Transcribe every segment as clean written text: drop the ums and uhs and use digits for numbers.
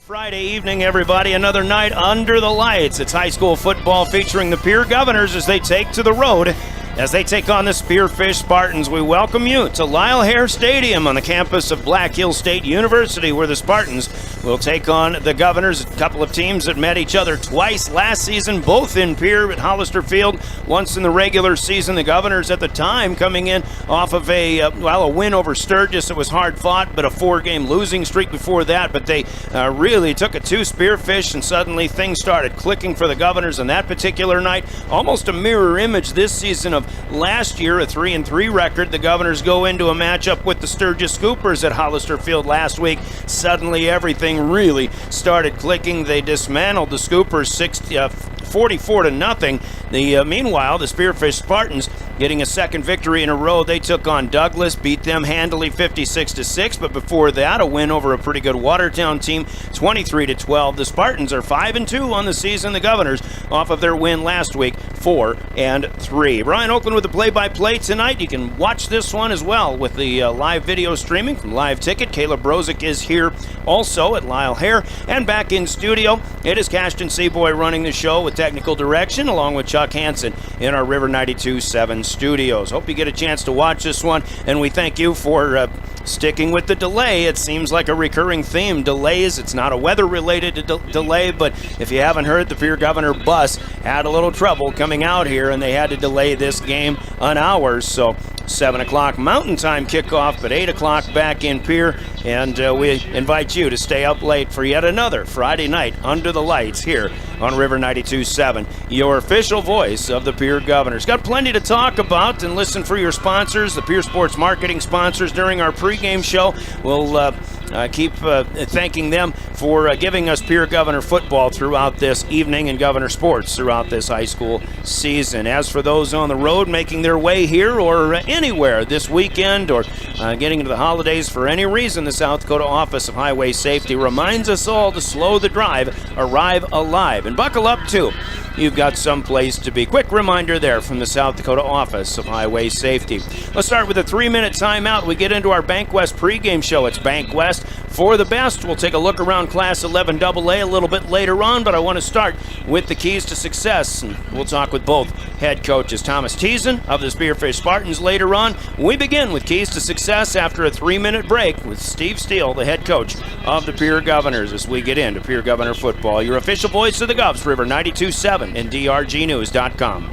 Friday evening, everybody. Another night under the lights. It's high school football featuring the Pierre Governors as they take to the road. As they take on the Spearfish Spartans, we welcome you to Lyle Hare Stadium on the campus of Black Hill State University, where the Spartans will take on the Governors, a couple of teams that met each other twice last season, both in Pierre at Hollister Field, once in the regular season. The Governors at the time coming in off of a win over Sturgis. It was hard fought, but a 4-game losing streak before that. But they really took it to Spearfish, and suddenly things started clicking for the Governors on that particular night. Almost a mirror image this season of last year, a 3-3 record. The Governors go into a matchup with the Sturgis Scoopers at Hollister Field last week. Suddenly everything really started clicking. They dismantled the Scoopers 44-0. Meanwhile, the Spearfish Spartans getting a second victory in a row. They took on Douglas, beat them handily 56-6, but before that, a win over a pretty good Watertown team, 23-12. The Spartans are 5-2 on the season. The Governors, off of their win last week, 4-3. Brian Oakland with the play-by-play tonight. You can watch this one as well with the live video streaming from Live Ticket. Caleb Brozick is here also at Lyle Hare. And back in studio, it is Cashton Seaboy running the show with technical direction, along with Chuck Hansen in our River 92.7 studios. Hope you get a chance to watch this one, and we thank you for sticking with the delay. It seems like a recurring theme, delays. It's not a weather-related delay, but if you haven't heard, the Pierre Governor bus had a little trouble coming out here, and they had to delay this game an hour. So 7 o'clock Mountain Time kickoff, but 8 o'clock back in Pierre, and we invite you to stay up late for yet another Friday night under the lights here on River 92.7, your official voice of the Pierre Governors. Got plenty to talk about, and listen for your sponsors, the Pierre Sports Marketing sponsors during our pregame show. We'll keep thanking them for giving us Pierre Governor football throughout this evening and Governor sports throughout this high school season. As for those on the road making their way here or anywhere this weekend or getting into the holidays for any reason, the South Dakota Office of Highway Safety reminds us all to slow the drive, arrive alive, and buckle up too. You've got some place to be. Quick reminder there from the South Dakota Office of Highway Safety. Let's start with a 3-minute timeout. We get into our Bank West pregame show. It's Bank West for the best. We'll take a look around Class 11 AA a little bit later on, but I want to start with the keys to success. And we'll talk with both head coaches. Thomas Teason of the Spearfish Spartans later on. We begin with keys to success after a 3-minute break with Steve Steele, the head coach of the Pierre Governors, as we get into Pierre Governor football. Your official voice of the Govs, River 92.7 and drgnews.com.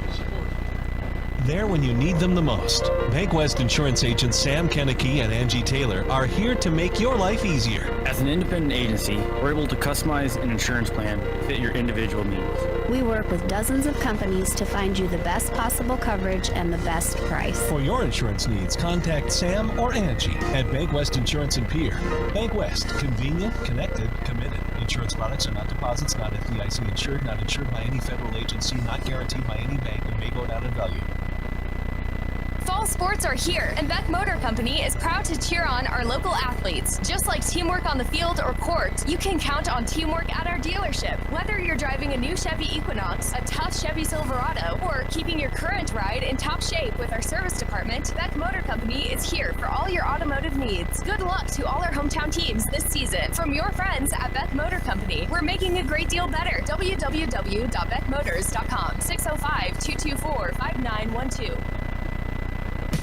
There when you need them the most. Bank West insurance agents Sam Kennecke and Angie Taylor are here to make your life easier. As an independent agency, we're able to customize an insurance plan to fit your individual needs. We work with dozens of companies to find you the best possible coverage and the best price. For your insurance needs, contact Sam or Angie at Bank West Insurance in Pierre. Bank West, convenient, connected, committed. Insurance products are not deposits, not FDIC insured, not insured by any federal agency, not guaranteed by any bank, and may go down in value. Fall sports are here, and Beck Motor Company is proud to cheer on our local athletes. Just like teamwork on the field or court, you can count on teamwork at our dealership. Whether you're driving a new Chevy Equinox, a tough Chevy Silverado, or keeping your current ride in top shape with our service department, Beck Motor Company is here for all your automotive needs. Good luck to all our hometown teams this season. From your friends at Beck Motor Company, we're making a great deal better. www.beckmotors.com, 605-224-5912.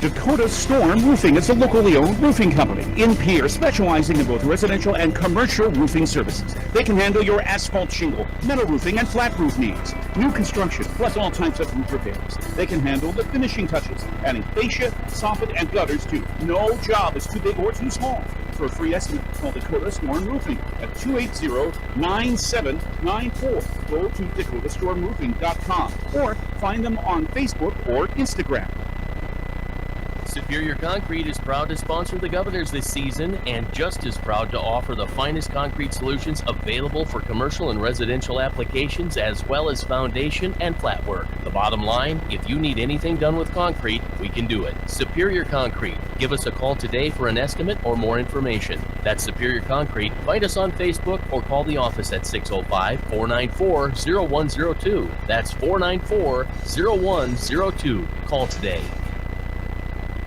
Dakota Storm Roofing is a locally owned roofing company in Pierre, specializing in both residential and commercial roofing services. They can handle your asphalt shingle, metal roofing, and flat roof needs. New construction, plus all types of roof repairs. They can handle the finishing touches, adding fascia, soffit, and gutters too. No job is too big or too small. For a free estimate, call Dakota Storm Roofing at 280-9794. Go to DakotaStormRoofing.com or find them on Facebook or Instagram. Superior Concrete is proud to sponsor the Governors this season and just as proud to offer the finest concrete solutions available for commercial and residential applications as well as foundation and flat work. The bottom line, if you need anything done with concrete, we can do it. Superior Concrete. Give us a call today for an estimate or more information. That's Superior Concrete. Find us on Facebook or call the office at 605-494-0102. That's 494-0102. Call today.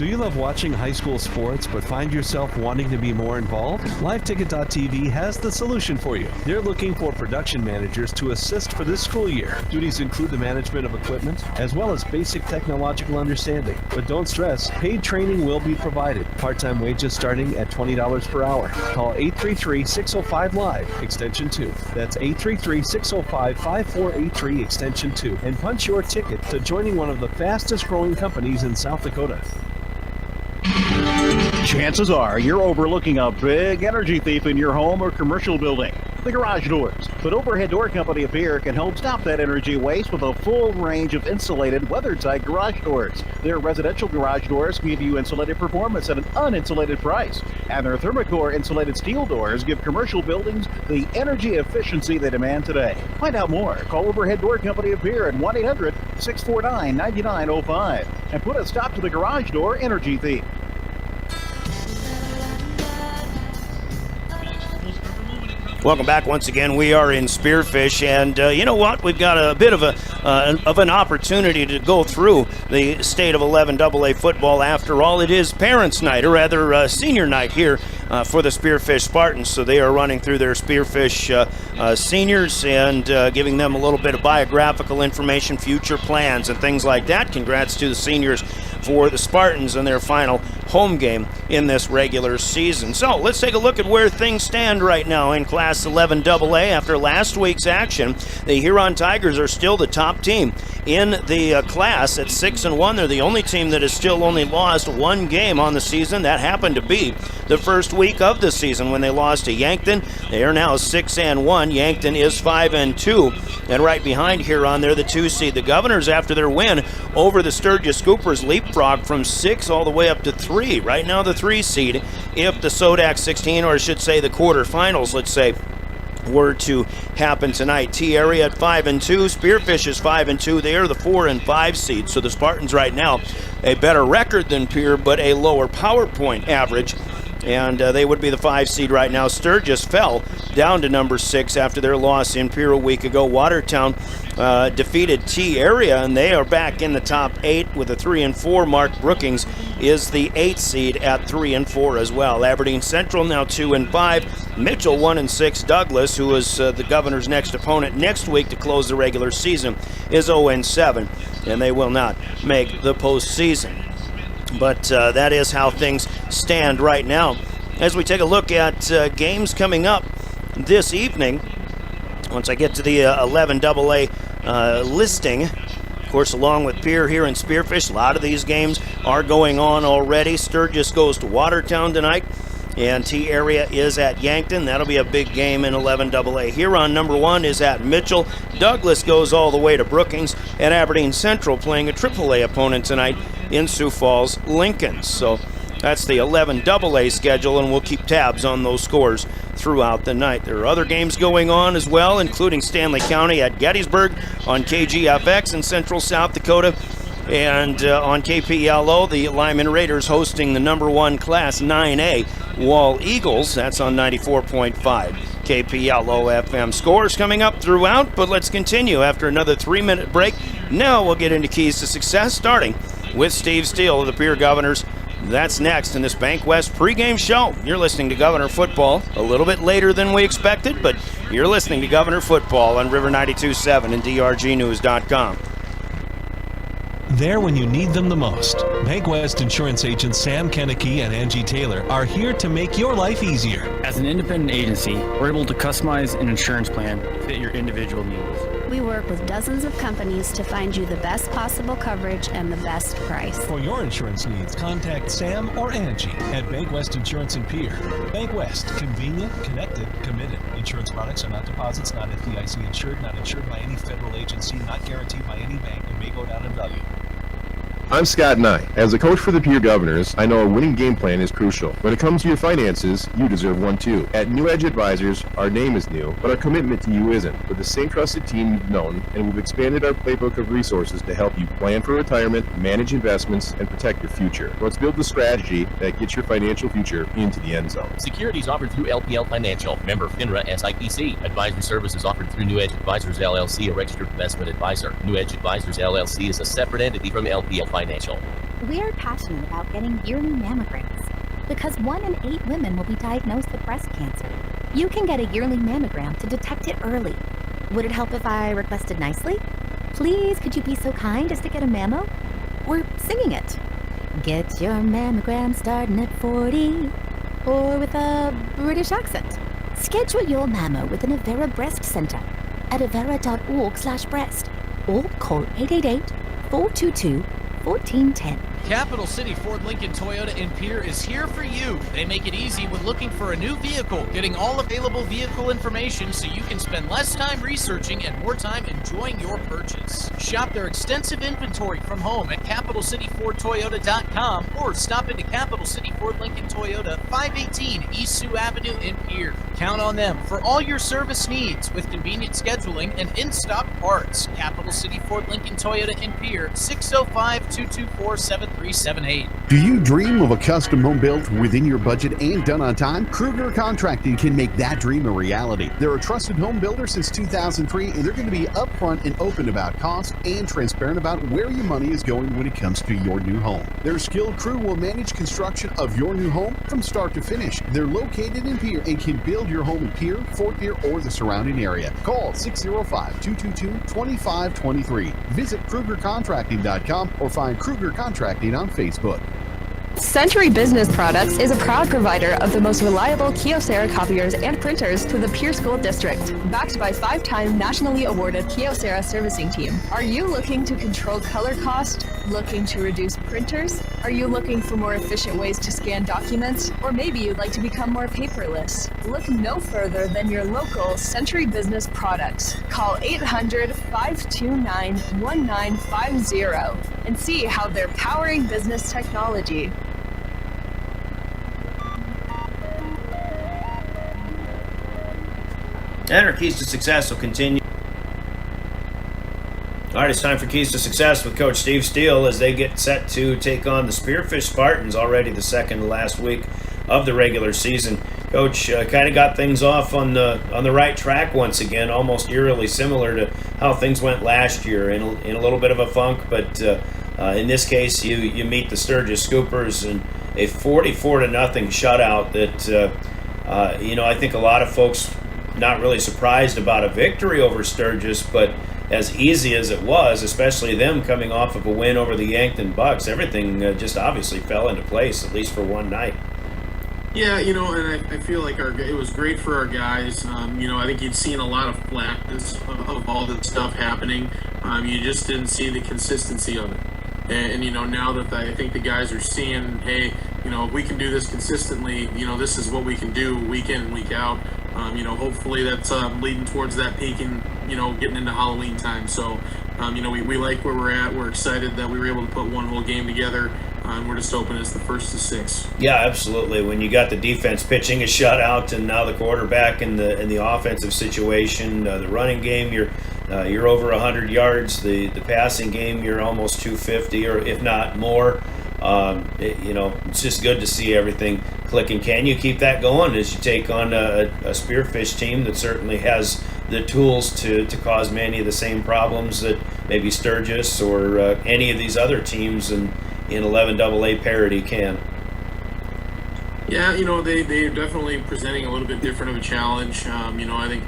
Do you love watching high school sports but find yourself wanting to be more involved? LiveTicket.tv has the solution for you. They're looking for production managers to assist for this school year. Duties include the management of equipment as well as basic technological understanding. But don't stress, paid training will be provided. Part-time wages starting at $20 per hour. Call 833-605-LIVE, extension 2. That's 833-605-5483, extension 2. And punch your ticket to joining one of the fastest growing companies in South Dakota. Chances are you're overlooking a big energy thief in your home or commercial building. The Garage Doors. But Overhead Door Company of Pierre can help stop that energy waste with a full range of insulated, weather-tight garage doors. Their residential garage doors give you insulated performance at an uninsulated price. And their Thermocore insulated steel doors give commercial buildings the energy efficiency they demand today. Find out more. Call Overhead Door Company of Pierre at 1-800-649-9905 and put a stop to the garage door energy thief. Welcome back once again. We are in Spearfish, and you know what? We've got a bit of an opportunity to go through the state of 11 AA football. After all, it is Parents' Night, or rather Senior Night here for the Spearfish Spartans. So they are running through their Spearfish seniors and giving them a little bit of biographical information, future plans, and things like that. Congrats to the seniors for the Spartans in their final home game in this regular season. So let's take a look at where things stand right now in Class 11 AA. After last week's action, the Huron Tigers are still the top team in the class at 6-1. They're the only team that has still only lost one game on the season. That happened to be the first week of the season when they lost to Yankton. They are now 6-1. Yankton is 5-2. And right behind Huron, they're the 2 seed. The Governors, after their win over the Sturgis Scoopers, leapfrog from 6 all the way up to 3. Right now the 3 seed. If the Sodak 16, or I should say the quarterfinals, let's say, were to happen tonight. T-Area at 5-2. Spearfish is 5-2. They are the 4 and 5 seed. So the Spartans right now a better record than Pierre, but a lower power point average. And they would be the 5 seed right now. Sturgis fell down to number 6 after their loss in Pierre a week ago. Watertown defeated T-Area, and they are back in the top 8 with a 3-4 mark. Brookings is the 8th seed at 3-4 as well. Aberdeen Central now 2-5. Mitchell 1-6. Douglas, who is the Governor's next opponent next week to close the regular season, is 0-7, and they will not make the postseason. But that is how things stand right now. As we take a look at games coming up this evening, once I get to the 11 AA listing, of course, along with Pierre here in Spearfish, a lot of these games are going on already. Sturgis goes to Watertown tonight, and T-Area is at Yankton. That'll be a big game in 11 AA. Huron number 1 is at Mitchell. Douglas goes all the way to Brookings, and Aberdeen Central playing a AAA opponent tonight in Sioux Falls, Lincoln. So that's the 11 AA schedule, and we'll keep tabs on those scores throughout the night. There are other games going on as well, including Stanley County at Gettysburg on KGFX in Central South Dakota. And on KPLO, the Lyman Raiders hosting the number 1 Class 9A Wall Eagles. That's on 94.5 KPLO FM. Scores coming up throughout, but let's continue after another 3-minute break. Now we'll get into keys to success, starting with Steve Steele of the Pierre Governors. That's next in this Bank West pregame show. You're listening to Governor Football a little bit later than we expected, but you're listening to Governor Football on River 92.7 and drgnews.com. There when you need them the most. Bank West insurance agents Sam Kenneke and Angie Taylor are here to make your life easier. As an independent agency, we're able to customize an insurance plan to fit your individual needs. We work with dozens of companies to find you the best possible coverage and the best price. For your insurance needs, contact Sam or Angie at Bank West Insurance in Pierre. Bank West, convenient, connected, committed. Insurance products are not deposits, not FDIC insured, not insured by any federal agency, not guaranteed by any bank, and may go down in value. I'm Scott Nye. As a coach for the Pierre Governors, I know a winning game plan is crucial. When it comes to your finances, you deserve one too. At New Edge Advisors, our name is new, but our commitment to you isn't. With the same trusted team you've known, and we've expanded our playbook of resources to help you plan for retirement, manage investments, and protect your future. Let's build the strategy that gets your financial future into the end zone. Securities offered through LPL Financial. Member FINRA SIPC. Advisory services offered through New Edge Advisors LLC, a registered investment advisor. New Edge Advisors LLC is a separate entity from LPL Financial. We're passionate about getting yearly mammograms because 1 in 8 women will be diagnosed with breast cancer. You can get a yearly mammogram to detect it early. Would it help if I requested nicely? Please, could you be so kind as to get a mammo? We're singing it. Get your mammogram starting at 40, or with a British accent. Schedule your mammo with an Avera Breast Center at avera.org/breast or call 888-422-1410. Capital City Ford Lincoln Toyota in Pierre is here for you. They make it easy when looking for a new vehicle, getting all available vehicle information so you can spend less time researching and more time enjoying your purchase. Shop their extensive inventory from home at CapitalCityFordToyota.com or stop into Capital City Ford Lincoln Toyota, 518 East Sioux Avenue in Pierre. Count on them for all your service needs with convenient scheduling and in-stock parts. Capital City Ford Lincoln Toyota in Pierre, 605-224-7378. Do you dream of a custom home built within your budget and done on time? Kruger Contracting can make that dream a reality. They're a trusted home builder since 2003, and they're going to be upfront and open about cost and transparent about where your money is going when it comes to your new home. Their skilled crew will manage construction of your new home from start to finish. They're located in Pierre and can build your home in Pierre, Fort Pierre, or the surrounding area. Call 605-222-2523. Visit KrugerContracting.com or find Kruger Contracting on Facebook. Century Business Products is a proud provider of the most reliable Kyocera copiers and printers to the Pierre School District, backed by 5-time nationally awarded Kyocera servicing team. Are you looking to control color cost? Looking to reduce printers? Are you looking for more efficient ways to scan documents? Or maybe you'd like to become more paperless? Look no further than your local Century Business Products. Call 800-529-1950 and see how they're powering business technology. And our Keys to Success will continue. All right, it's time for Keys to Success with Coach Steve Steele as they get set to take on the Spearfish Spartans, already the second to last week of the regular season. Coach kind of got things off on the right track once again, almost eerily similar to how things went last year, in a little bit of a funk, but in this case you meet the Sturgis Scoopers in a 44-0 shutout that I think a lot of folks not really surprised about a victory over Sturgis, but as easy as it was, especially them coming off of a win over the Yankton Bucks, everything just obviously fell into place, at least for one night. Yeah, and I feel like it was great for our guys. I think you'd seen a lot of flatness of all this stuff happening. You just didn't see the consistency of it. And now that I think the guys are seeing, hey, if we can do this consistently, this is what we can do week in and week out. Hopefully that's leading towards that peak and, getting into Halloween time. So, we like where we're at. We're excited that we were able to put one whole game together. And we're just hoping it's the first of 6. Yeah, absolutely. When you got the defense pitching a shutout, and now the quarterback in the offensive situation, the running game, you're over 100 yards. The passing game, you're almost 250, or if not more. It's just good to see everything clicking. Can you keep that going as you take on a Spearfish team that certainly has the tools to cause many of the same problems that maybe Sturgis or any of these other teams in 11 AA parity can? Yeah, they're definitely presenting a little bit different of a challenge. I think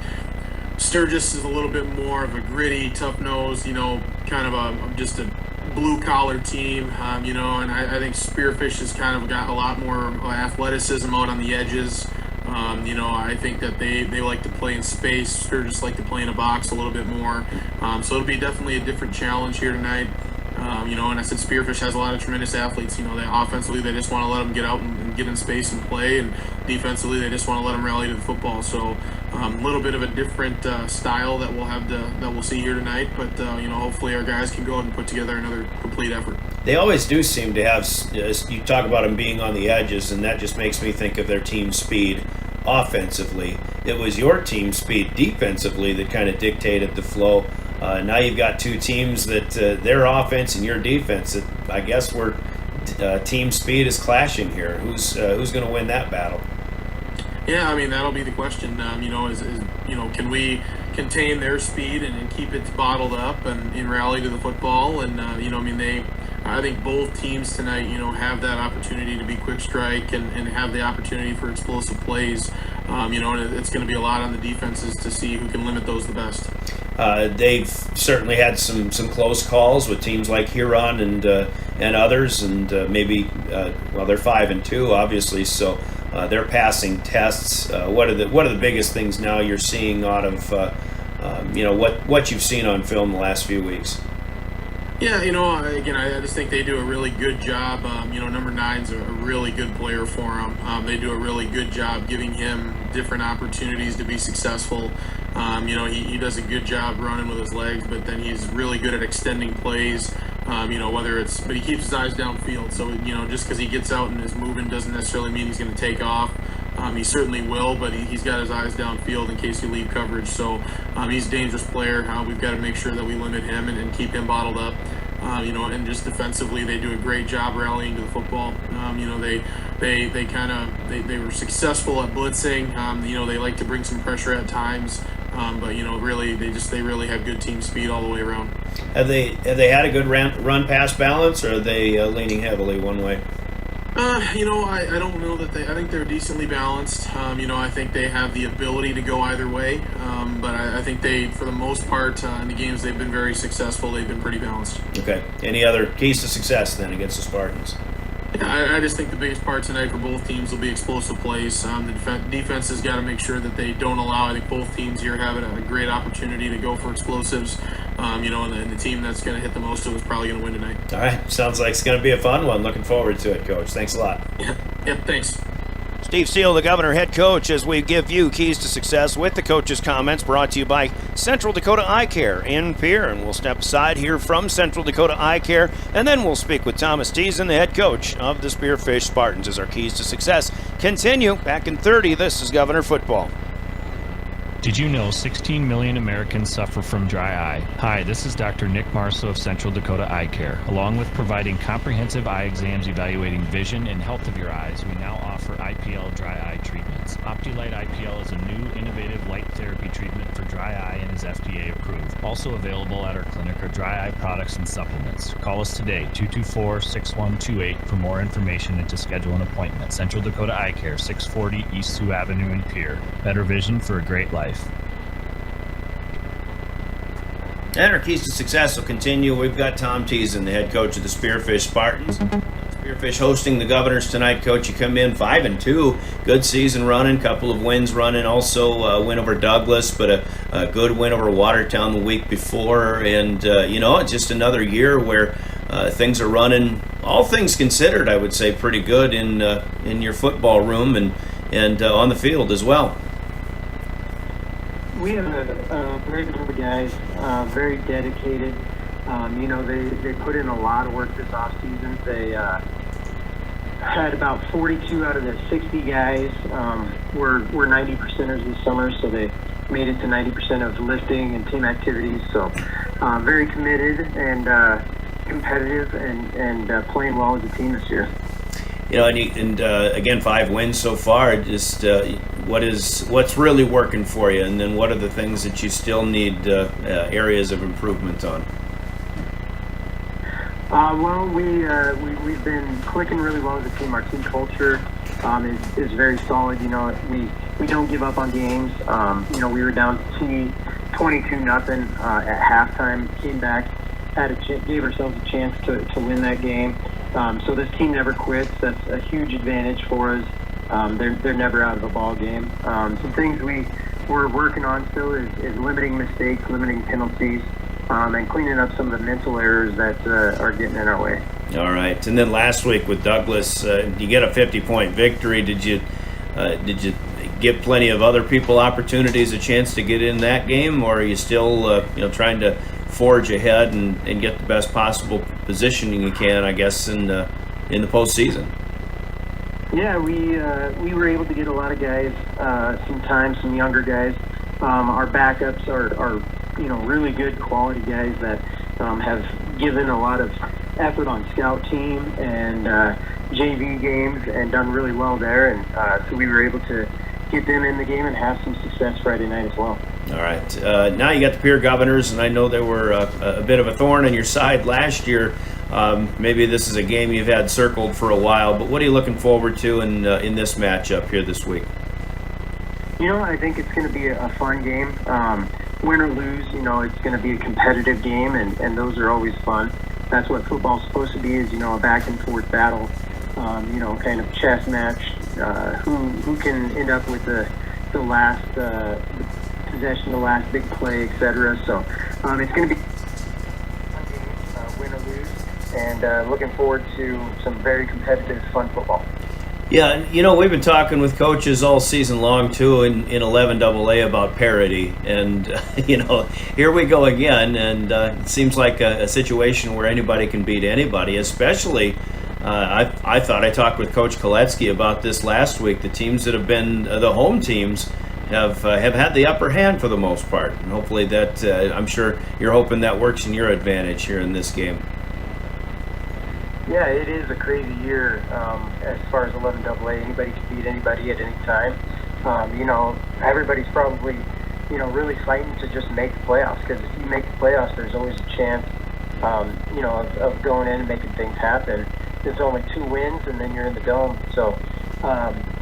Sturgis is a little bit more of a gritty, tough-nosed, kind of just a blue-collar team, and I think Spearfish has kind of got a lot more athleticism out on the edges. I think that they like to play in space. Sturgis like to play in a box a little bit more. So it'll be definitely a different challenge here tonight. And I said Spearfish has a lot of tremendous athletes. They offensively, they just want to let them get out and get in space and play, and defensively, they just want to let them rally to the football. So a little bit of a different style that we'll see here tonight. But hopefully our guys can go out and put together another complete effort. They always do seem to have. You talk about them being on the edges, and that just makes me think of their team speed offensively. It was your team speed defensively that kind of dictated the flow. Now you've got two teams that their offense and your defense, that I guess where team speed is clashing here. Who's going to win that battle? Yeah, that'll be the question. Can we contain their speed and keep it bottled up and rally to the football? And I think both teams tonight, have that opportunity to be quick strike and have the opportunity for explosive plays. And it's going to be a lot on the defenses to see who can limit those the best. They've certainly had some close calls with teams like Huron and others, and maybe they're 5-2 obviously, so they're passing tests. What are the biggest things now you're seeing out of what you've seen on film the last few weeks? Yeah, again, I just think they do a really good job. Number 9's a really good player for them. They do a really good job giving him different opportunities to be successful. He does a good job running with his legs, but then he's really good at extending plays. But he keeps his eyes downfield. So, just because he gets out and is moving doesn't necessarily mean he's going to take off. He certainly will, but he's got his eyes downfield in case you leave coverage. So he's a dangerous player. We've got to make sure that we limit him and keep him bottled up. And just defensively, they do a great job rallying to the football. They were successful at blitzing. They like to bring some pressure at times. But really, they really have good team speed all the way around. Have they had a good run pass balance, or are they leaning heavily one way? I don't know that I think they're decently balanced. I think they have the ability to go either way. But I think they, for the most part, in the games they've been very successful. They've been pretty balanced. Okay. Any other keys to success then against the Spartans? I just think the biggest part tonight for both teams will be explosive plays. The defense has got to make sure that they don't allow. I think both teams here have a great opportunity to go for explosives. And the team that's going to hit the most of it is probably going to win tonight. All right. Sounds like it's going to be a fun one. Looking forward to it, Coach. Thanks a lot. Yeah, thanks. Steve Steele, the Governor head coach, as we give you keys to success with the coach's comments, brought to you by Central Dakota Eye Care in Pierre. And we'll step aside here from Central Dakota Eye Care, and then we'll speak with Thomas Teason, the head coach of the Spearfish Spartans, as our keys to success continue. Back in 30, this is Governor Football. Did you know 16 million Americans suffer from dry eye? Hi, this is Dr. Nick Marso of Central Dakota Eye Care. Along with providing comprehensive eye exams evaluating vision and health of your eyes, we now offer IPL dry eye treatments. OptiLight IPL is a new, innovative light therapy treatment for dry eye and is FDA approved. Also available at our clinic are dry eye products and supplements. Call us today, 224-6128, for more information and to schedule an appointment. Central Dakota Eye Care, 640 East Sioux Avenue in Pierre. Better vision for a great life. And our keys to success will continue. We've got Tom Teason, the head coach of the Spearfish Spartans. Spearfish hosting the Governors tonight, Coach. You come in 5-2, good season running, couple of wins running, also a win over Douglas, but a good win over Watertown the week before. And it's just another year where things are running, all things considered, I would say, pretty good in your football room and on the field as well. We have a very good group of guys, very dedicated. They put in a lot of work this offseason. They had about 42 out of the 60 guys were 90%ers this summer, so they made it to 90% of lifting and team activities. So very committed and competitive and playing well as a team this year. Again, 5 wins so far. Just what's really working for you, and then what are the things that you still need areas of improvement on? We've been clicking really well as a team. Our team culture is very solid. We don't give up on games. We were down 22-0 at halftime. Came back, gave ourselves a chance to win that game. So this team never quits. That's a huge advantage for us. They're never out of a ball game. Some things we're working on still is limiting mistakes, limiting penalties, and cleaning up some of the mental errors that are getting in our way. All right. And then last week with Douglas, you get a 50-point victory. Did you give plenty of other people opportunities a chance to get in that game, or are you still trying to forge ahead and get the best possible positioning you can, I guess, in the postseason? Yeah, we were able to get a lot of guys some time, some younger guys. Our backups are really good quality guys that have given a lot of effort on scout team and JV games and done really well there. And so we were able to get them in the game and have some success Friday night as well. All right. Now you got the Pierre Governors, and I know they were a bit of a thorn in your side last year. Maybe this is a game you've had circled for a while, but what are you looking forward to in this matchup here this week? I think it's going to be a fun game. Win or lose, it's going to be a competitive game, and those are always fun. That's what football's supposed to be, is, a back and forth battle, kind of chess match. Who can end up with the last possession, the last big play, etc. So it's going to be a fun game, win or lose, and looking forward to some very competitive, fun football. Yeah, we've been talking with coaches all season long, too, in 11AA about parity. And, here we go again. And it seems like a situation where anybody can beat anybody, especially, I thought I talked with Coach Koletsky about this last week. The teams that have been the home teams have had the upper hand for the most part. And hopefully that, I'm sure you're hoping that works in your advantage here in this game. Yeah, it is a crazy year as far as 11AA. Anybody can beat anybody at any time. Everybody's probably, really fighting to just make the playoffs, because if you make the playoffs, there's always a chance, of going in and making things happen. There's only 2 wins, and then you're in the dome. So,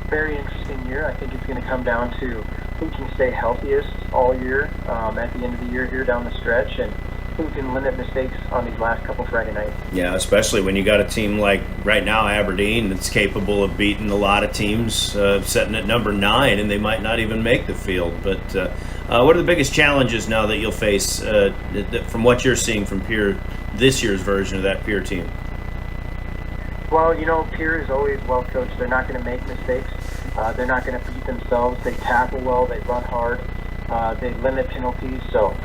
very interesting year. I think it's going to come down to who can stay healthiest all year at the end of the year here down the stretch, and who can limit mistakes on these last couple Friday nights. Yeah, especially when you got a team like right now Aberdeen that's capable of beating a lot of teams, sitting at number 9, and they might not even make the field. But what are the biggest challenges now that you'll face from what you're seeing from Pierre, this year's version of that Pierre team? Well, Pierre is always well coached. They're not going to make mistakes. They're not going to beat themselves. They tackle well. They run hard. They limit penalties. So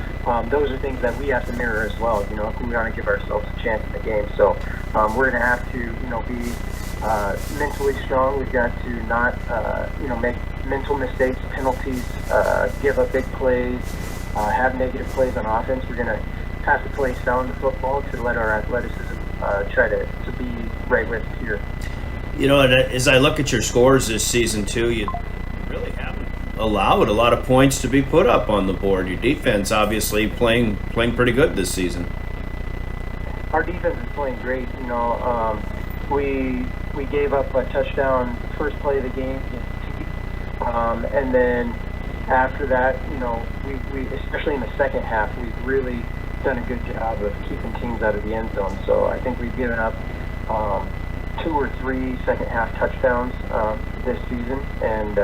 those are things that we have to mirror as well, if we want to give ourselves a chance in the game. So we're going to have to, be mentally strong. We've got to not, make mental mistakes, penalties, give up big plays, have negative plays on offense. We're going to have to play sound football to let our athleticism try to be right with Pierre. As I look at your scores this season, too, you really haven't allowed a lot of points to be put up on the board. Your defense obviously playing pretty good this season. Our defense is playing great. We gave up a touchdown first play of the game, and then after that, we especially in the second half, we've really done a good job of keeping teams out of the end zone. So I think we've given up 2 or 3 second half touchdowns this season, and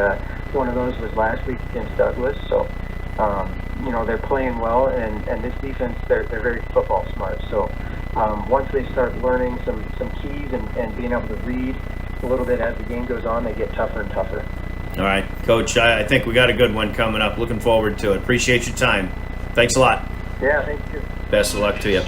one of those was last week against Douglas. So they're playing well, and this defense, they're very football smart. So once they start learning some keys and being able to read a little bit as the game goes on, they get tougher and tougher. All right, Coach, I think we got a good one coming up. Looking forward to it. Appreciate your time. Thanks a lot. Yeah, thank you. Best of luck to you.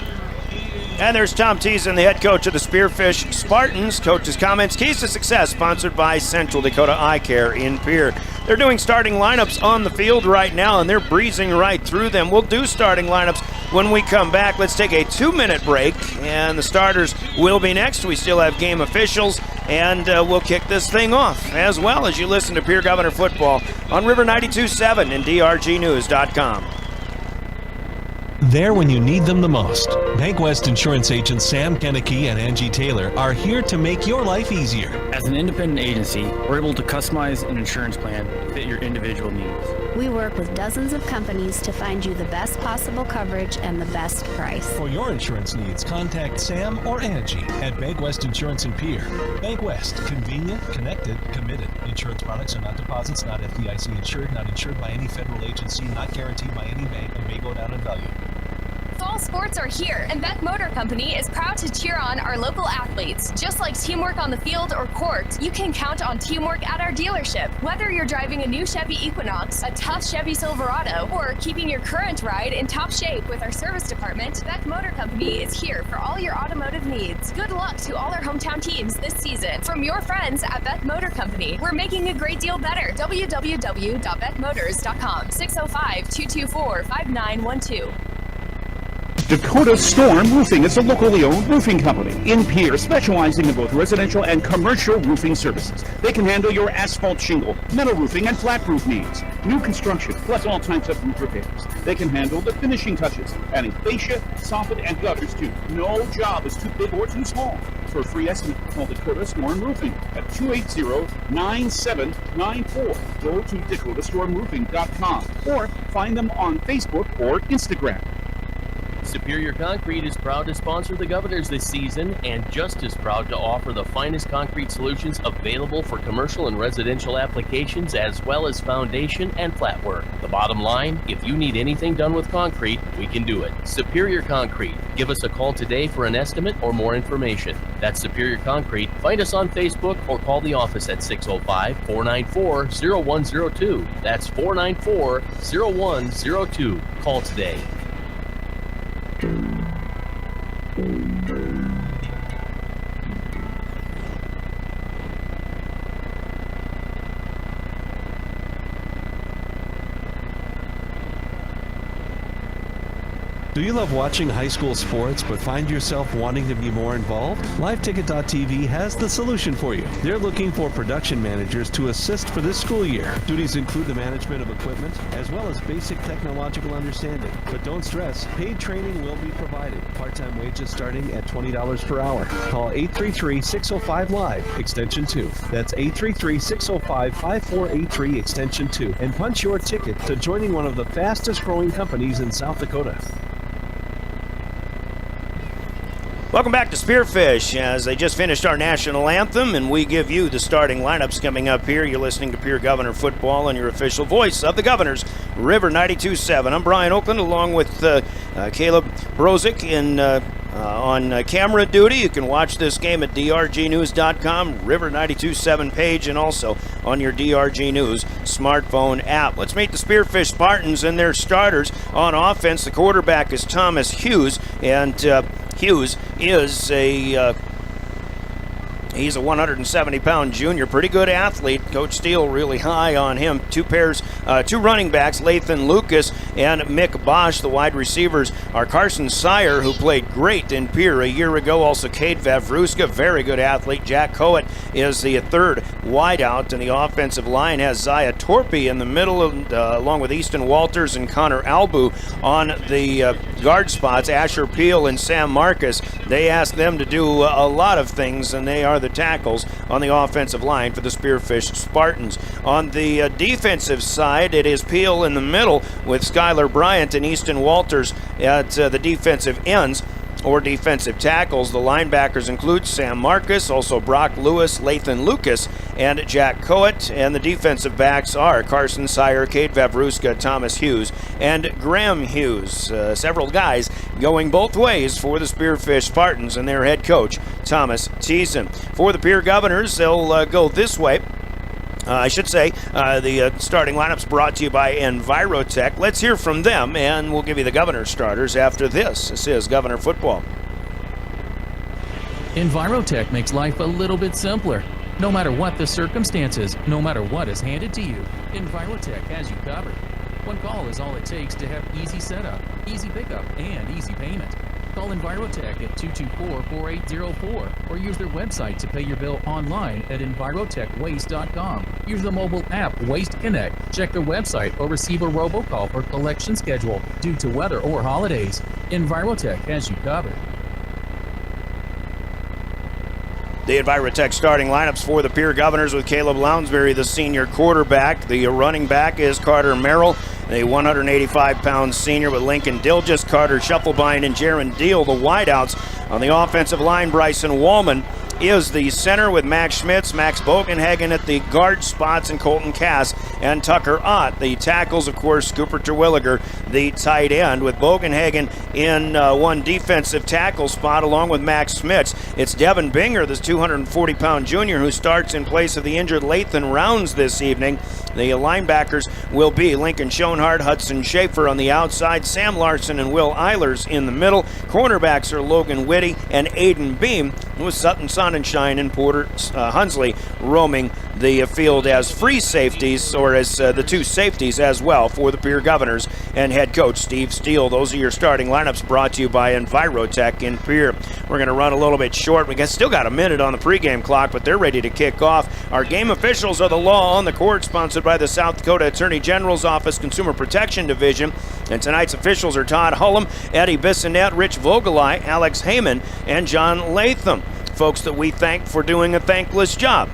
And there's Tom Teason, the head coach of the Spearfish Spartans. Coach's comments, keys to success, sponsored by Central Dakota Eye Care in Pierre. They're doing starting lineups on the field right now, and they're breezing right through them. We'll do starting lineups when we come back. Let's take a 2-minute break, and the starters will be next. We still have game officials, and we'll kick this thing off, as well as you listen to Pierre Governor Football on River 92.7 and drgnews.com. There when you need them the most. Bank West Insurance agents Sam Kenneke and Angie Taylor are here to make your life easier. As an independent agency, we're able to customize an insurance plan to fit your individual needs. We work with dozens of companies to find you the best possible coverage and the best price. For your insurance needs, contact Sam or Angie at Bank West Insurance in Pierre. Bank West, convenient, connected, committed. Insurance products are not deposits, not FDIC insured, not insured by any federal agency, not guaranteed by any bank, and may go down in value. Fall sports are here, and Beck Motor Company is proud to cheer on our local athletes. Just like teamwork on the field or court, you can count on teamwork at our dealership. Whether you're driving a new Chevy Equinox, a tough Chevy Silverado, or keeping your current ride in top shape with our service department, Beck Motor Company is here for all your automotive needs. Good luck to all our hometown teams this season. From your friends at Beck Motor Company, we're making a great deal better. www.beckmotors.com, 605-224-5912. Dakota Storm Roofing is a locally owned roofing company in Pierre, specializing in both residential and commercial roofing services. They can handle your asphalt shingle, metal roofing, and flat roof needs. New construction, plus all types of roof repairs. They can handle the finishing touches, adding fascia, soffit, and gutters too. No job is too big or too small. For a free estimate, call Dakota Storm Roofing at 280-9794. Go to DakotaStormRoofing.com or find them on Facebook or Instagram. Superior Concrete is proud to sponsor the Governors this season and just as proud to offer the finest concrete solutions available for commercial and residential applications as well as foundation and flat work. The bottom line, if you need anything done with concrete, we can do it. Superior Concrete. Give us a call today for an estimate or more information. That's Superior Concrete. Find us on Facebook or call the office at 605-494-0102. That's 494-0102. Call today. Do you love watching high school sports but find yourself wanting to be more involved? LiveTicket.tv has the solution for you. They're looking for production managers to assist for this school year. Duties include the management of equipment as well as basic technological understanding. But don't stress, paid training will be provided. Part-time wages starting at $20 per hour. Call 833-605-LIVE, extension 2. That's 833-605-5483, extension 2. And punch your ticket to joining one of the fastest growing companies in South Dakota. Welcome back to Spearfish as they just finished our national anthem, and we give you the starting lineups coming up here. You're listening to Pierre Governor Football and your official voice of the Governors, River 92.7. I'm Brian Oakland along with Caleb Brozick on camera duty. You can watch this game at drgnews.com, River 92.7 page, and also on your DRG News smartphone app. Let's meet the Spearfish Spartans and their starters. On offense, the quarterback is Thomas Hughes, and Hughes is he's a 170-pound junior, pretty good athlete. Coach Steele really high on him. Two running backs, Lathan Lucas and Mick Bosch. The wide receivers are Carson Sire, who played great in Pierre a year ago. Also, Cade Vavruska, very good athlete. Jack Coet is the third wideout, and the offensive line has Zaya Torpy in the middle, along with Easton Walters and Connor Albu on the guard spots. Asher Peel and Sam Marcus, they ask them to do a lot of things, and they are the tackles on the offensive line for the Spearfish Spartans. On the defensive side, it is Peel in the middle with Skylar Bryant and Easton Walters at the defensive ends or defensive tackles. The linebackers include Sam Marcus, also Brock Lewis, Lathan Lucas, and Jack Coet. And the defensive backs are Carson Sire, Cade Vavruska, Thomas Hughes, and Graham Hughes. Several guys going both ways for the Spearfish Spartans and their head coach, Thomas Teason. For the Pierre Governors, they'll go this way. I should say the starting lineups brought to you by Envirotech. Let's hear from them, and we'll give you the Governor starters after this. This is Governor Football. Envirotech makes life a little bit simpler. No matter what the circumstances, no matter what is handed to you, Envirotech has you covered. One call is all it takes to have easy setup, easy pickup, and easy payment. Call Envirotech at 224-4804 or use their website to pay your bill online at envirotechwaste.com. Use the mobile app Waste Connect. Check their website or receive a robocall for collection schedule due to weather or holidays. Envirotech has you covered. The Envirotech starting lineups for the Pierre Governors with Caleb Lounsbury, the senior quarterback. The running back is Carter Merrill, a 185-pound senior with Lincoln Dilgis, Carter Shufflebind, and Jaron Deal, the wideouts. On the offensive line, Bryson Wallman is the center with Max Schmitz, Max Bogenhagen at the guard spots, and Colton Cass and Tucker Ott. The tackles, of course, Cooper Terwilliger, the tight end, with Bogenhagen in one defensive tackle spot along with Max Schmitz. It's Devin Binger, this 240-pound junior, who starts in place of the injured Lathan Rounds this evening. The linebackers will be Lincoln Schoenhardt, Hudson Schaefer on the outside, Sam Larson and Will Eilers in the middle. Cornerbacks are Logan Whitty and Aiden Beam, with Sutton Sonnenschein and Porter Hunsley roaming the field as free safeties, or as the two safeties as well for the Pierre Governors and head coach Steve Steele. Those are your starting lineups, brought to you by Envirotech in Pierre. We're going to run a little bit short. We still got a minute on the pregame clock, but they're ready to kick off. Our game officials are the law on the court, sponsored by the South Dakota Attorney General's Office Consumer Protection Division. And tonight's officials are Todd Hullum, Eddie Bissonette, Rich Vogelai, Alex Heyman, and John Latham. Folks that we thank for doing a thankless job,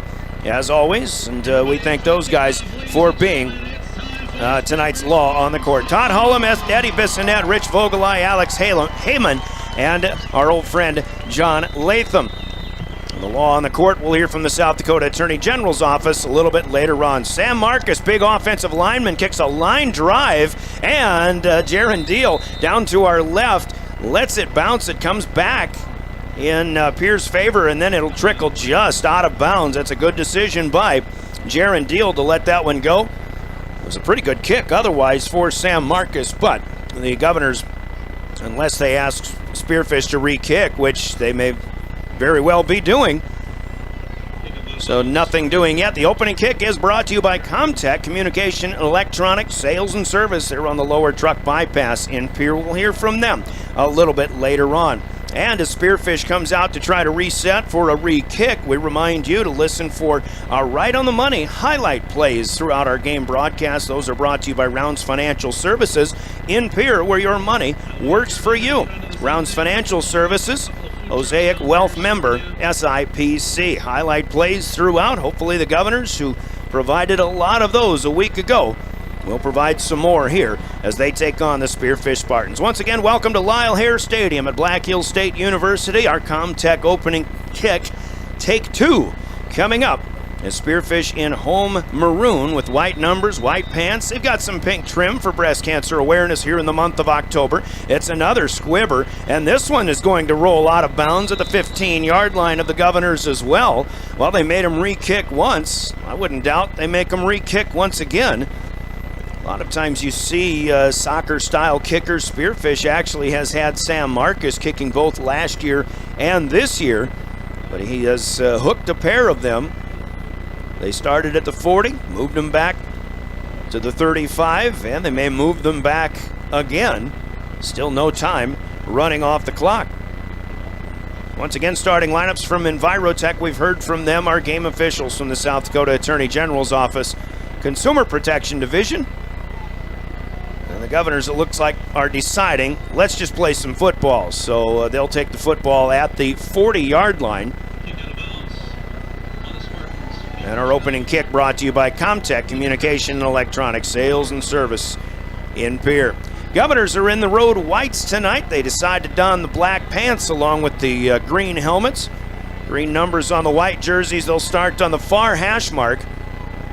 as always, and we thank those guys for being tonight's law on the court. Todd Hullum, Eddie Bissonette, Rich Vogelai, Alex Heyman, and our old friend John Latham. The law on the court, we'll hear from the South Dakota Attorney General's office a little bit later on. Sam Marcus, big offensive lineman, kicks a line drive, and Jaron Deal down to our left lets it bounce. It comes back in Pierre's favor, and then it'll trickle just out of bounds. That's a good decision by Jaron Deal to let that one go. It was a pretty good kick otherwise for Sam Marcus, but the Governors, unless they ask Spearfish to re-kick, which they may very well be doing, so nothing doing yet. The opening kick is brought to you by Comtech Communication, Electronic, Sales, and Service. They're on the lower truck bypass in Pierre. We'll hear from them a little bit later on. And as Spearfish comes out to try to reset for a re-kick, we remind you to listen for our right on the money highlight plays throughout our game broadcast. Those are brought to you by Rounds Financial Services in Pierre, where your money works for you. Rounds Financial Services, Mosaic Wealth member, SIPC. Highlight plays throughout. Hopefully the Governors, who provided a lot of those a week ago, will provide some more here as they take on the Spearfish Spartans. Once again, welcome to Lyle Hare Stadium at Black Hills State University. Our Comtech opening kick, take two, coming up. As Spearfish in home maroon with white numbers, white pants. They've got some pink trim for breast cancer awareness here in the month of October. It's another squibber, and this one is going to roll out of bounds at the 15-yard line of the Governors as well. Well, they made him re-kick once. I wouldn't doubt they make him re-kick once again. A lot of times you see soccer-style kickers. Spearfish actually has had Sam Marcus kicking both last year and this year, but he has hooked a pair of them. They started at the 40, moved them back to the 35, and they may move them back again. Still no time running off the clock. Once again, starting lineups from Envirotech. We've heard from them, our game officials from the South Dakota Attorney General's Office Consumer Protection Division. And the Governors, it looks like, are deciding, let's just play some football. So they'll take the football at the 40-yard line. And our opening kick brought to you by Comtech Communication and Electronic Sales and Service in Pierre. Governors are in the road whites tonight. They decide to don the black pants along with the green helmets. Green numbers on the white jerseys. They'll start on the far hash mark.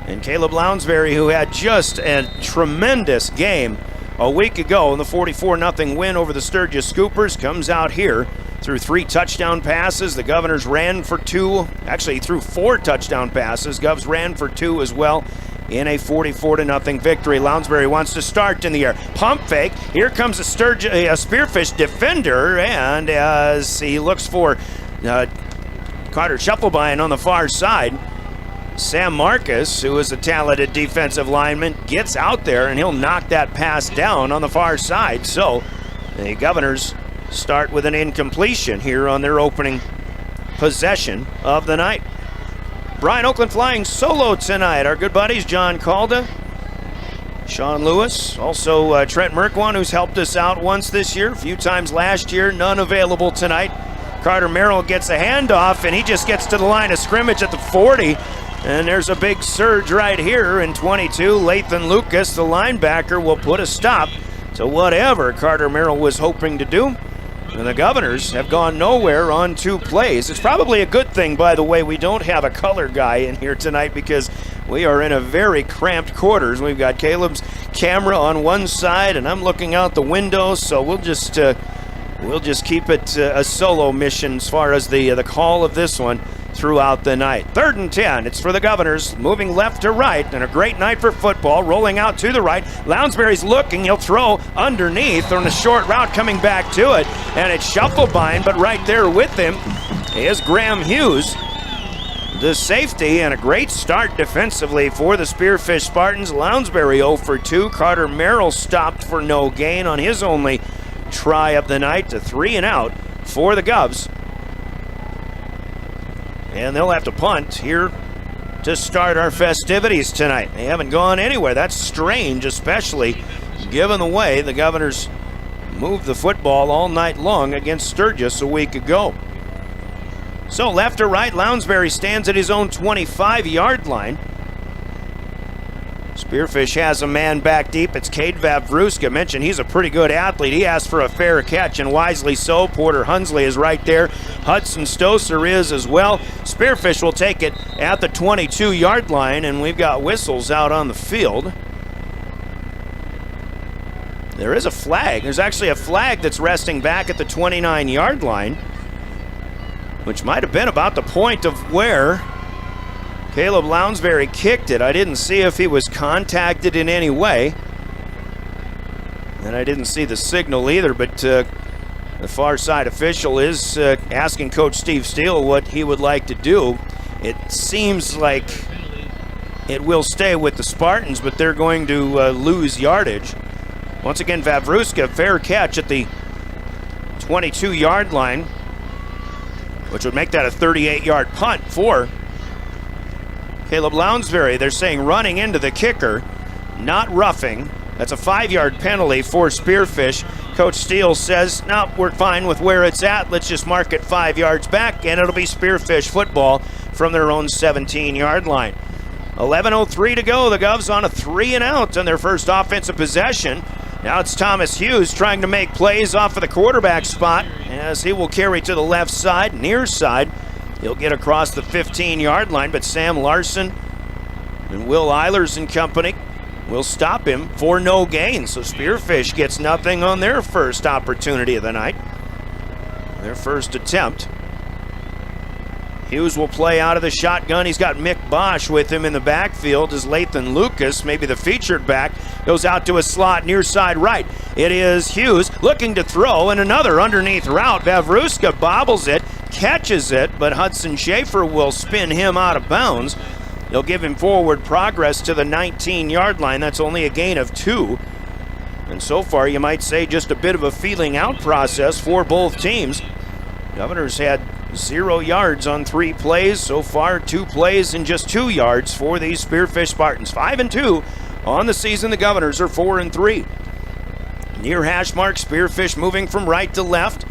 And Caleb Lounsbury, who had just a tremendous game a week ago in the 44-0 win over the Sturgis Scoopers, comes out here through 3 touchdown passes. The Governors ran for 2. Actually, he threw 4 touchdown passes. Govs ran for 2 as well in a 44-0 victory. Lounsbury wants to start in the air. Pump fake. Here comes a Spearfish defender, and as he looks for Carter Shufflebein on the far side, Sam Marcus, who is a talented defensive lineman, gets out there, and he'll knock that pass down on the far side. So the Governors start with an incompletion here on their opening possession of the night. Brian Oakland flying solo tonight. Our good buddies John Calda, Sean Lewis, also Trent Merkwan, who's helped us out once this year, a few times last year, none available tonight. Carter Merrill gets a handoff, and he just gets to the line of scrimmage at the 40. And there's a big surge right here in 22. Lathan Lucas, the linebacker, will put a stop to whatever Carter Merrill was hoping to do. And the Governors have gone nowhere on 2 plays. It's probably a good thing, by the way, we don't have a color guy in here tonight, because we are in a very cramped quarters. We've got Caleb's camera on one side, and I'm looking out the window, so we'll just keep it a solo mission as far as the call of this one throughout the night. 3rd and 10. It's for the Governors, moving left to right, and a great night for football. Rolling out to the right. Lounsbury's looking. He'll throw underneath on a short route, coming back to it, and it's Shufflebein, but right there with him is Graham Hughes. the safety, and a great start defensively for the Spearfish Spartans. Lounsbury 0 for 2. Carter Merrill stopped for no gain on his only try of the night to 3 and out for the Govs. And they'll have to punt here to start our festivities tonight. They haven't gone anywhere. That's strange, especially given the way the Governors moved the football all night long against Sturgis a week ago. So left to right, Lounsbury stands at his own 25-yard line. Spearfish has a man back deep. It's Cade Vavruska. Mentioned he's a pretty good athlete. He asked for a fair catch, and wisely so. Porter Hunsley is right there. Hudson Stoser is as well. Spearfish will take it at the 22-yard line, and we've got whistles out on the field. There is a flag. There's actually a flag that's resting back at the 29-yard line, which might have been about the point of where Caleb Lounsbury kicked it. I didn't see if he was contacted in any way. And I didn't see the signal either, but the far side official is asking Coach Steve Steele what he would like to do. It seems like it will stay with the Spartans, but they're going to lose yardage. Once again, Vavruska, fair catch at the 22-yard line, which would make that a 38-yard punt for Caleb Lounsbury. They're saying running into the kicker, not roughing. That's a 5-yard penalty for Spearfish. Coach Steele says, no, we're fine with where it's at. Let's just mark it 5 yards back, and it'll be Spearfish football from their own 17-yard line. 11:03 to go. The Govs on a 3 and out on their first offensive possession. Now it's Thomas Hughes trying to make plays off of the quarterback spot as he will carry to the left side, near side. He'll get across the 15-yard line, but Sam Larson and Will Eilers and company will stop him for no gain. So Spearfish gets nothing on their first opportunity of the night, their first attempt. Hughes will play out of the shotgun. He's got Mick Bosch with him in the backfield as Lathan Lucas, maybe the featured back, goes out to a slot near side right. It is Hughes looking to throw, and another underneath route. Vavruska bobbles it, catches it, but Hudson Schaefer will spin him out of bounds. They'll give him forward progress to the 19-yard line. That's only a gain of 2. And so far, you might say just a bit of a feeling out process for both teams. Governors had 0 yards on 3 plays. So far, 2 plays and just 2 yards for these Spearfish Spartans. 5-2 on the season. The Governors are 4-3. Near hash mark, Spearfish moving from right to left.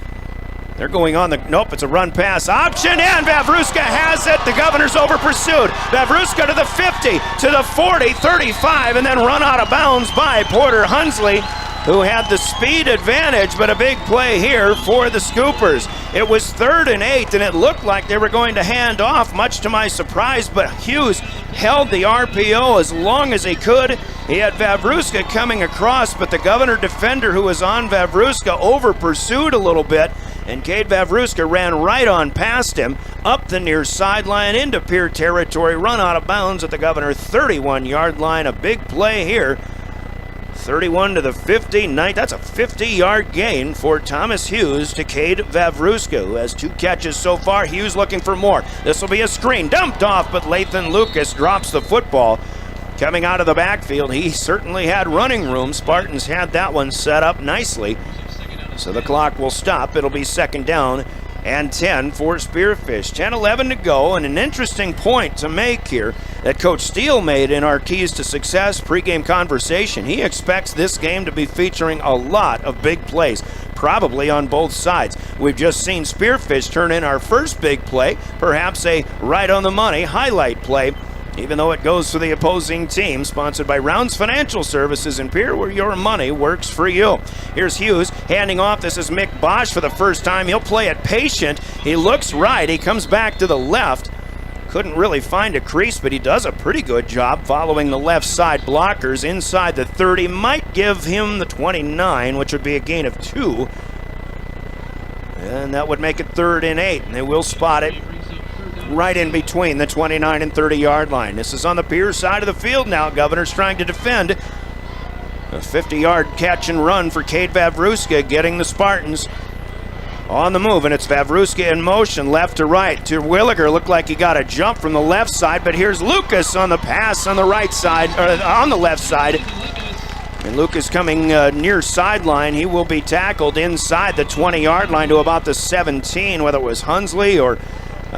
They're going on the, nope, it's a run pass option, and Vavruska has it. The Governors over pursued. Vavruska to the 50, to the 40, 35, and then run out of bounds by Porter Hunsley, who had the speed advantage, but a big play here for the Scoopers. It was 3rd and 8, and it looked like they were going to hand off, much to my surprise, but Hughes held the RPO as long as he could. He had Vavruska coming across, but the Governor defender who was on Vavruska over pursued a little bit, and Cade Vavruska ran right on past him, up the near sideline into Pierre territory, run out of bounds at the Governor 31-yard line. A big play here. 31 to the 50. That's a 50-yard gain for Thomas Hughes to Cade Vavruska, who has 2 catches so far. Hughes looking for more. This will be a screen. Dumped off, but Lathan Lucas drops the football. Coming out of the backfield, he certainly had running room. Spartans had that one set up nicely. So the clock will stop. It'll be 2nd down and 10 for Spearfish. 10-11 to go, and an interesting point to make here that Coach Steele made in our Keys to Success pregame conversation. He expects this game to be featuring a lot of big plays, probably on both sides. We've just seen Spearfish turn in our first big play, perhaps a right-on-the-money highlight play, even though it goes to the opposing team. Sponsored by Rounds Financial Services in Pierre, where your money works for you. Here's Hughes handing off. This is Mick Bosch for the first time. He'll play it patient. He looks right. He comes back to the left. Couldn't really find a crease, but he does a pretty good job following the left side blockers inside the 30. Might give him the 29, which would be a gain of 2. And that would make it 3rd and 8. And they will spot it right in between the 29 and 30-yard line. This is on the Pierre side of the field now. Governors trying to defend. A 50-yard catch and run for Cade Vavruska, getting the Spartans on the move, and it's Vavruska in motion, left to right. To Williger, looked like he got a jump from the left side, but here's Lucas on the pass on the right side, or on the left side. And Lucas coming near sideline. He will be tackled inside the 20-yard line to about the 17, whether it was Hunsley or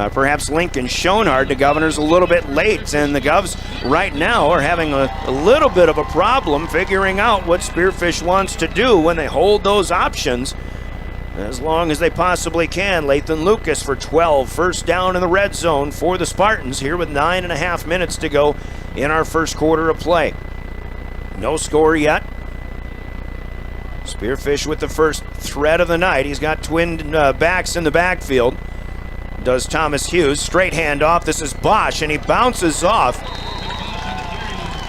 perhaps Lincoln Schonard. The Governor's a little bit late, and the Govs right now are having a little bit of a problem figuring out what Spearfish wants to do when they hold those options as long as they possibly can. Lathan Lucas for 12, first down in the red zone for the Spartans here with 9.5 minutes to go in our first quarter of play. No score yet. Spearfish with the first threat of the night. He's got twin backs in the backfield. Does Thomas Hughes. Straight handoff. This is Bosch, and he bounces off.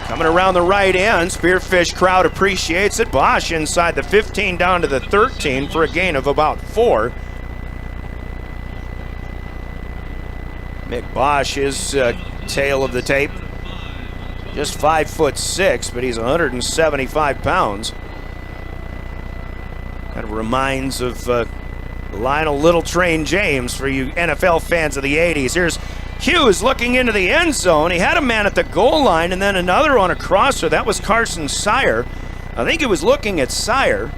Coming around the right end. Spearfish crowd appreciates it. Bosch inside the 15 down to the 13 for a gain of about 4. Mick Bosch, his tail of the tape. Just 5'6", but he's 175 pounds. Kind of reminds of Lionel Little Train James for you NFL fans of the 80s. Here's Hughes looking into the end zone. He had a man at the goal line and then another on a crosser. That was Carson Sire. I think he was looking at Sire.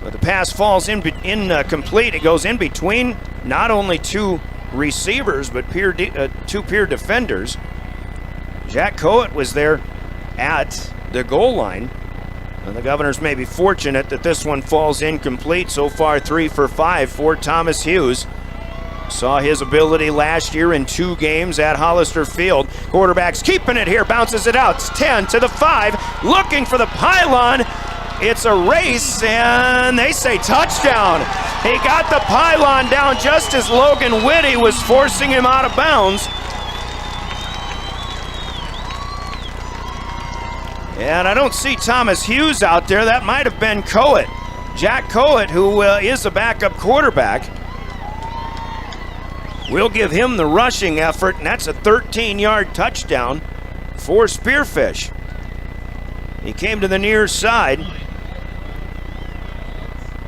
But the pass falls incomplete. It goes in between not only two receivers, but two peer defenders. Jack Coet was there at the goal line. And the Governors may be fortunate that this one falls incomplete. So far, 3 for 5 for Thomas Hughes. Saw his ability last year in 2 games at Hollister Field. Quarterback's keeping it here, bounces it out. It's 10 to the 5, looking for the pylon. It's a race, and they say touchdown. He got the pylon down just as Logan Whitty was forcing him out of bounds. And I don't see Thomas Hughes out there. That might have been Coet. Jack Coet, who is a backup quarterback. We'll give him the rushing effort, and that's a 13-yard touchdown for Spearfish. He came to the near side.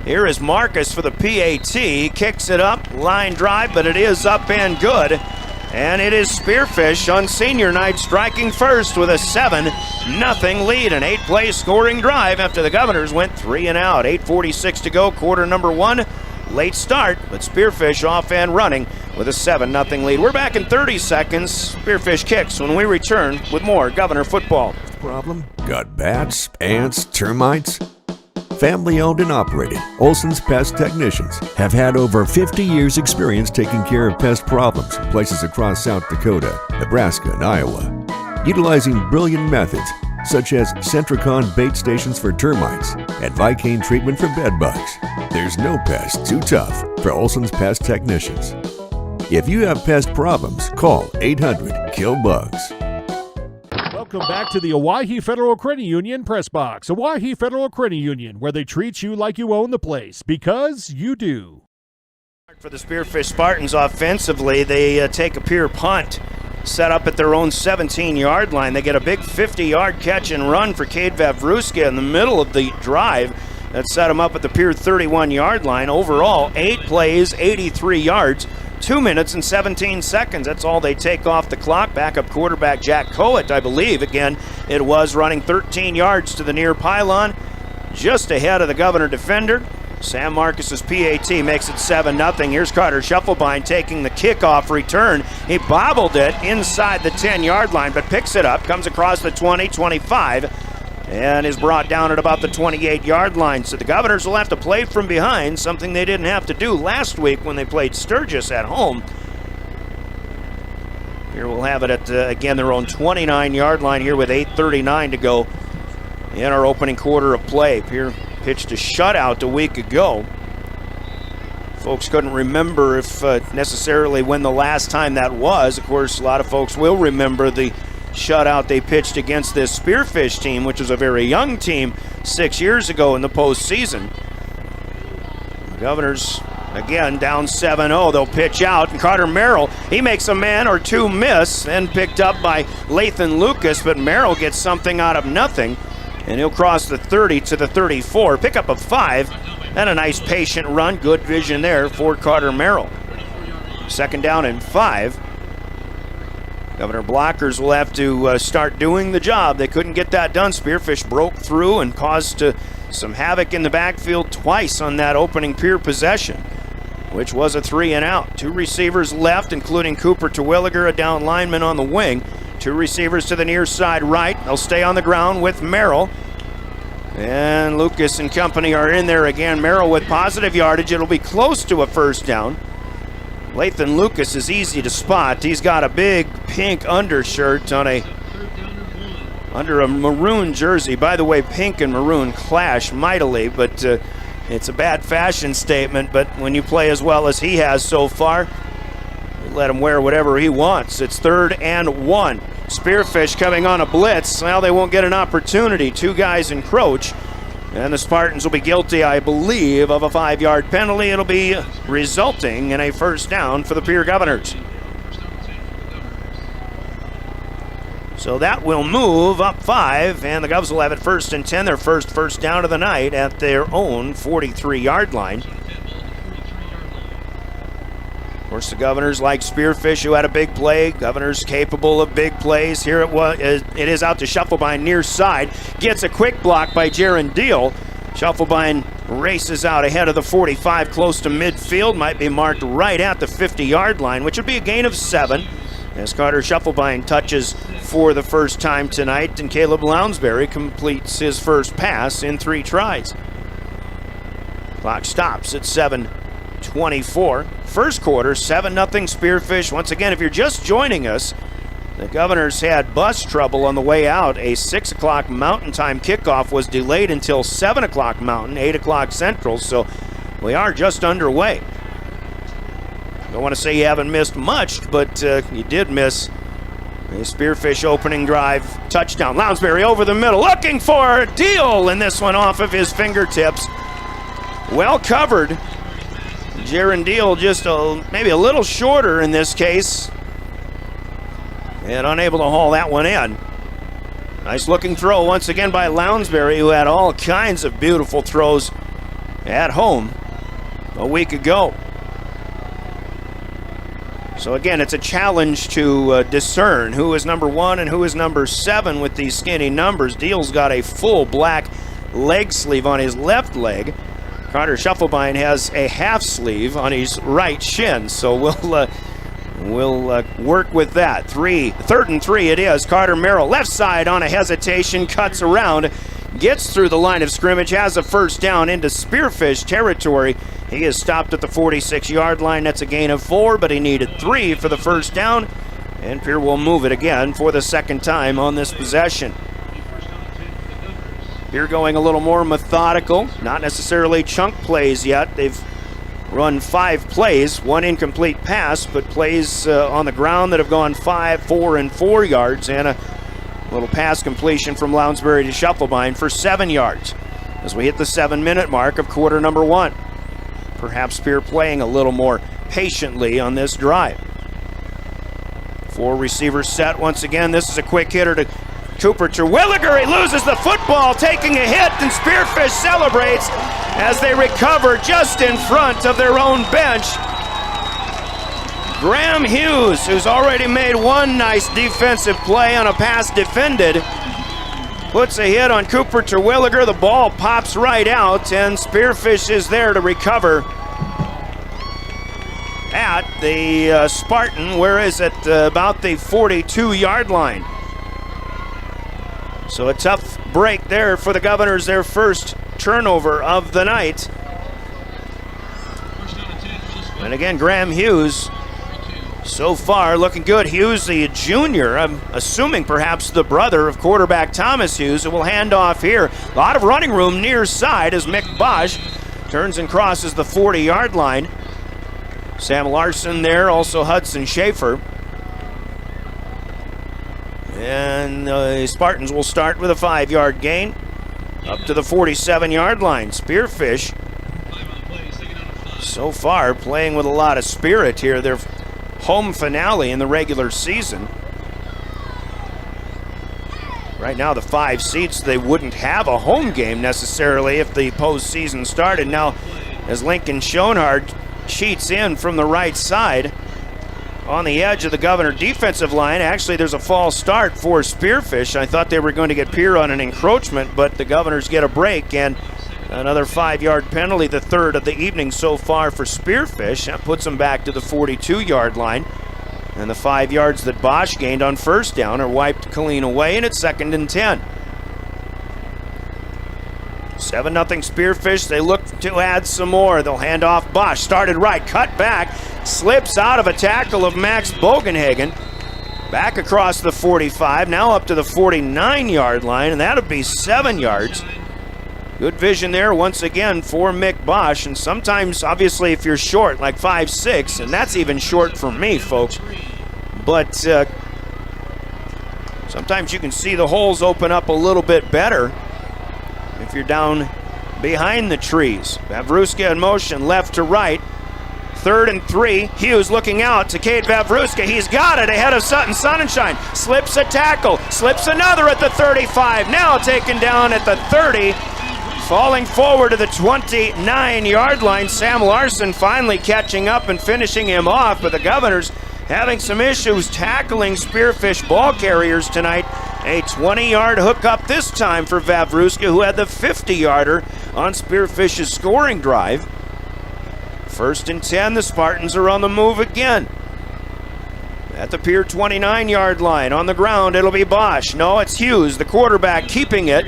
Here is Marcus for the PAT. He kicks it up, line drive, but it is up and good. And it is Spearfish on senior night striking first with a 7-0 lead. An 8-play scoring drive after the Governors went 3 and out. 8:46 to go, quarter number 1. Late start, but Spearfish off and running with a 7-0 lead. We're back in 30 seconds. Spearfish kicks when we return with more Governor football. Problem? Got bats, ants, termites? Family owned and operated, Olson's Pest Technicians have had over 50 years experience taking care of pest problems in places across South Dakota, Nebraska, and Iowa. Utilizing brilliant methods such as Centricon bait stations for termites and Vicane treatment for bed bugs. There's no pest too tough for Olson's Pest Technicians. If you have pest problems, call 800-KILL-BUGS. Welcome back to the Owyhee Federal Credit Union Press Box. Owyhee Federal Credit Union, where they treat you like you own the place, because you do. For the Spearfish Spartans offensively, they take a pure punt, set up at their own 17-yard line. They get a big 50-yard catch and run for Cade Vavruska in the middle of the drive. That set him up at the pure 31-yard line. Overall, 8 plays, 83 yards. 2 minutes and 17 seconds. That's all they take off the clock. Backup quarterback Jack Coet, I believe. Again, it was running 13 yards to the near pylon, just ahead of the Governor defender. Sam Marcus's PAT makes it 7-0. Here's Carter Shufflebein taking the kickoff return. He bobbled it inside the 10-yard line, but picks it up, comes across the 20, 25, and is brought down at about the 28-yard line. So the Governors will have to play from behind, something they didn't have to do last week when they played Sturgis at home. Here we'll have it at, again, their own 29-yard line here with 8:39 to go in our opening quarter of play. Pierre pitched a shutout a week ago. Folks couldn't remember if necessarily when the last time that was. Of course, a lot of folks will remember the shutout they pitched against this Spearfish team, which was a very young team 6 years ago in the postseason. The Governors, again, down 7-0. They'll pitch out, and Carter Merrill, he makes a man or two miss, then picked up by Lathan Lucas, but Merrill gets something out of nothing. And he'll cross the 30 to the 34. Pickup of 5. And a nice patient run. Good vision there for Carter Merrill. 2nd down and 5. Governor Blockers will have to start doing the job. They couldn't get that done. Spearfish broke through and caused some havoc in the backfield twice on that opening Pierre possession, which was a 3 and out. 2 receivers left, including Cooper Terwilliger, a down lineman on the wing. 2 receivers to the near side right. They'll stay on the ground with Merrill. And Lucas and company are in there again. Merrill with positive yardage. It'll be close to a 1st down. Lathan Lucas is easy to spot. He's got a big pink undershirt on under a maroon jersey. By the way, pink and maroon clash mightily, but it's a bad fashion statement. But when you play as well as he has so far, let him wear whatever he wants. It's 3rd and 1. Spearfish coming on a blitz. Well, they won't get an opportunity. 2 guys encroach. And the Spartans will be guilty, I believe, of a 5-yard penalty. It'll be resulting in a 1st down for the Pierre Governors. So that will move up 5, and the Govs will have it 1st and 10, their first down of the night at their own 43-yard line. Of course, the Governors, like Spearfish, who had a big play. Governors capable of big plays. Here it is out to Shufflebine near side. Gets a quick block by Jaron Deal. Shufflebine races out ahead of the 45, close to midfield. Might be marked right at the 50-yard line, which would be a gain of 7. As Carter Shufflebine touches for the first time tonight, and Caleb Lounsbury completes his first pass in 3 tries. Clock stops at 7:24. First quarter, 7-0 Spearfish. Once again, if you're just joining us, the Governors had bus trouble on the way out. A 6 o'clock Mountain Time kickoff was delayed until 7 o'clock Mountain, 8 o'clock Central, so we are just underway. Don't want to say you haven't missed much, but you did miss a Spearfish opening drive touchdown. Lounsbury over the middle, looking for a Deal, and this one off of his fingertips. Well covered. Jaron Deal just maybe a little shorter in this case, and unable to haul that one in. Nice looking throw once again by Lounsbury, who had all kinds of beautiful throws at home a week ago. So again, it's a challenge to discern who is number 1 and who is number 7 with these skinny numbers. Deal's got a full black leg sleeve on his left leg. Carter Shufflebine has a half sleeve on his right shin, so we'll work with that. 3rd and 3 it is. Carter Merrill, left side on a hesitation, cuts around, gets through the line of scrimmage, has a 1st down into Spearfish territory. He is stopped at the 46-yard line. That's a gain of 4, but he needed 3 for the 1st down, and Pierre will move it again for the 2nd time on this possession. Pierre going a little more methodical, not necessarily chunk plays yet. They've run 5 plays, 1 incomplete pass, but plays on the ground that have gone 5, 4, and 4 yards, and a little pass completion from Lounsbury to Shufflebine for 7 yards as we hit the 7-minute mark of quarter number 1. Perhaps Pierre playing a little more patiently on this drive. 4 receivers set once again. This is a quick hitter to Cooper Terwilliger. He loses the football, taking a hit, and Spearfish celebrates as they recover just in front of their own bench. Graham Hughes, who's already made 1 nice defensive play on a pass defended, puts a hit on Cooper Terwilliger. The ball pops right out, and Spearfish is there to recover at the Spartan, where is it? About the 42-yard line. So a tough break there for the Governors, their first turnover of the night. And again, Graham Hughes, so far looking good. Hughes, the junior, I'm assuming perhaps the brother of quarterback Thomas Hughes, who will hand off here. A lot of running room near side as Mick Bosch turns and crosses the 40-yard line. Sam Larson there, also Hudson Schaefer. And the Spartans will start with a 5-yard gain up to the 47-yard line. Spearfish, so far, playing with a lot of spirit here. Their home finale in the regular season. Right now, the 5 seeds, they wouldn't have a home game necessarily if the postseason started. Now, as Lincoln Schoenhardt cheats in from the right side on the edge of the Governor defensive line. Actually, there's a false start for Spearfish. I thought they were going to get Pierre on an encroachment, but the Governors get a break, and another 5-yard penalty, the third of the evening so far for Spearfish. That puts them back to the 42-yard line. And the 5 yards that Bosch gained on first down are wiped clean away, and it's 2nd and 10. 7-0 Spearfish. They look to add some more. They'll hand off. Bosch started right, cut back, slips out of a tackle of Max Bogenhagen. Back across the 45, now up to the 49-yard line, and that'll be 7 yards. Good vision there once again for Mick Bosch, and sometimes, obviously, if you're short, like 5'6", and that's even short for me, folks, but sometimes you can see the holes open up a little bit better if you're down behind the trees. Vavruska in motion, left to right. 3rd and 3. Hughes looking out to Cade Vavruska. He's got it ahead of Sutton Sonnenschein. Slips a tackle, slips another at the 35. Now taken down at the 30. Falling forward to the 29-yard line. Sam Larson finally catching up and finishing him off, but the Governors having some issues tackling Spearfish ball carriers tonight. A 20-yard hookup this time for Vavruska, who had the 50-yarder on Spearfish's scoring drive. 1st and 10, the Spartans are on the move again. At the Pierre 29-yard line, on the ground, it'll be Bosch. No, it's Hughes, the quarterback, keeping it.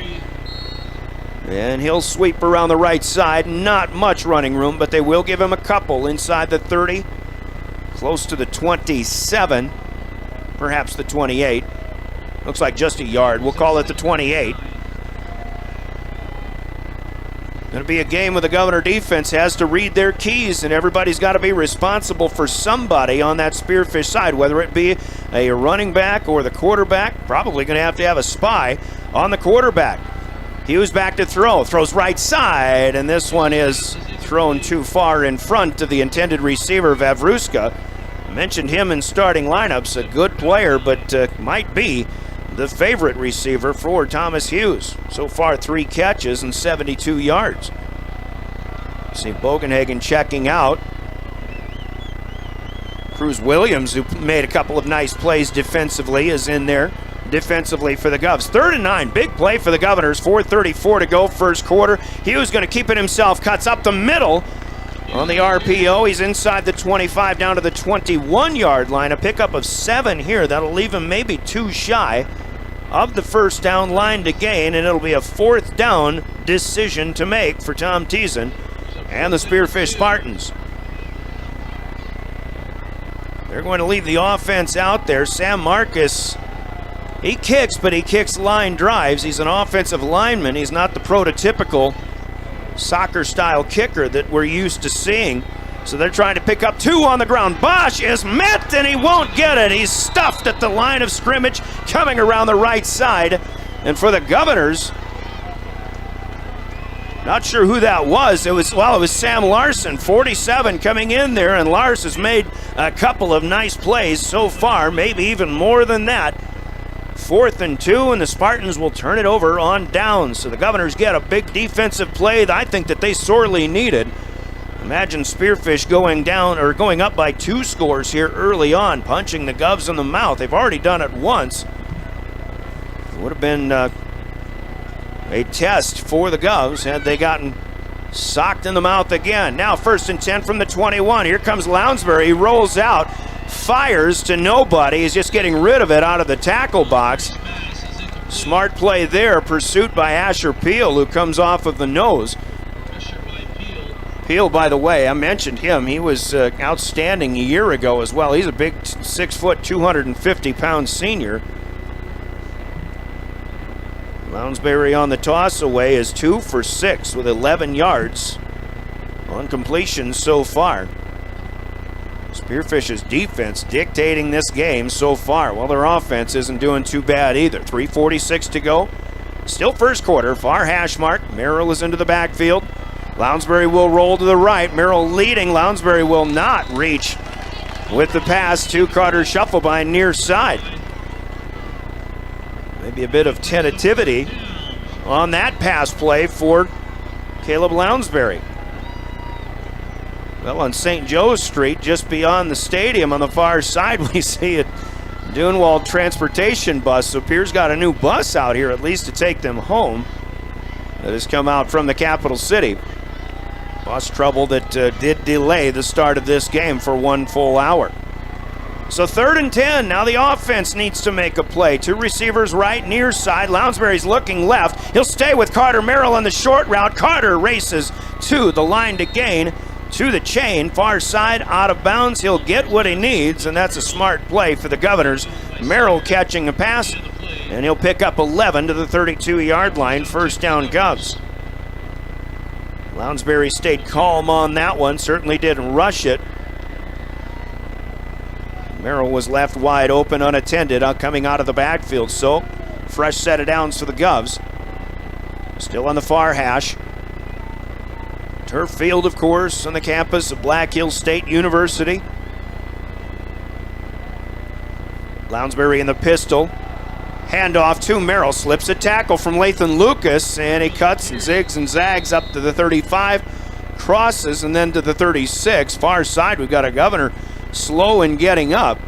And he'll sweep around the right side. Not much running room, but they will give him a couple inside the 30, close to the 27, perhaps the 28. Looks like just a yard. We'll call it the 28. Going to be a game where the Governor defense has to read their keys, and everybody's got to be responsible for somebody on that Spearfish side, whether it be a running back or the quarterback. Probably going to have a spy on the quarterback. Hughes back to throw, throws right side, and this one is thrown too far in front of the intended receiver, Vavruska. I mentioned him in starting lineups, a good player, but might be the favorite receiver for Thomas Hughes. So far, 3 catches and 72 yards. See Bogenhagen checking out. Cruz Williams, who made a couple of nice plays defensively, is in there. Defensively for the Govs. 3rd and 9, big play for the Governors. 4:34 to go, first quarter. Hughes going to keep it himself, cuts up the middle on the RPO. He's inside the 25 down to the 21-yard line. A pickup of 7 here. That'll leave him maybe 2 shy of the first down line to gain, and it'll be a 4th down decision to make for Tom Teason and the Spearfish Spartans. They're going to leave the offense out there. Sam Marcus, he kicks, but he kicks line drives. He's an offensive lineman. He's not the prototypical soccer-style kicker that we're used to seeing. So they're trying to pick up 2 on the ground. Bosch is met, and he won't get it. He's stuffed at the line of scrimmage, coming around the right side. And for the Governors, not sure who that was. It was Sam Larson, 47, coming in there, and Lars has made a couple of nice plays so far, maybe even more than that. 4th and 2, and the Spartans will turn it over on downs. So the Governors get a big defensive play that I think that they sorely needed. Imagine Spearfish going down or going up by 2 scores here early on, punching the Govs in the mouth. They've already done it once. It would have been a test for the Govs had they gotten socked in the mouth again. Now 1st and 10 from the 21. Here comes Lounsbury. He rolls out, fires to nobody. He's just getting rid of it out of the tackle box. Smart play there, pursuit by Asher Peel, who comes off of the nose. Peel, by the way, I mentioned him. He was outstanding a year ago as well. He's a big 6 foot, 250-pound senior. Lounsbury on the toss away is 2 for 6 with 11 yards on completion so far. Spearfish's defense dictating this game so far. Well, their offense isn't doing too bad either. 3:46 to go. Still first quarter, far hash mark. Merrill is into the backfield. Lounsbury will roll to the right. Merrill leading. Lounsbury will not reach with the pass to Carter Shufflebine near side. Be a bit of tentativity on that pass play for Caleb Lounsbury. Well, on St. Joe's Street, just beyond the stadium on the far side, we see a Dunewald transportation bus. So Pierre's got a new bus out here at least to take them home that has come out from the capital city. Bus trouble that did delay the start of this game for 1 full hour. So 3rd and 10, now the offense needs to make a play. 2 receivers right, near side. Lounsbury's looking left. He'll stay with Carter Merrill on the short route. Carter races to the line to gain, to the chain, far side, out of bounds. He'll get what he needs, and that's a smart play for the Governors. Merrill catching a pass, and he'll pick up 11 to the 32-yard line. First down, Govs. Lounsbury stayed calm on that one, certainly didn't rush it. Merrill was left wide open, unattended, coming out of the backfield. So, fresh set of downs for the Govs. Still on the far hash. Turf field, of course, on the campus of Black Hills State University. Lounsbury in the pistol. Handoff to Merrill. Slips a tackle from Lathan Lucas, and he cuts and zigs and zags up to the 35. Crosses, and then to the 36. Far side, we've got a Governor slow in getting up.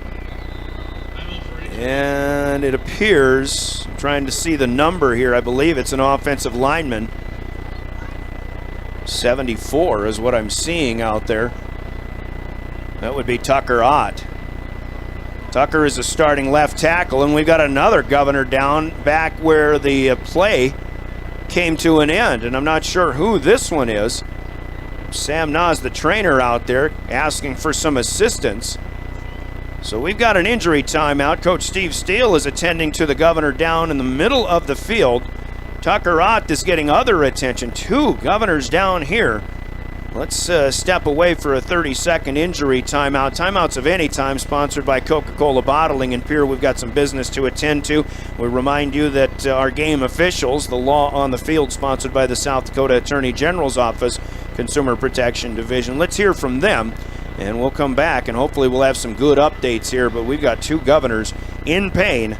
And it appears, I'm trying to see the number here, I believe it's an offensive lineman. 74 is what I'm seeing out there. That would be Tucker Ott. Tucker is a starting left tackle, and we've got another Governor down back where the play came to an end, and I'm not sure who this one is. Sam Nas, the trainer, out there asking for some assistance. So we've got an injury timeout. Coach Steve Steele is attending to the Governor down in the middle of the field. Tucker Ott is getting other attention. 2 Governors down here. Let's step away for a 30-second injury timeout. Timeouts of any time sponsored by Coca-Cola Bottling in Pierre. We've got some business to attend to. We remind you that our game officials, the Law on the Field, sponsored by the South Dakota Attorney General's Office, Consumer Protection Division. Let's hear from them, and we'll come back, and hopefully we'll have some good updates here. But we've got 2 Governors in pain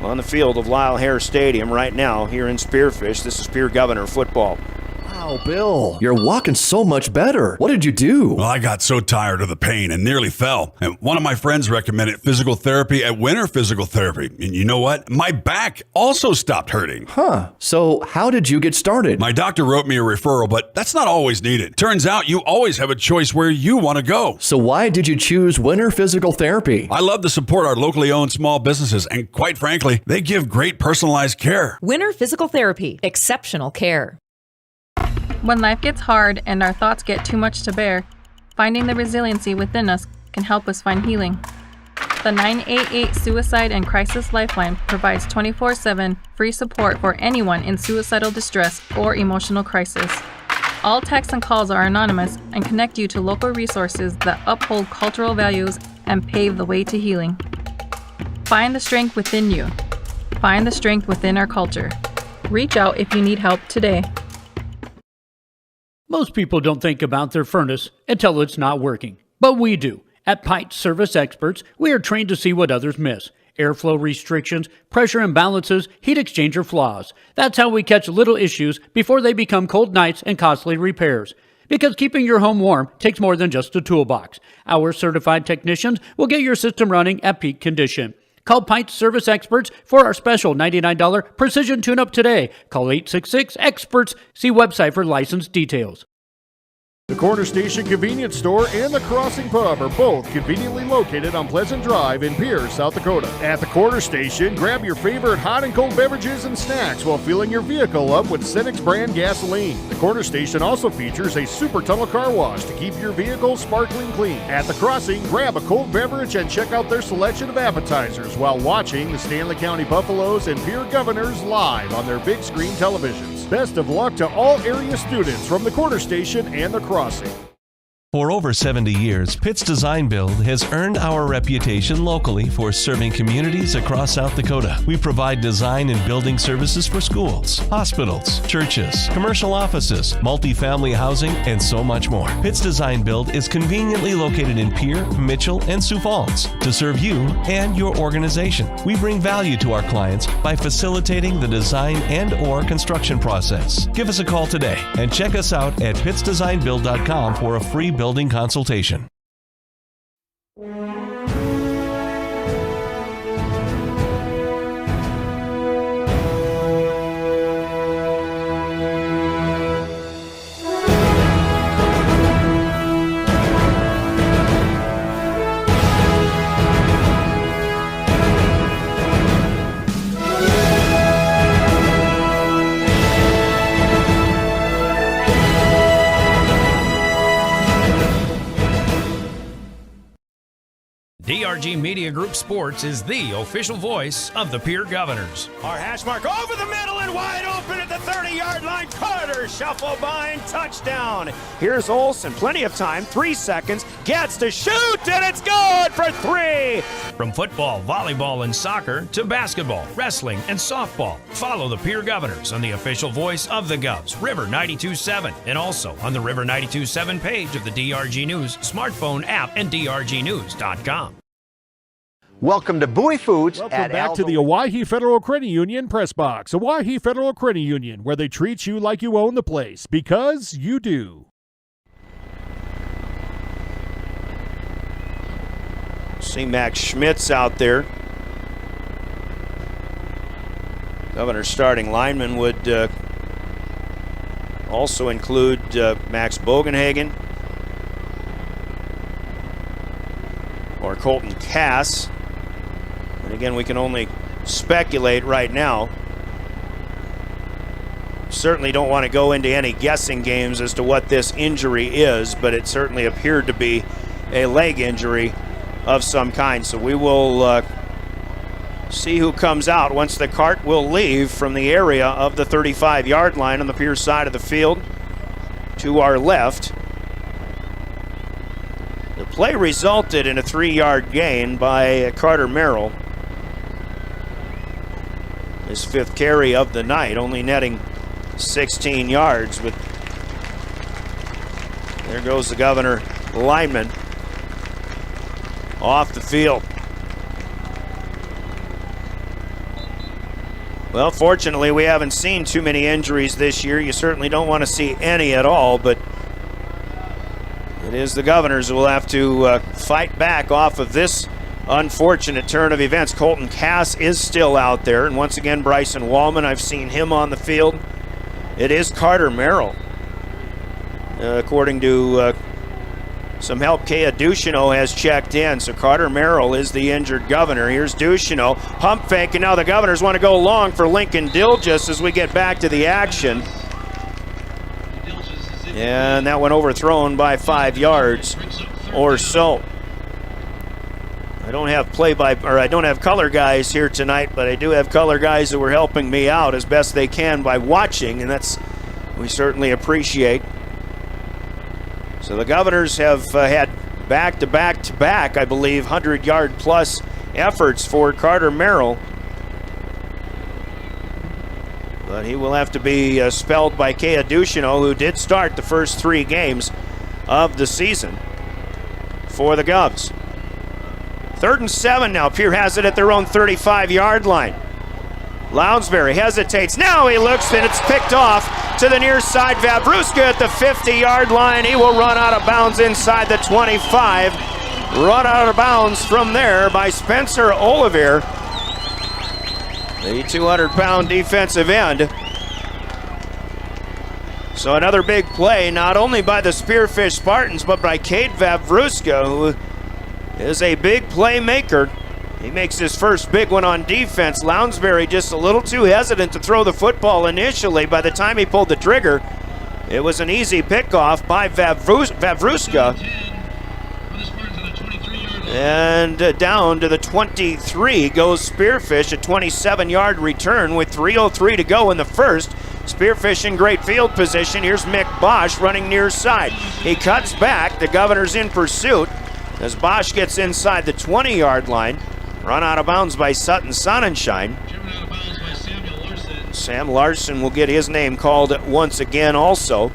on the field of Lyle Hare Stadium right now here in Spearfish. This is Pierre Governor football. Wow, Bill, you're walking so much better. What did you do? Well, I got so tired of the pain and nearly fell. And one of my friends recommended physical therapy at Winter Physical Therapy. And you know what? My back also stopped hurting. Huh. So how did you get started? My doctor wrote me a referral, but that's not always needed. Turns out you always have a choice where you want to go. So why did you choose Winter Physical Therapy? I love to support our locally owned small businesses, and quite frankly, they give great personalized care. Winter Physical Therapy. Exceptional care. When life gets hard and our thoughts get too much to bear, finding the resiliency within us can help us find healing. The 988 Suicide and Crisis Lifeline provides 24/7 free support for anyone in suicidal distress or emotional crisis. All texts and calls are anonymous and connect you to local resources that uphold cultural values and pave the way to healing. Find the strength within you. Find the strength within our culture. Reach out if you need help today. Most people don't think about their furnace until it's not working, but we do. At Pite Service Experts, we are trained to see what others miss. Airflow restrictions, pressure imbalances, heat exchanger flaws. That's how we catch little issues before they become cold nights and costly repairs. Because keeping your home warm takes more than just a toolbox. Our certified technicians will get your system running at peak condition. Call Pite Service Experts for our special $99 precision tune-up today. Call 866-EXPERTS. See website for license details. The Corner Station Convenience Store and the Crossing Pub are both conveniently located on Pleasant Drive in Pierre, South Dakota. At the Corner Station, grab your favorite hot and cold beverages and snacks while filling your vehicle up with Cenex brand gasoline. The Corner Station also features a super tunnel car wash to keep your vehicle sparkling clean. At the Crossing, grab a cold beverage and check out their selection of appetizers while watching the Stanley County Buffaloes and Pierre Governors live on their big screen televisions. Best of luck to all area students from the Corner Station and the Crossing. For over 70 years, Pitt's Design Build has earned our reputation locally for serving communities across South Dakota. We provide design and building services for schools, hospitals, churches, commercial offices, multifamily housing, and so much more. Pitt's Design Build is conveniently located in Pierre, Mitchell, and Sioux Falls to serve you and your organization. We bring value to our clients by facilitating the design and/or construction process. Give us a call today and check us out at pittsdesignbuild.com for a free building consultation. DRG Media Group Sports is the official voice of the Pierre Governors. Our hash mark over the middle and wide open at the 30-yard line. Carter shuffle by and touchdown. Here's Olsen, plenty of time, 3 seconds, gets to shoot, and it's good for 3. From football, volleyball, and soccer to basketball, wrestling, and softball, follow the Pierre Governors on the official voice of the Govs, River 92.7, and also on the River 92.7 page of the DRG News smartphone app and drgnews.com. Welcome to Bowie Foods. Welcome back to the Owyhee Federal Credit Union Press Box. Owyhee Federal Credit Union, where they treat you like you own the place, because you do. See Max Schmitz out there. Governor's starting lineman would also include Max Bogenhagen or Colton Cass. And again, we can only speculate right now. Certainly don't want to go into any guessing games as to what this injury is, but it certainly appeared to be a leg injury of some kind. So we will see who comes out once the cart will leave from the area of the 35-yard line on the Pierce side of the field to our left. The play resulted in a 3-yard gain by Carter Merrill. His 5th carry of the night, only netting 16 yards, but there goes the Governor lineman off the field. Well, fortunately, we haven't seen too many injuries this year. You certainly don't want to see any at all, but it is the Governors who will have to fight back off of this unfortunate turn of events. Colton Cass is still out there, and once again, Bryson Wallman, I've seen him on the field. It is Carter Merrill. According to some help, Kea Ducheneau has checked in, so Carter Merrill is the injured Governor. Here's Ducheneau, pump fake, and now the Governors want to go long for Lincoln Dilgis as we get back to the action. And that one overthrown by 5 yards or so. I don't have color guys here tonight, but I do have color guys who are helping me out as best they can by watching, and we certainly appreciate. So the Governors have had back-to-back, I believe, 100-yard plus efforts for Carter Merrill. But he will have to be spelled by Kea Ducheneau, who did start the first 3 games of the season for the Govs. 3rd and 7 now. Pierre has it at their own 35-yard line. Lounsbury hesitates. Now he looks, and it's picked off to the near side. Vavruska at the 50-yard line. He will run out of bounds inside the 25. Run out of bounds from there by Spencer Olivier, the 200-pound defensive end. So another big play, not only by the Spearfish Spartans, but by Cade Vavruska, who is a big playmaker. He makes his first big one on defense. Lounsbury just a little too hesitant to throw the football initially. By the time he pulled the trigger, it was an easy pickoff by Vavruska. And down to the 23 goes Spearfish, a 27-yard return with 3:03 to go in the first. Spearfish in great field position. Here's Mick Bosch running near side. He cuts back. The Governors in pursuit as Bosch gets inside the 20-yard line. Run out of bounds by Sutton Sonnenschein. Sam Larson will get his name called once again also.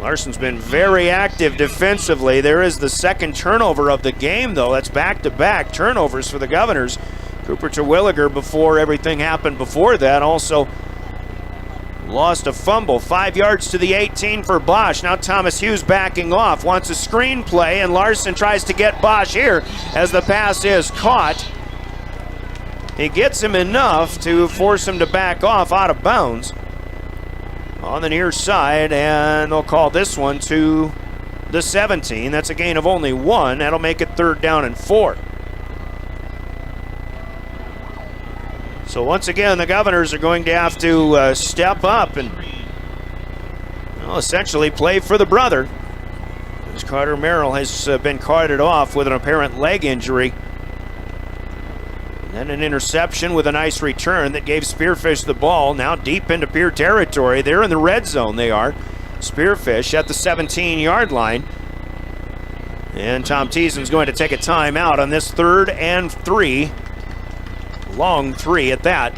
Larson's been very active defensively. There is the second turnover of the game, though. That's back-to-back turnovers for the Governors. Cooper Terwilliger, before everything happened before that, also lost a fumble. 5 yards to the 18 for Bosch. Now Thomas Hughes backing off, wants a screen play, and Larson tries to get Bosch here as the pass is caught. He gets him enough to force him to back off out of bounds on the near side, and they'll call this one to the 17. That's a gain of only 1. That'll make it 3rd down and 4. So once again, the Governors are going to have to step up and essentially play for the brother, as Carter Merrill has been carted off with an apparent leg injury. And an interception with a nice return that gave Spearfish the ball, now deep into Pierre territory. They're in the red zone, they are. Spearfish at the 17-yard line. And Tom Teason's going to take a timeout on this 3rd and 3. Long 3 at that.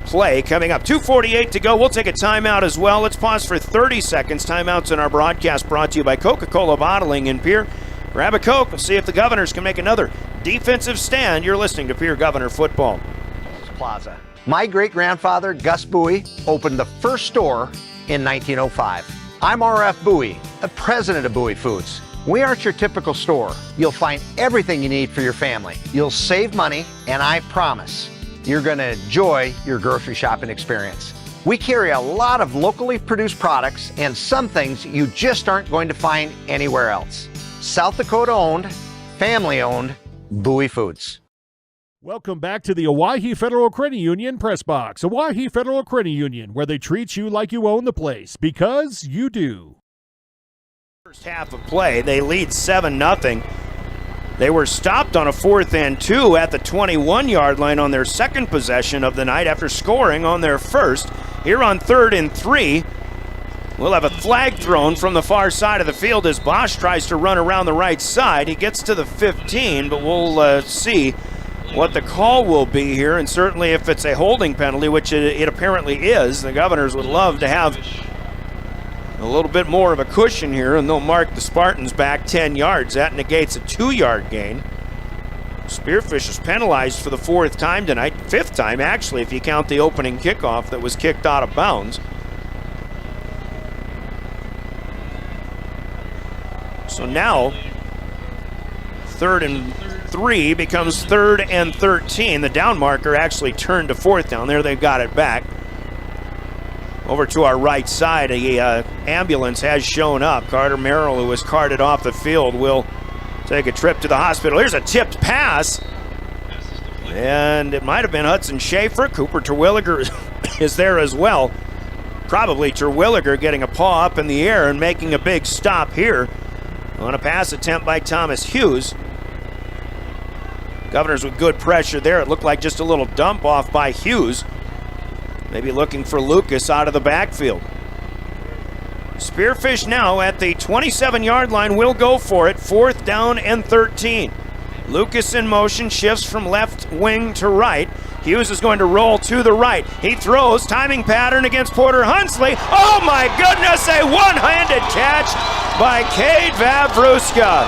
Play coming up. 2:48 to go. We'll take a timeout as well. Let's pause for 30 seconds. Timeouts in our broadcast brought to you by Coca-Cola Bottling in Pierre. Grab a Coke and see if the Governors can make another defensive stand. You're listening to Pierre Governor Football. Plaza. My great-grandfather, Gus Bowie, opened the first store in 1905. I'm R.F. Bowie, the president of Bowie Foods. We aren't your typical store. You'll find everything you need for your family. You'll save money, and I promise you're going to enjoy your grocery shopping experience. We carry a lot of locally produced products and some things you just aren't going to find anywhere else. South Dakota-owned, family-owned Bowie Foods. Welcome back to the Owyhee Federal Credit Union Press Box. Owyhee Federal Credit Union, where they treat you like you own the place, because you do. First half of play, they lead 7-0. They were stopped on a 4th and 2 at the 21-yard line on their second possession of the night after scoring on their first. Here on 3rd and 3, we'll have a flag thrown from the far side of the field as Bosch tries to run around the right side. He gets to the 15, but we'll see what the call will be here. And certainly if it's a holding penalty, which it apparently is, the Governors would love to have a little bit more of a cushion here, and they'll mark the Spartans back 10 yards. That negates a 2-yard gain. Spearfish is penalized for the 4th time tonight, 5th time actually, if you count the opening kickoff that was kicked out of bounds. So now, 3rd and 3 becomes 3rd and 13. The down marker actually turned to 4th down. There they've got it back. Over to our right side, a ambulance has shown up. Carter Merrill, who was carted off the field, will take a trip to the hospital. Here's a tipped pass. And it might have been Hudson Schaefer. Cooper Terwilliger is there as well. Probably Terwilliger getting a paw up in the air and making a big stop here on a pass attempt by Thomas Hughes. Governors with good pressure there. It looked like just a little dump off by Hughes. Maybe looking for Lucas out of the backfield. Spearfish now at the 27-yard line will go for it. 4th down and 13. Lucas in motion, shifts from left wing to right. Hughes is going to roll to the right. He throws, timing pattern against Porter Hunsley. Oh my goodness, a one-handed catch by Cade Vavruska.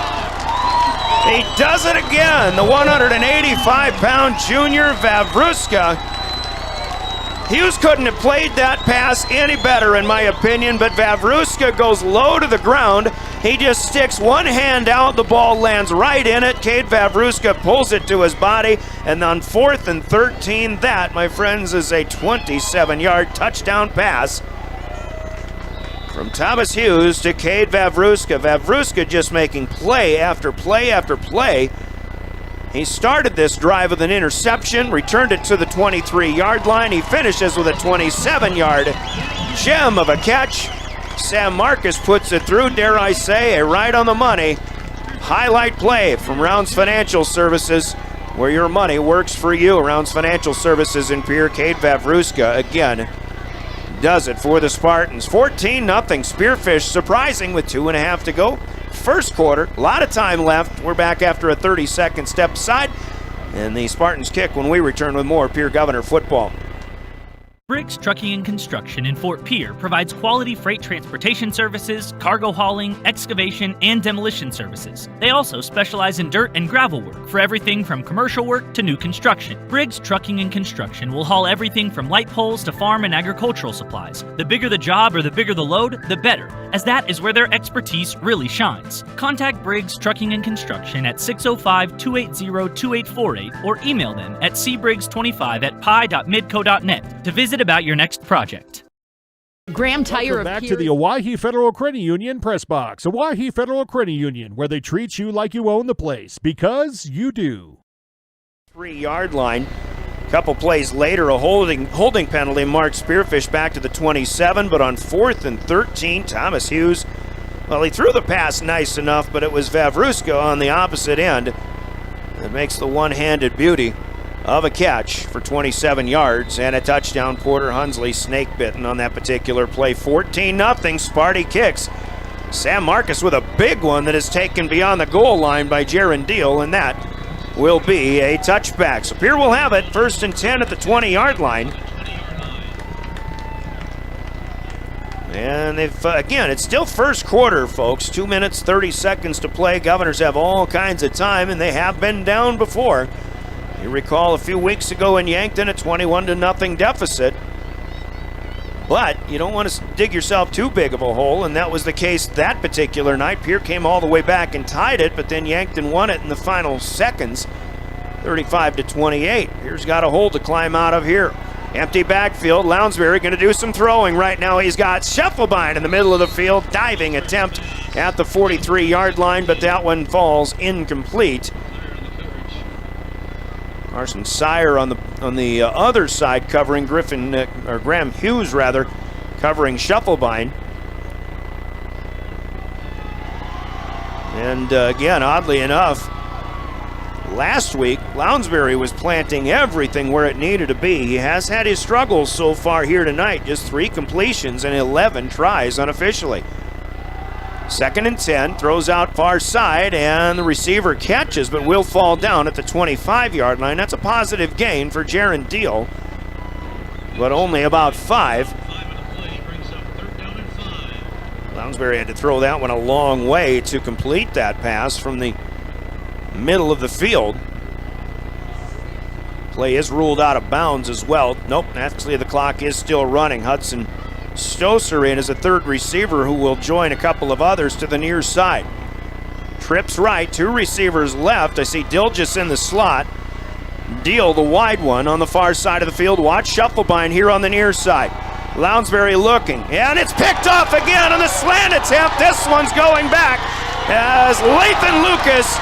He does it again, the 185-pound junior Vavruska. Hughes couldn't have played that pass any better, in my opinion, but Vavruska goes low to the ground. He just sticks one hand out, the ball lands right in it. Cade Vavruska pulls it to his body, and on 4th and 13, that, my friends, is a 27-yard touchdown pass from Thomas Hughes to Cade Vavruska. Vavruska just making play after play after play. He started this drive with an interception, returned it to the 23-yard line. He finishes with a 27-yard gem of a catch. Sam Marcus puts it through, dare I say, a right on the money highlight play from Rounds Financial Services, where your money works for you. Rounds Financial Services in Pierre. Cade Vavruska again does it for the Spartans. 14-0. Spearfish surprising with 2.5 to go. First quarter, a lot of time left. We're back after a 30-second step aside. And the Spartans kick when we return with more Pierre Governor football. Briggs Trucking and Construction in Fort Pierre provides quality freight transportation services, cargo hauling, excavation, and demolition services. They also specialize in dirt and gravel work for everything from commercial work to new construction. Briggs Trucking and Construction will haul everything from light poles to farm and agricultural supplies. The bigger the job or the bigger the load, the better, as that is where their expertise really shines. Contact Briggs Trucking and Construction at 605-280-2848 or email them at cbriggs25@pi.midco.net to visit about your next project. Graham Tire Welcome back to the Owyhee Federal Credit Union Press Box. Owyhee Federal Credit Union, where they treat you like you own the place, because you do. 3-yard line. Couple plays later, a holding penalty marked Spearfish back to the 27, but on 4th and 13, Thomas Hughes, well, he threw the pass nice enough, but it was Vavruska on the opposite end that makes the one-handed beauty of a catch for 27 yards and a touchdown. Porter Hunsley snake bitten on that particular play. 14-0, Sparty kicks. Sam Marcus with a big one that is taken beyond the goal line by Jaron Deal, and that will be a touchback. So Pierre will have it, 1st and 10 at the 20-yard line. And if again, it's still first quarter, folks. 2 minutes, 30 seconds to play. Governors have all kinds of time, and they have been down before. You recall a few weeks ago in Yankton, a 21-0 deficit. But you don't want to dig yourself too big of a hole, and that was the case that particular night. Pierre came all the way back and tied it, but then Yankton won it in the final seconds, 35-28. Pierre's got a hole to climb out of here. Empty backfield. Lounsbury going to do some throwing right now. He's got Scheffelbein in the middle of the field. Diving attempt at the 43-yard line, but that one falls incomplete. Carson Sire on the other side covering Graham Hughes rather, covering Scheffelbein. And again, oddly enough, last week Lounsbury was planting everything where it needed to be. He has had his struggles so far here tonight, just 3 completions and 11 tries unofficially. 2nd and 10, throws out far side, and the receiver catches, but will fall down at the 25-yard line. That's a positive gain for Jaron Deal, but only about 5. Lounsbury had to throw that one a long way to complete that pass from the middle of the field. Play is ruled out of bounds as well. Nope, actually the clock is still running. Hudson Stoser in as a 3rd receiver who will join a couple of others to the near side. Trips right, 2 receivers left. I see Dilgis in the slot. Deal, the wide one on the far side of the field. Watch Scheffelbein here on the near side. Lounsbury looking, and it's picked off again on the slant attempt. This one's going back as Lathan Lucas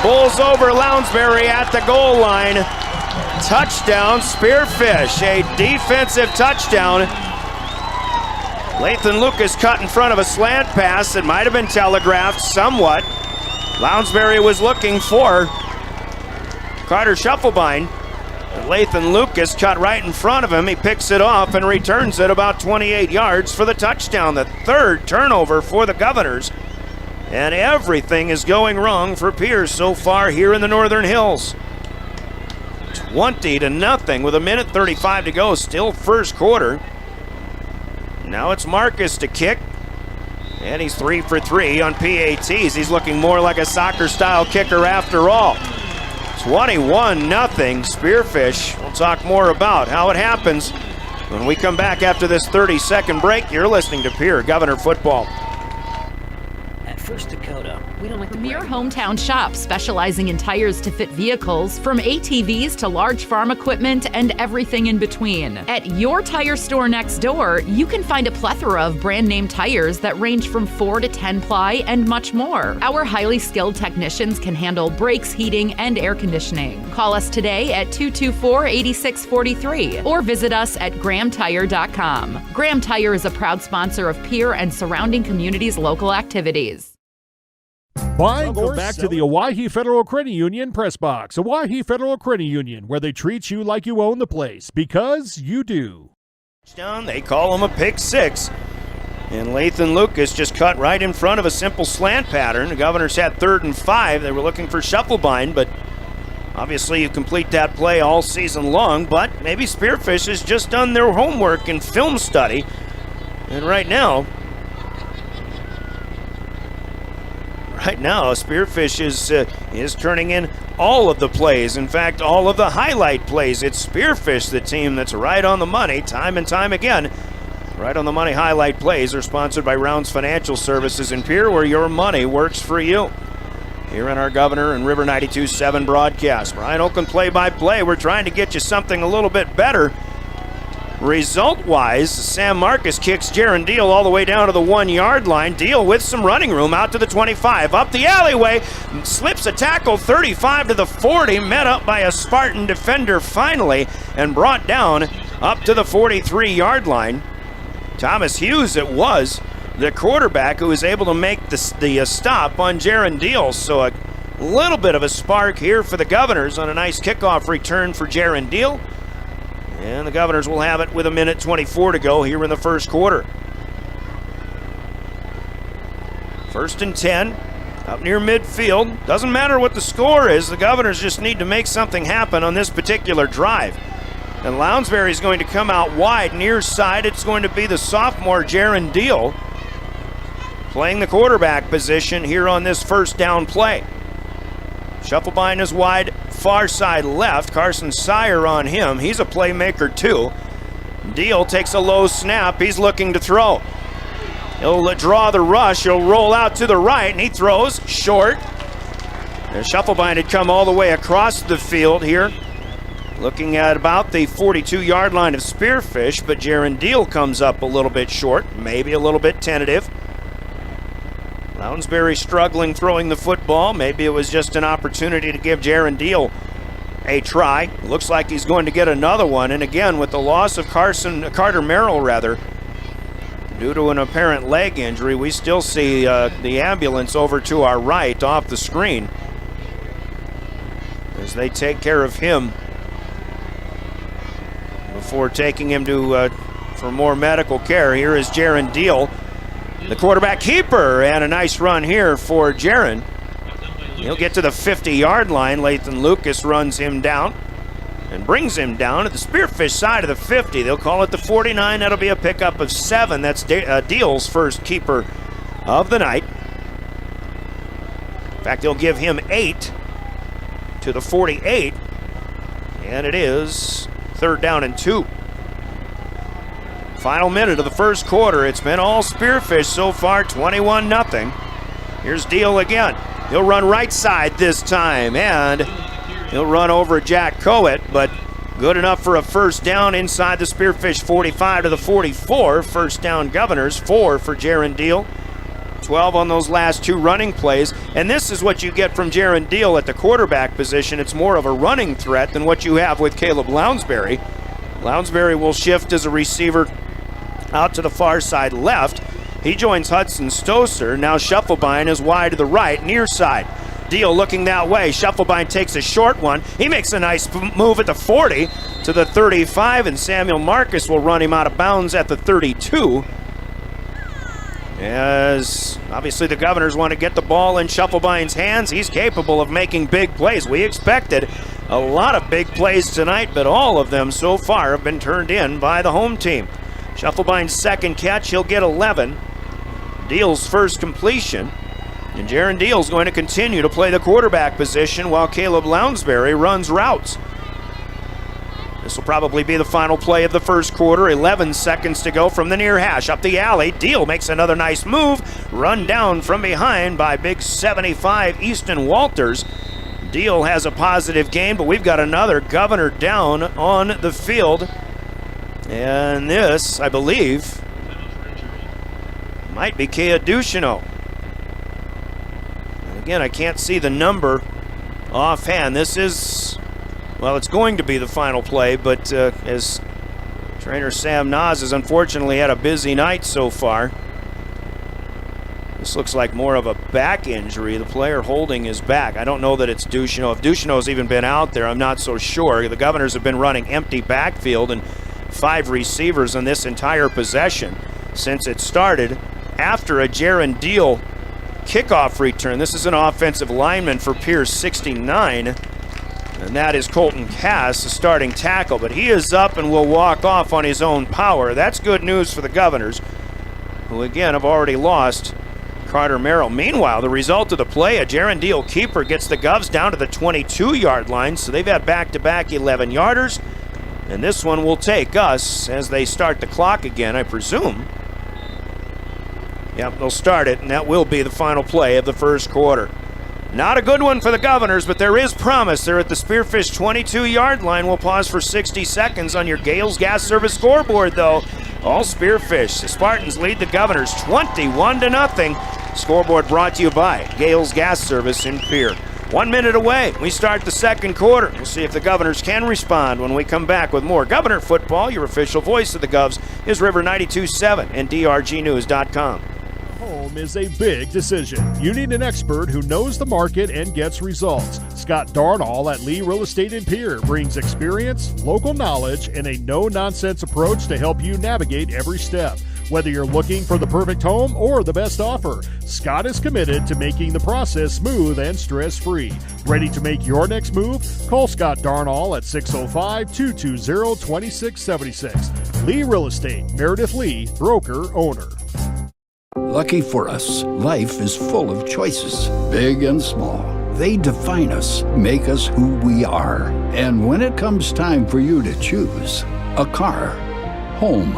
pulls over Lounsbury at the goal line. Touchdown, Spearfish, a defensive touchdown. Lathan Lucas cut in front of a slant pass that might have been telegraphed somewhat. Lounsbury was looking for Carter Scheffelbein. Lathan Lucas cut right in front of him. He picks it off and returns it about 28 yards for the touchdown. The 3rd turnover for the Governors. And everything is going wrong for Pierce so far here in the Northern Hills. 20-0 with 1:35 to go. Still first quarter. Now it's Marcus to kick, and he's 3 for 3 on PATs. He's looking more like a soccer-style kicker after all. 21-0 Spearfish. We'll talk more about how it happens when we come back after this 30-second break. You're listening to Pierre Governor Football. At First Dakota, we don't like to Premier Hometown Shop, specializing in tires to fit vehicles, from ATVs to large farm equipment and everything in between. At your tire store next door, you can find a plethora of brand name tires that range from 4 to 10 ply and much more. Our highly skilled technicians can handle brakes, heating, and air conditioning. Call us today at 224-8643 or visit us at grahamtire.com. Graham Tire is a proud sponsor of Pierre and surrounding communities' local activities. Welcome back to the Owyhee Federal Credit Union Press Box. Owyhee Federal Credit Union, where they treat you like you own the place, because you do. Down, they call him a pick six. And Lathan Lucas just cut right in front of a simple slant pattern. The Governors had 3rd and 5. They were looking for Shufflebind, but obviously you complete that play all season long. But maybe Spearfish has just done their homework and film study. And right now, Spearfish is turning in all of the plays. In fact, all of the highlight plays. It's Spearfish, the team that's right on the money time and time again. Right on the money highlight plays are sponsored by Rounds Financial Services in Pierre, where your money works for you. Here in our Governor and River 92.7 broadcast. Brian Oakland play-by-play. We're trying to get you something a little bit better. Result-wise, Sam Marcus kicks Jaron Deal all the way down to the 1-yard line. Deal with some running room out to the 25. Up the alleyway, slips a tackle 35 to the 40, met up by a Spartan defender finally, and brought down up to the 43-yard line. Thomas Hughes, it was, the quarterback who was able to make the stop on Jaron Deal. So a little bit of a spark here for the Governors on a nice kickoff return for Jaron Deal. And the Governors will have it with 1:24 to go here in the first quarter. 1st and 10, up near midfield. Doesn't matter what the score is, the Governors just need to make something happen on this particular drive. And Lounsbury is going to come out wide, near side. It's going to be the sophomore Jaron Deal playing the quarterback position here on this first down play. Shufflebind is wide, far side left. Carson Sire on him. He's a playmaker too. Deal takes a low snap. He's looking to throw. He'll draw the rush. He'll roll out to the right, and he throws short. And Shufflebind had come all the way across the field here, looking at about the 42-yard line of Spearfish, but Jaron Deal comes up a little bit short, maybe a little bit tentative. Lounsbury struggling throwing the football. Maybe it was just an opportunity to give Jaron Deal a try. Looks like he's going to get another one. And again, with the loss of Carter Merrill, due to an apparent leg injury, we still see the ambulance over to our right off the screen as they take care of him before taking him to for more medical care. Here is Jaron Deal, the quarterback keeper, and a nice run here for Jaron. He'll get to the 50-yard line. Lathan Lucas runs him down and brings him down at the Spearfish side of the 50. They'll call it the 49. That'll be a pickup of 7. That's Deal's first keeper of the night. In fact, they'll give him 8 to the 48, and it is 3rd down and 2. Final minute of the first quarter. It's been all Spearfish so far, 21-0. Here's Deal again. He'll run right side this time, and he'll run over Jack Coet, but good enough for a first down inside the Spearfish 45 to the 44. First down Governors, 4 for Jaron Deal. 12 on those last 2 running plays, and this is what you get from Jaron Deal at the quarterback position. It's more of a running threat than what you have with Caleb Lounsbury. Lounsbury will shift as a receiver out to the far side left. He joins Hudson Stoser. Now Shufflebind is wide to the right, near side. Deal looking that way. Shufflebind takes a short one. He makes a nice move at the 40 to the 35, and Samuel Marcus will run him out of bounds at the 32. As obviously the Governors want to get the ball in Shufflebind's hands. He's capable of making big plays. We expected a lot of big plays tonight, but all of them so far have been turned in by the home team. Shufflebind's second catch, he'll get 11. Deal's first completion. And Jaron Deal's going to continue to play the quarterback position while Caleb Lounsbury runs routes. This will probably be the final play of the first quarter. 11 seconds to go from the near hash. Up the alley, Deal makes another nice move. Run down from behind by big 75 Easton Walters. Deal has a positive gain, but we've got another Governor down on the field. And this, I believe, might be Kea Duchino. And again, I can't see the number offhand. This is, well, it's going to be the final play, but as trainer Sam Nas has unfortunately had a busy night so far. This looks like more of a back injury. The player holding his back. I don't know that it's Duchino. If Duchino's even been out there, I'm not so sure. The Governors have been running empty backfield, and 5 receivers on this entire possession since it started after a Jaron Deal kickoff return. This is an offensive lineman for Pierce, 69, and that is Colton Cass, the starting tackle. But he is up and will walk off on his own power. That's good news for the Governors, who again have already lost Carter Merrill. Meanwhile, the result of the play, a Jaron Deal keeper gets the Govs down to the 22-yard line, so they've had back-to-back 11-yarders, and this one will take us as they start the clock again, I presume. Yep, they'll start it, and that will be the final play of the first quarter. Not a good one for the Governors, but there is promise. They're at the Spearfish 22-yard line. We'll pause for 60 seconds on your Gales Gas Service scoreboard, though. All Spearfish. The Spartans lead the Governors 21-0. Scoreboard brought to you by Gales Gas Service in Pierre. 1 minute away, we start the second quarter. We'll see if the Governors can respond when we come back with more Governor football. Your official voice of the Govs is River 92.7 and drgnews.com. Home is a big decision. You need an expert who knows the market and gets results. Scott Darnall at Lee Real Estate in Pierre brings experience, local knowledge, and a no-nonsense approach to help you navigate every step. Whether you're looking for the perfect home or the best offer, Scott is committed to making the process smooth and stress-free. Ready to make your next move? Call Scott Darnall at 605-220-2676. Lee Real Estate, Meredith Lee, broker-owner. Lucky for us, life is full of choices, big and small. They define us, make us who we are. And when it comes time for you to choose, a car, home,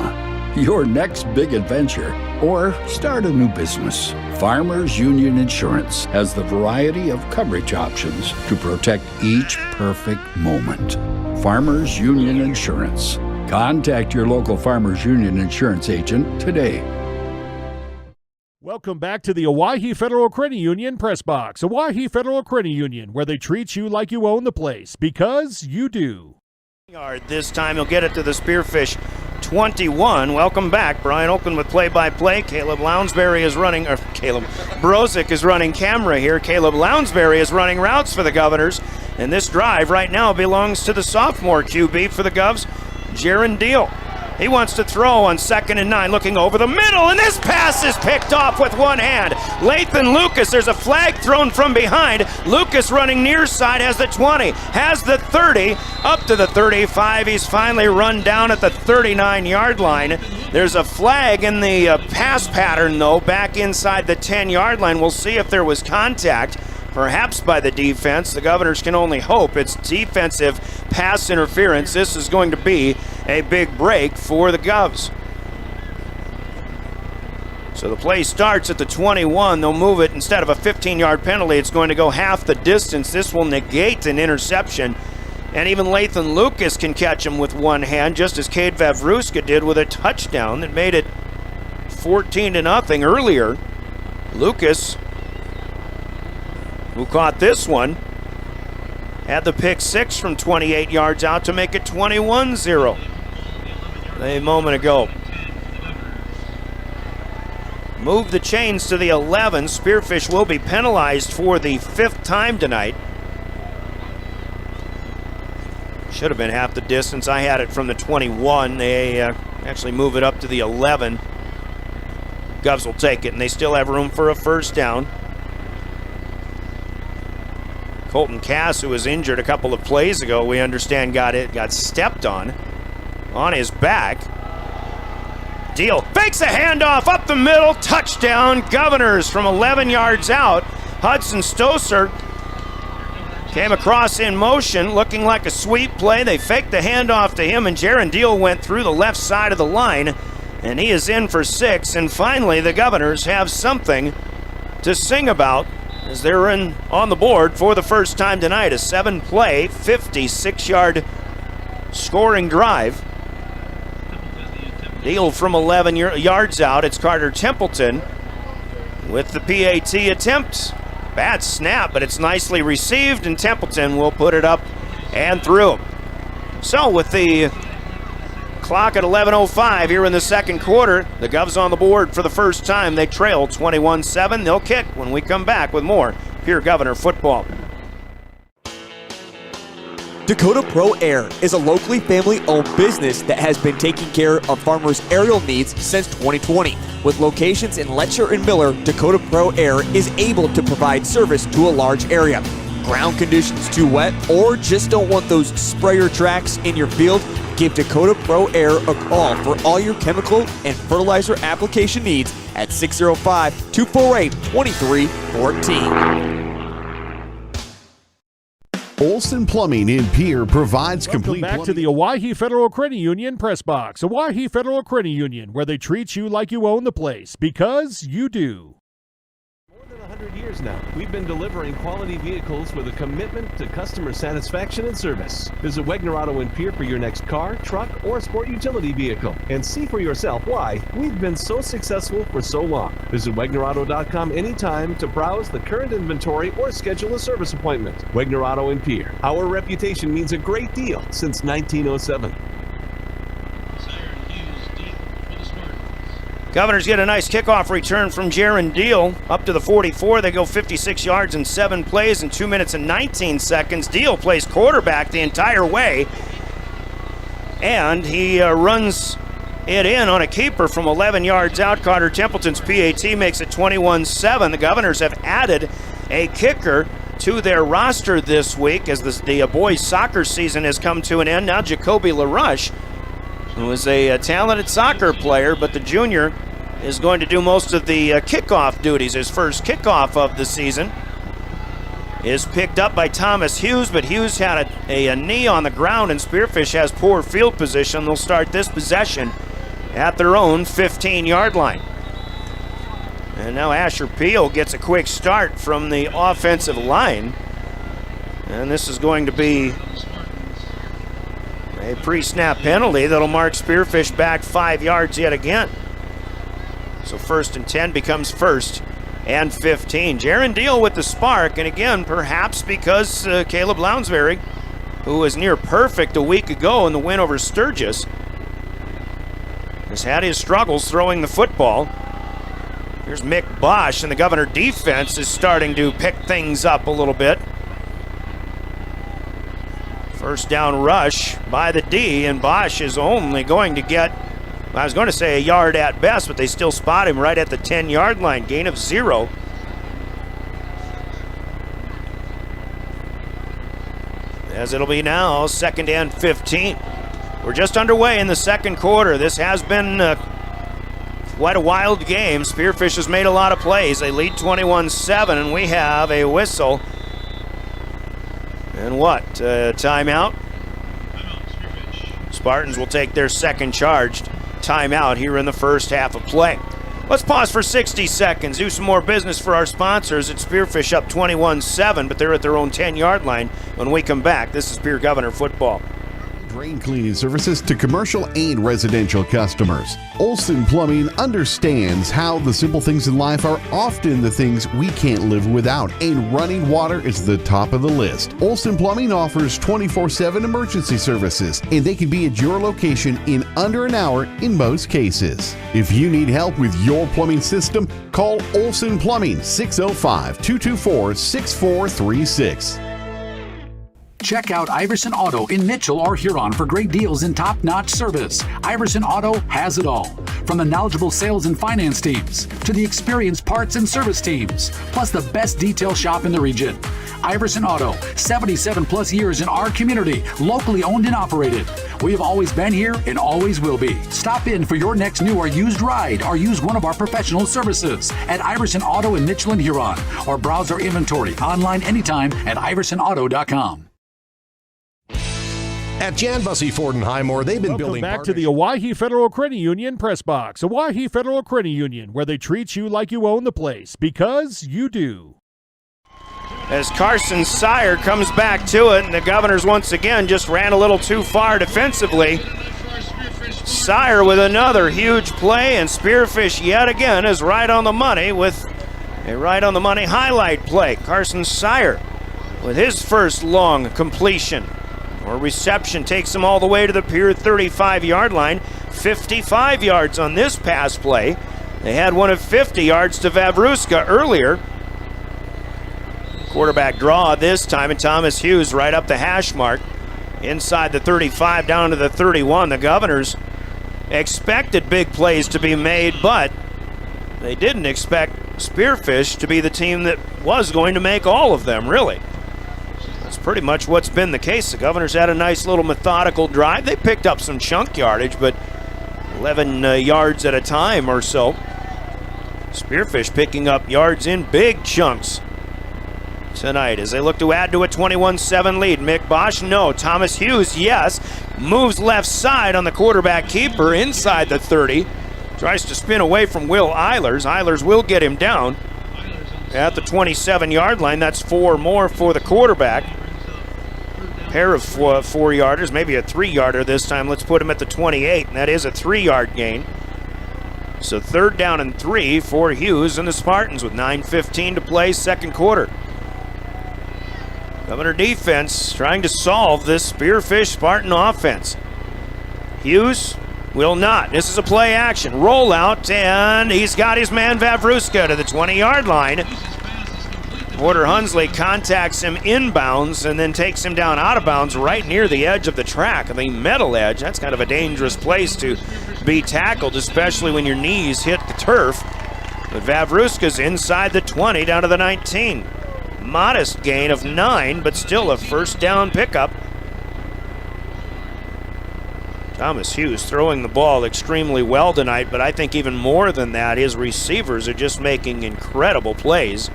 your next big adventure, or start a new business, Farmers Union Insurance has the variety of coverage options to protect each perfect moment. Farmers Union Insurance. Contact your local Farmers Union Insurance agent today. Welcome back to the Owyhee Federal Credit Union Press Box. Owyhee Federal Credit Union, where they treat you like you own the place, because you do. This time he'll get it to the Spearfish 21. Welcome back. Brian Oakland with play-by-play. Caleb Lounsbury is running, or Caleb Brozick is running camera here. Caleb Lounsbury is running routes for the Governors. And this drive right now belongs to the sophomore QB for the Govs, Jaron Deal. He wants to throw on 2nd and 9, looking over the middle, and this pass is picked off with one hand. Lathan Lucas, there's a flag thrown from behind. Lucas running near side, has the 20, has the 30, up to the 35. He's finally run down at the 39-yard line. There's a flag in the pass pattern, though, back inside the 10-yard line. We'll see if there was contact, perhaps by the defense. The Governors can only hope it's defensive pass interference. This is going to be a big break for the Govs. So the play starts at the 21. They'll move it. Instead of a 15-yard penalty, it's going to go half the distance. This will negate an interception. And even Lathan Lucas can catch him with one hand, just as Cade Vavruska did with a touchdown that made it 14-0 earlier. Lucas, who caught this one, had the pick 6 from 28 yards out to make it 21-0 a moment ago. Move the chains to the 11. Spearfish will be penalized for the 5th time tonight. Should have been half the distance. I had it from the 21. They actually move it up to the 11. Govs will take it, and they still have room for a first down. Colton Cass, who was injured a couple of plays ago, we understand got stepped on his back. Deal fakes a handoff up the middle, touchdown Governors from 11 yards out. Hudson Stoser came across in motion, looking like a sweep play. They faked the handoff to him, and Jaron Deal went through the left side of the line, and he is in for 6. And finally, the Governors have something to sing about as they're on the board for the first time tonight. A 7-play, 56-yard scoring drive. Deal from 11 yards out. It's Carter Templeton with the PAT attempt. Bad snap, but it's nicely received, and Templeton will put it up and through. So with the clock at 11:05 here in the second quarter, the Govs on the board for the first time. They trail 21-7. They'll kick when we come back with more Pierre Governor football. Dakota Pro Air is a locally family-owned business that has been taking care of farmers' aerial needs since 2020. With locations in Letcher and Miller, Dakota Pro Air is able to provide service to a large area. Ground conditions too wet, or just don't want those sprayer tracks in your field? Give Dakota Pro Air a call for all your chemical and fertilizer application needs at 605-248-2314. Olson Plumbing in Pierre provides complete Welcome back plumbing. to the Owyhee Federal Credit Union Press Box. Owyhee Federal Credit Union, where they treat you like you own the place, because you do. 100 years now, we've been delivering quality vehicles with a commitment to customer satisfaction and service. Visit Wegner Auto in Pierre for your next car, truck, or sport utility vehicle and see for yourself why we've been so successful for so long. Visit WegnerAuto.com anytime to browse the current inventory or schedule a service appointment. Wegner Auto in Pierre. Our reputation means a great deal since 1907. Governors get a nice kickoff return from Jaron Deal up to the 44. They go 56 yards in 7 plays in 2 minutes and 19 seconds. Deal plays quarterback the entire way, and he runs it in on a keeper from 11 yards out. Carter Templeton's PAT makes it 21-7. The Governors have added a kicker to their roster this week as the boys' soccer season has come to an end. Now Jacoby LaRush, who is a talented soccer player, but the junior is going to do most of the kickoff duties. His first kickoff of the season is picked up by Thomas Hughes, but Hughes had a knee on the ground, and Spearfish has poor field position. They'll start this possession at their own 15-yard line. And now Asher Peel gets a quick start from the offensive line, and this is going to be a pre-snap penalty that'll mark Spearfish back 5 yards yet again. So 1st and 10 becomes 1st and 15. Jaron Deal with the spark, and again, perhaps because Caleb Lounsbury, who was near perfect a week ago in the win over Sturgis, has had his struggles throwing the football. Here's Mick Bosch, and the Governor defense is starting to pick things up a little bit. First down rush by the D, and Bosch is only going to get, I was going to say a yard at best, but they still spot him right at the 10-yard line, gain of 0. As it'll be now 2nd and 15. We're just underway in the second quarter. This has been quite a wild game. Spearfish has made a lot of plays. They lead 21-7, and we have a whistle. And what? Timeout? Spartans will take their second charged timeout here in the first half of play. Let's pause for 60 seconds, do some more business for our sponsors. It's Spearfish up 21-7, but they're at their own 10-yard line. When we come back, this is Pierre Governor Football. Drain cleaning services to commercial and residential customers. Olson Plumbing understands how the simple things in life are often the things we can't live without, and running water is the top of the list. Olson Plumbing offers 24/7 emergency services, and they can be at your location in under an hour in most cases. If you need help with your plumbing system, call Olson Plumbing 605-224-6436. Check out Iverson Auto in Mitchell or Huron for great deals and top-notch service. Iverson Auto has it all, from the knowledgeable sales and finance teams to the experienced parts and service teams, plus the best detail shop in the region. Iverson Auto, 77 plus years in our community, locally owned and operated. We have always been here and always will be. Stop in for your next new or used ride, or use one of our professional services at Iverson Auto in Mitchell and Huron, or browse our inventory online anytime at iversonauto.com. At Jan Bussey Ford and Highmore, they've been building. Welcome back to the Owyhee Federal Credit Union Press Box. Owyhee Federal Credit Union, where they treat you like you own the place, because you do. As Carson Sire comes back to it, and the Governors once again just ran a little too far defensively. Sire with another huge play, and Spearfish yet again is right on the money with a right-on-the-money highlight play. Carson Sire with his first long completion or reception takes him all the way to the Pierre 35-yard line. 55 yards on this pass play. They had one of 50 yards to Vavruska earlier. Quarterback draw this time, and Thomas Hughes right up the hash mark. inside the 35 down to the 31. The Governors expected big plays to be made, but they didn't expect Spearfish to be the team that was going to make all of them, really. That's pretty much what's been the case. The Governors had a nice little methodical drive. They picked up some chunk yardage, but 11 yards at a time or so. Spearfish picking up yards in big chunks tonight as they look to add to a 21-7 lead. Mick Bosch, no. Thomas Hughes, yes. Moves left side on the quarterback keeper inside the 30. Tries to spin away from Will Eilers. Eilers will get him down at the 27-yard line. That's 4 more for the quarterback. Pair of 4-yarders, maybe a 3-yarder this time. Let's put him at the 28, and that is a 3-yard gain. So 3rd down and 3 for Hughes and the Spartans with 9:15 to play, second quarter. Governor defense trying to solve this Spearfish Spartan offense. Hughes will not. This is a play action. Rollout, and he's got his man Vavruska to the 20-yard line. Porter Hunsley contacts him inbounds and then takes him down out of bounds right near the edge of the track, the metal edge. That's kind of a dangerous place to be tackled, especially when your knees hit the turf. But Vavruska's inside the 20 down to the 19. Modest gain of 9, but still a first down pickup. Thomas Hughes throwing the ball extremely well tonight, but I think even more than that, his receivers are just making incredible plays.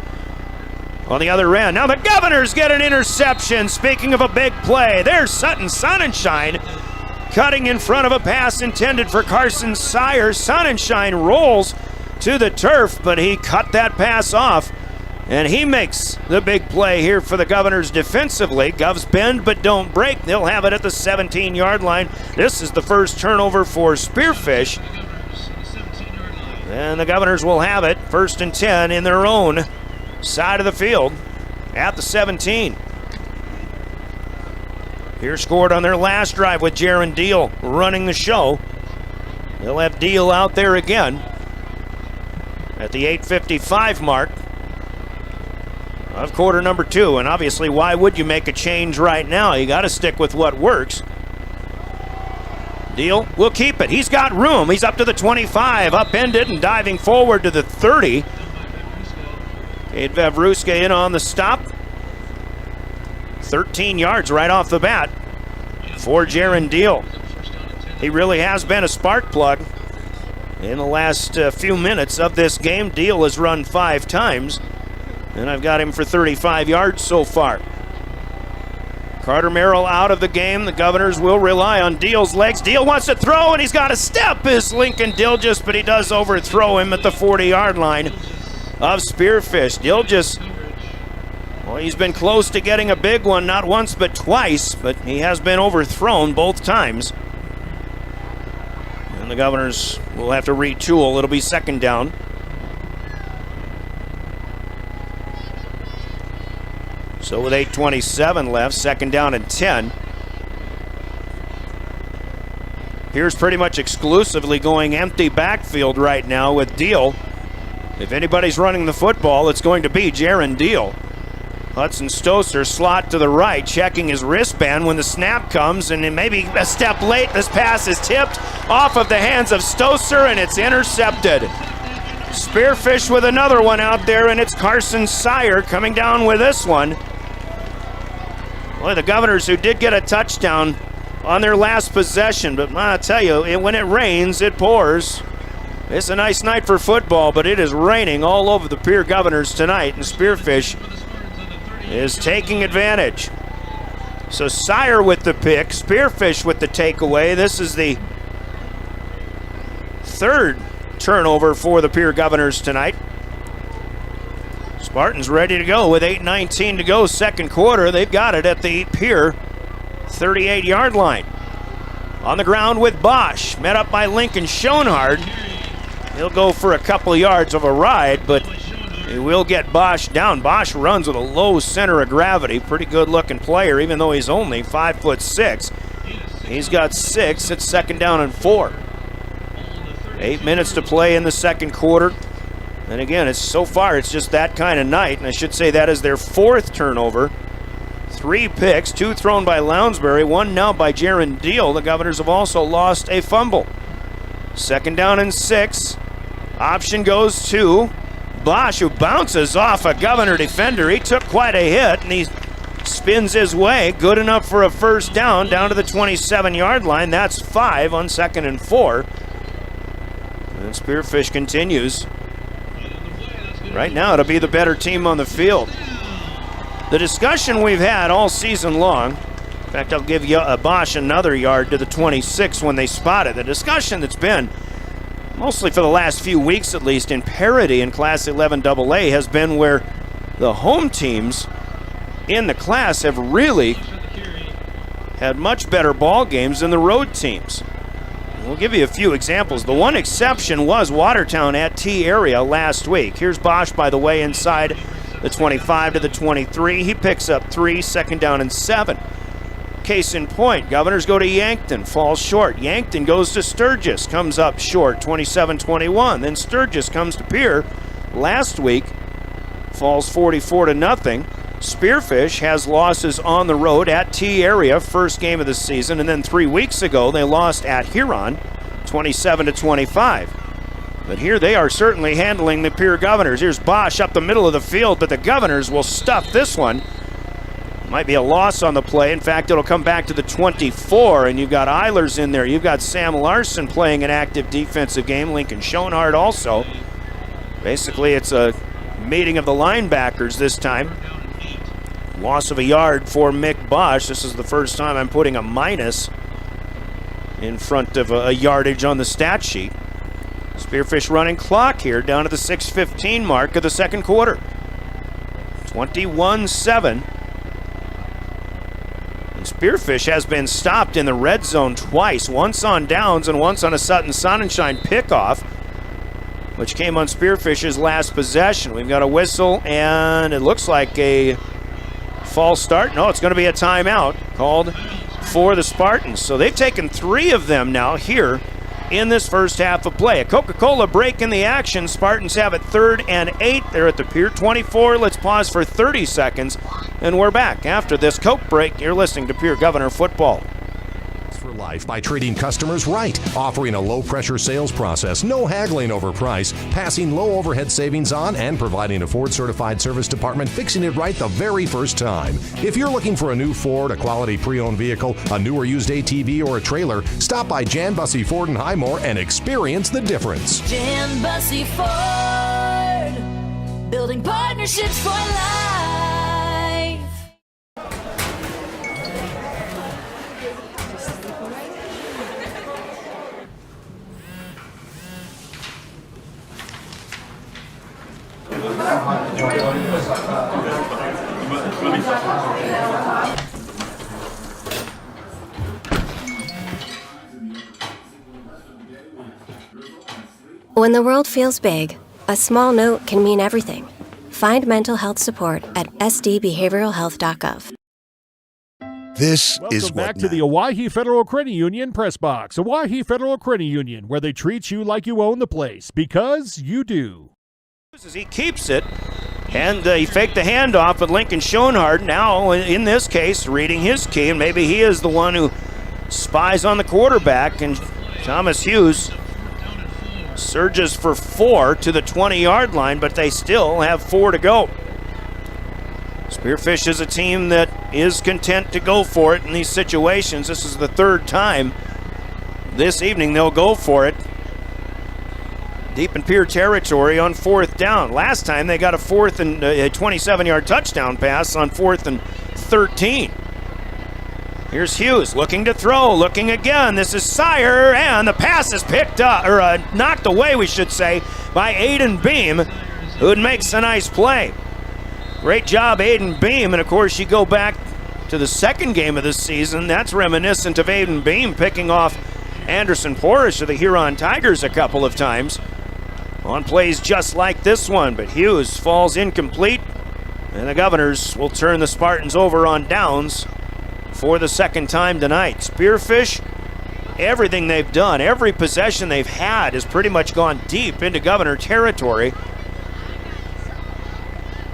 On the other end, now the Governors get an interception. Speaking of a big play, there's Sutton Sonnenschein cutting in front of a pass intended for Carson Sire. Sonnenschein rolls to the turf, but he cut that pass off. And he makes the big play here for the Governors defensively. Govs bend but don't break. They'll have it at the 17-yard line. This is the first turnover for Spearfish. And the Governors will have it 1st and 10 in their own side of the field at the 17. Pierre scored on their last drive with Jaron Deal running the show. They'll have Deal out there again at the 8:55 mark of quarter number 2. And obviously, why would you make a change right now? You got to stick with what works. Deal will keep it. He's got room. He's up to the 25, upended and diving forward to the 30. Cade Vavruska in on the stop. 13 yards right off the bat for Jaron Deal. He really has been a spark plug in the last few minutes of this game. Deal has run 5 times, and I've got him for 35 yards so far. Carter Merrill out of the game. The Governors will rely on Deal's legs. Deal wants to throw, and he's got a step, is Lincoln Dilgis, but he does overthrow him at the 40-yard line of Spearfish. Dilgis, well, he's been close to getting a big one, not once but twice, but he has been overthrown both times. And the Governors will have to retool. It'll be 2nd down. So with 8:27 left, 2nd down and 10. Here's pretty much exclusively going empty backfield right now with Deal. If anybody's running the football, it's going to be Jaron Deal. Hudson Stoser slot to the right, checking his wristband when the snap comes, and maybe a step late. This pass is tipped off of the hands of Stoser, and it's intercepted. Spearfish with another one out there, and it's Carson Sire coming down with this one. Boy, the Governors, who did get a touchdown on their last possession, but I'll tell you, when it rains, it pours. It's a nice night for football, but it is raining all over the Pierre Governors tonight, and Spearfish is taking advantage. So Sire with the pick, Spearfish with the takeaway. This is the 3rd turnover for the Pierre Governors tonight. Spartans ready to go with 8:19 to go, second quarter. They've got it at the Pierre 38-yard line. On the ground with Bosch, met up by Lincoln Schoenhard. He'll go for a couple yards of a ride, but he will get Bosch down. Bosch runs with a low center of gravity. Pretty good looking player, even though he's only 5'6". He's got 6. It's 2nd down and 4. 8 minutes to play in the second quarter. And again, so far it's just that kind of night, and I should say that is their 4th turnover. 3 picks, 2 thrown by Lounsbury, 1 now by Jaron Deal. The Governors have also lost a fumble. 2nd down and 6. Option goes to Bosch, who bounces off a Governor defender. He took quite a hit, and he spins his way. Good enough for a first down to the 27-yard line. That's 5 on 2nd and 4. And Spearfish continues. Right now, it'll be the better team on the field. The discussion we've had all season long, in fact, I'll give you Bosch another yard to the 26 when they spot it. The discussion that's been, mostly for the last few weeks at least, in parity in Class 11 AA has been where the home teams in the class have really had much better ball games than the road teams. We'll give you a few examples. The one exception was Watertown at T area last week. Here's Bosch, by the way, inside the 25 to the 23. He picks up 3, 2nd down and 7. Case in point, Governors go to Yankton, falls short. Yankton goes to Sturgis, comes up short, 27-21. Then Sturgis comes to Pierre last week, falls 44 to nothing. Spearfish has losses on the road at T area, first game of the season, and then 3 weeks ago they lost at Huron, 27 to 25. But here they are certainly handling the Pierre Governors. Here's Bosch up the middle of the field, but the Governors will stuff this one. Might be a loss on the play. In fact, it'll come back to the 24, and you've got Eilers in there. You've got Sam Larson playing an active defensive game. Lincoln Schoenhardt also. Basically, it's a meeting of the linebackers this time. Loss of a yard for Mick Bosch. This is the first time I'm putting a minus in front of a yardage on the stat sheet. Spearfish running clock here down to the 6:15 mark of the second quarter. 21-7. And Spearfish has been stopped in the red zone twice, once on downs and once on a Sutton Sonnenschein pickoff, which came on Spearfish's last possession. We've got a whistle, and it looks like a false start. No, it's going to be a timeout called for the Spartans. So they've taken 3 of them now here in this first half of play. A Coca-Cola break in the action. Spartans have it 3rd and 8. They're at the Pier 24. Let's pause for 30 seconds, and we're back after this Coke break. You're listening to Pierre Governor Football. For life by treating customers right, offering a low-pressure sales process, no haggling over price, passing low overhead savings on, and providing a Ford-certified service department fixing it right the very first time. If you're looking for a new Ford, a quality pre-owned vehicle, a new or used ATV, or a trailer, stop by Jan Bussey Ford in Highmore and experience the difference. Jan Bussey Ford, building partnerships for life. When the world feels big, a small note can mean everything. Find mental health support at sdbehavioralhealth.gov. This Welcome back to the Owyhee Federal Credit Union Press Box. Owyhee Federal Credit Union, where they treat you like you own the place, because you do. He keeps it, and he faked the handoff, but Lincoln Schoenhardt now, in this case, reading his key, and maybe he is the one who spies on the quarterback, and Thomas Hughes surges for 4 to the 20-yard line, but they still have 4 to go. Spearfish is a team that is content to go for it in these situations. This is the 3rd time this evening they'll go for it. Deep in Pierre territory on 4th down. Last time they got a 27-yard touchdown pass on 4th and 13. Here's Hughes looking to throw, looking again. This is Sire, and the pass is picked up, or knocked away, we should say, by Aiden Beam, who makes a nice play. Great job, Aiden Beam, and of course you go back to the second game of the season. That's reminiscent of Aiden Beam picking off Anderson Porish of the Huron Tigers a couple of times on plays just like this one, but Hughes falls incomplete, and the Governors will turn the Spartans over on downs for the second time tonight. Spearfish, everything they've done, every possession they've had has pretty much gone deep into Governor territory.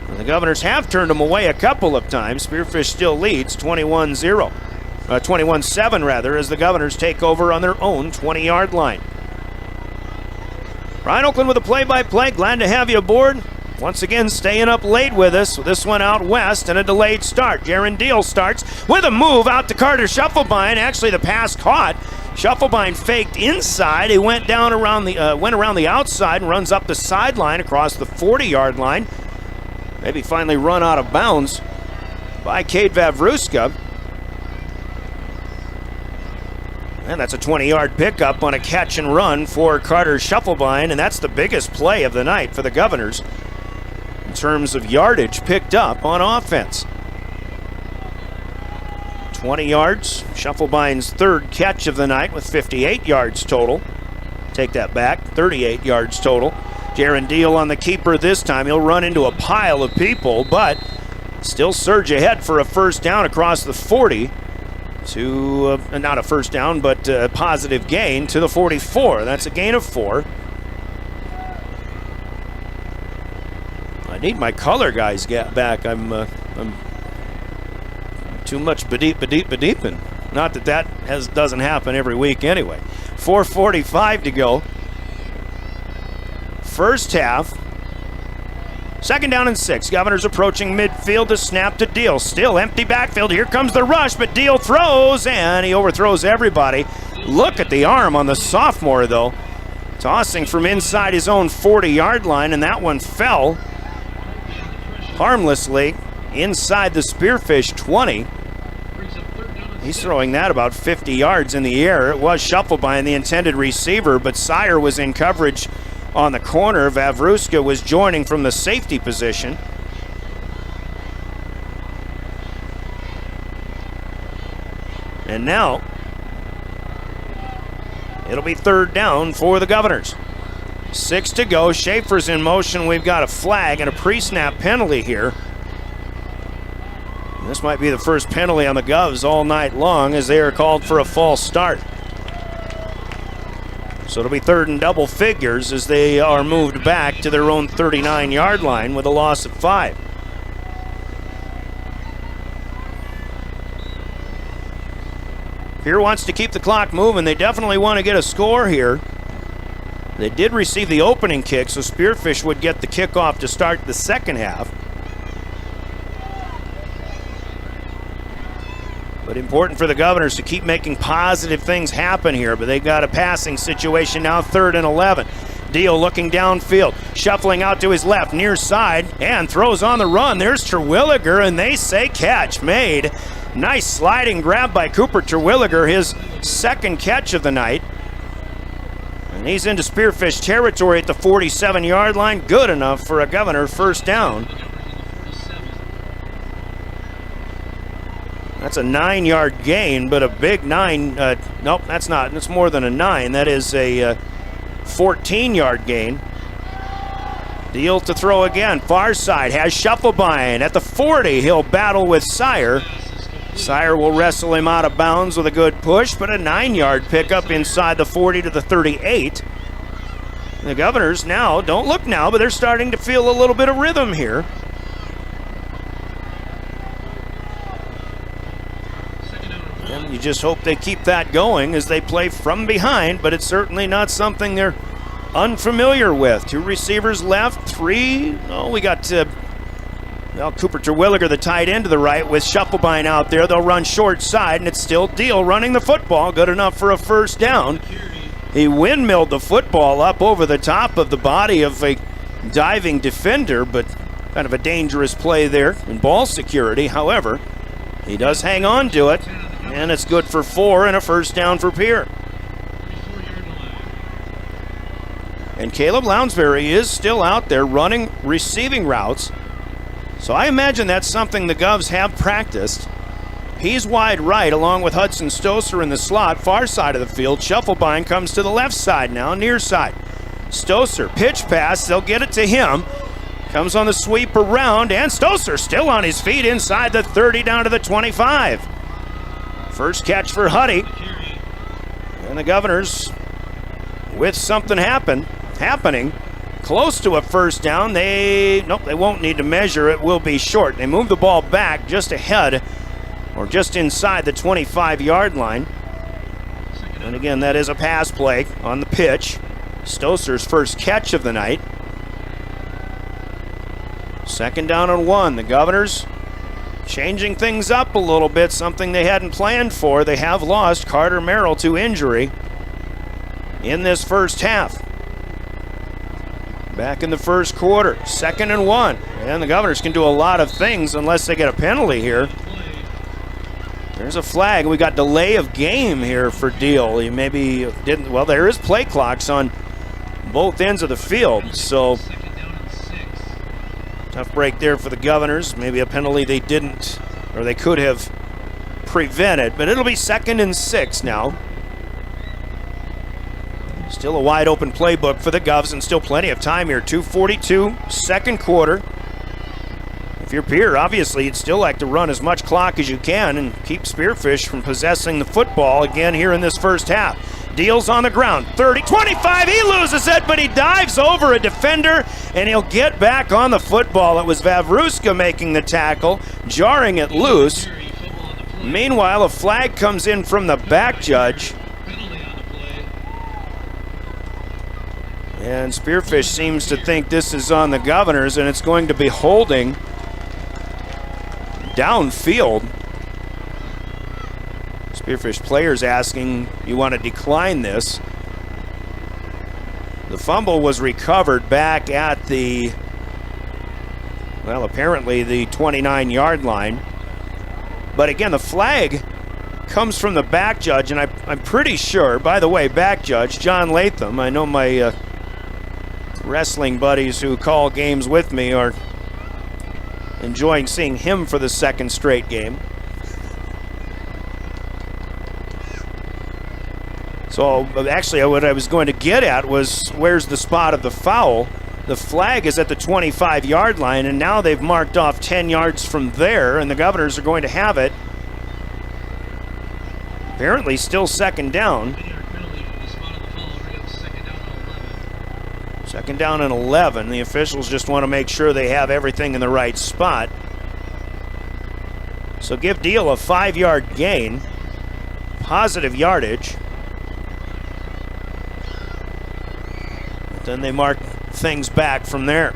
The Governors have turned them away a couple of times. Spearfish still leads 21-7 rather, as the Governors take over on their own 20-yard line. Ryan Oakland with a play-by-play. Glad to have you aboard. Once again, staying up late with us. This one out west and a delayed start. Jaron Deal starts with a move out to Carter Shufflebine. Actually, the pass caught. Shufflebine faked inside. He went down around the outside and runs up the sideline across the 40-yard line. Maybe finally run out of bounds by Cade Vavruska. And that's a 20-yard pickup on a catch and run for Carter Shufflebine, and that's the biggest play of the night for the Governors in terms of yardage picked up on offense. 20 yards, Shufflebine's third catch of the night with 58 yards total. Take that back, 38 yards total. Jaron Deal on the keeper this time. He'll run into a pile of people, but still surge ahead for a first down across the 40 to, not a first down, but a positive gain to the 44. That's a gain of 4. I need my color guys back. I'm too much bedeeping. Not that doesn't happen every week anyway. 4:45 to go. First half. 2nd down and 6. Governors approaching midfield to snap to Deal. Still empty backfield. Here comes the rush, but Deal throws, and he overthrows everybody. Look at the arm on the sophomore, though. Tossing from inside his own 40-yard line, and that one fell harmlessly inside the Spearfish 20. He's throwing that about 50 yards in the air. It was Shufflebine, the intended receiver, but Sire was in coverage on the corner. Vavruska was joining from the safety position. And now it'll be 3rd down for the Governors. 6 to go. Schaefer's in motion. We've got a flag and a pre-snap penalty here. This might be the first penalty on the Govs all night long, as they are called for a false start. So it'll be 3rd and double figures as they are moved back to their own 39-yard line with a loss of 5. Pierre wants to keep the clock moving. They definitely want to get a score here. They did receive the opening kick, so Spearfish would get the kickoff to start the second half. But important for the Governors to keep making positive things happen here. But they got a passing situation now, 3rd and 11. Deal looking downfield, shuffling out to his left, near side, and throws on the run. There's Terwilliger, and they say catch made. Nice sliding grab by Cooper Terwilliger, his 2nd catch of the night. And he's into Spearfish territory at the 47-yard line. Good enough for a Governor first down. That's a 9-yard gain, but a big 9. Nope, that's not. That's more than a 9. That is a 14-yard gain. Deal to throw again. Far side has Shufflebine at the 40. He'll battle with Sire. Sire will wrestle him out of bounds with a good push, but a 9-yard pickup inside the 40 to the 38. The Governors now, don't look now, but they're starting to feel a little bit of rhythm here. And you just hope they keep that going as they play from behind, but it's certainly not something they're unfamiliar with. 2 receivers left, 3. Oh, we got Cooper Terwilliger, the tight end to the right, with Shufflebine out there. They'll run short side, and it's still Deal running the football. Good enough for a first down. He windmilled the football up over the top of the body of a diving defender, but kind of a dangerous play there in ball security. However, he does hang on to it, and it's good for 4 and a first down for Pierre. And Caleb Lounsbury is still out there running receiving routes. So I imagine that's something the Govs have practiced. He's wide right along with Hudson Stoser in the slot, far side of the field. Shufflebine comes to the left side now, near side. Stoser, pitch pass, they'll get it to him. Comes on the sweep around, and Stoser still on his feet inside the 30 down to the 25. First catch for Huddy. And the Governors, with something happening, close to a first down. They won't need to measure. It will be short. They move the ball back just ahead or just inside the 25-yard line. And again, that is a pass play on the pitch. Stoser's first catch of the night. 2nd down and 1. The Governors changing things up a little bit, something they hadn't planned for. They have lost Carter Merrill to injury in this first half. Back in the first quarter, 2nd and 1. And the Governors can do a lot of things unless they get a penalty here. There's a flag. We got delay of game here for Deal. He maybe didn't. Well, there is play clocks on both ends of the field. So tough break there for the Governors. Maybe a penalty they didn't, or they could have prevented. But it'll be 2nd and 6 now. Still a wide open playbook for the Govs and still plenty of time here. 2:42, second quarter. If you're Pierre, obviously you'd still like to run as much clock as you can and keep Spearfish from possessing the football again here in this first half. Deals on the ground, 30, 25, he loses it, but he dives over a defender and he'll get back on the football. It was Vavruska making the tackle, jarring it loose. Meanwhile, a flag comes in from the back judge. And Spearfish seems to think this is on the Governors, and it's going to be holding downfield. Spearfish players asking, you want to decline this? The fumble was recovered back at the, well, apparently the 29-yard line. But again, the flag comes from the back judge, and I'm pretty sure, by the way, back judge, John Latham, I know my wrestling buddies who call games with me are enjoying seeing him for the second straight game. So actually what I was going to get at was where's the spot of the foul. The flag is at the 25-yard line, and now they've marked off 10 yards from there, and the Governors are going to have it. Apparently still 2nd down. 2nd down and 11. The officials just want to make sure they have everything in the right spot. So give Deal a 5-yard gain. Positive yardage. But then they mark things back from there.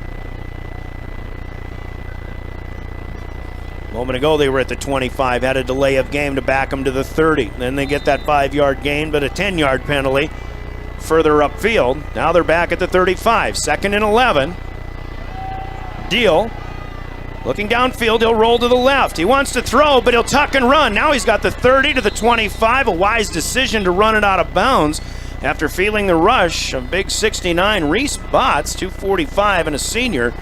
A moment ago they were at the 25, had a delay of game to back them to the 30. Then they get that 5-yard gain, but a 10-yard penalty further upfield. Now they're back at the 35, 2nd and 11. Deal looking downfield, he'll roll to the left. He wants to throw, but he'll tuck and run. Now he's got the 30 to the 25, a wise decision to run it out of bounds after feeling the rush of big 69 Reese Botts, 245 and a senior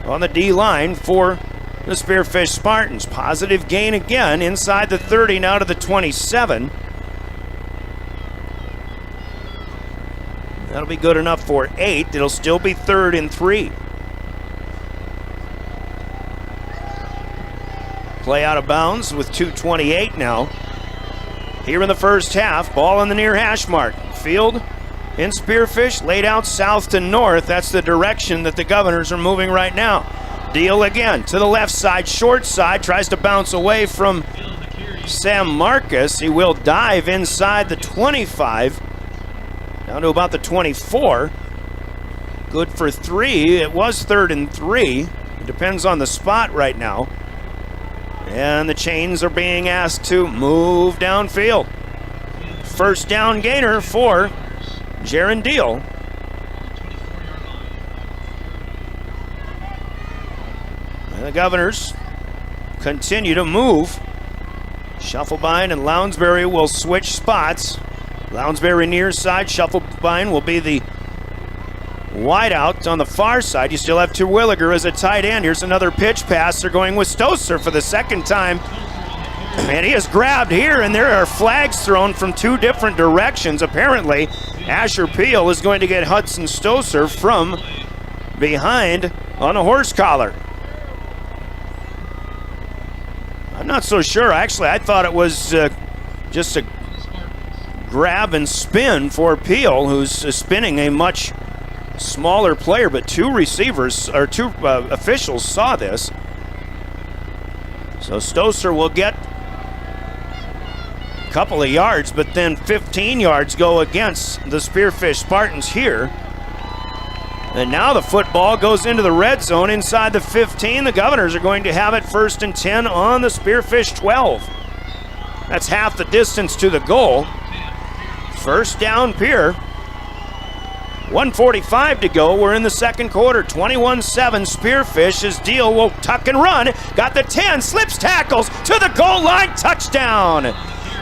on the D line for the Spearfish Spartans. Positive gain again inside the 30, now to the 27. That'll be good enough for 8. It'll still be 3rd and 3. Play out of bounds with 2:28 now. Here in the first half, ball on the near hash mark. Field in Spearfish, laid out south to north. That's the direction that the Governors are moving right now. Deal again to the left side, short side, tries to bounce away from Sam Marcus. He will dive inside the 25. Down to about the 24. Good for 3. It was 3rd and 3. It depends on the spot right now. And the chains are being asked to move downfield. First down gainer for Jaron Deal. And the Governors continue to move. Shufflebine and Lounsbury will switch spots. Lounsbury near side, Shufflebine will be the wideout on the far side. You still have Terwilliger as a tight end. Here's another pitch pass. They're going with Stoser for the second time. And he is grabbed here, and there are flags thrown from 2 different directions. Apparently, Asher Peel is going to get Hudson Stoser from behind on a horse collar. I'm not so sure. Actually, I thought it was just a grab and spin for Peel, who's spinning a much smaller player, but two officials saw this. So Stoser will get a couple of yards, but then 15 yards go against the Spearfish Spartans here. And now the football goes into the red zone inside the 15. The Governors are going to have it 1st and 10 on the Spearfish 12. That's half the distance to the goal. First down, Pierre. 1:45 to go. We're in the second quarter. 21-7. Spearfish. His deal will tuck and run. Got the 10. Slips tackles to the goal line. Touchdown.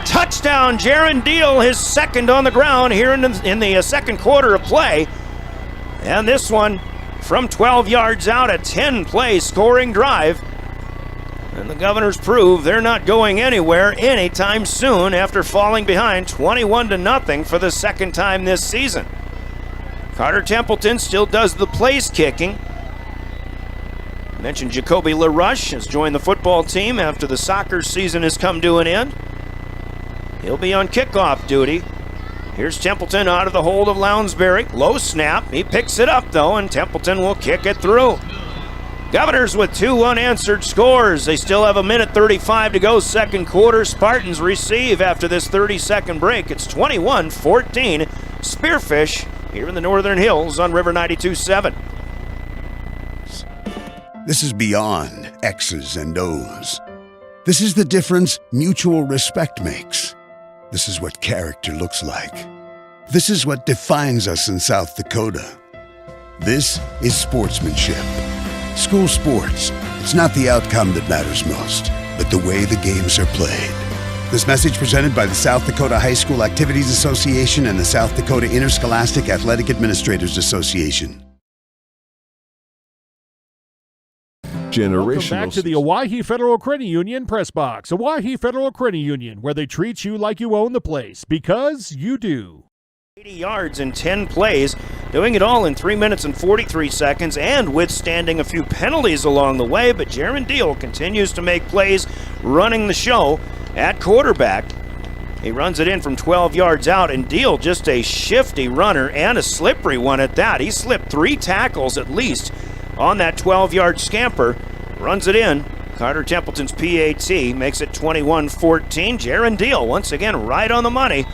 Touchdown. Jaron Deal, his second on the ground here in the second quarter of play. And this one from 12 yards out, a 10-play scoring drive. And the Governors prove they're not going anywhere anytime soon after falling behind 21-0 for the second time this season. Carter Templeton still does the place kicking. I mentioned Jacoby LaRush has joined the football team after the soccer season has come to an end. He'll be on kickoff duty. Here's Templeton out of the hold of Lounsbury. Low snap. He picks it up, though, and Templeton will kick it through. Governors with 2 unanswered scores. They still have 1:35 to go, second quarter. Spartans receive after this 30-second break. It's 21-14. Spearfish here in the Northern Hills on River 92.7. This is beyond X's and O's. This is the difference mutual respect makes. This is what character looks like. This is what defines us in South Dakota. This is sportsmanship. School sports, it's not the outcome that matters most, but the way the games are played. This message presented by the South Dakota High School Activities Association and the South Dakota Interscholastic Athletic Administrators Association. Welcome back to the Owyhee Federal Credit Union Press Box. Owyhee Federal Credit Union, where they treat you like you own the place, because you do. 80 yards in 10 plays, doing it all in 3 minutes and 43 seconds and withstanding a few penalties along the way, but Jaron Deal continues to make plays running the show at quarterback. He runs it in from 12 yards out, and Deal just a shifty runner and a slippery one at that. He slipped 3 tackles at least on that 12-yard scamper, runs it in. Carter Templeton's PAT makes it 21-14. Jaron Deal once again right on the money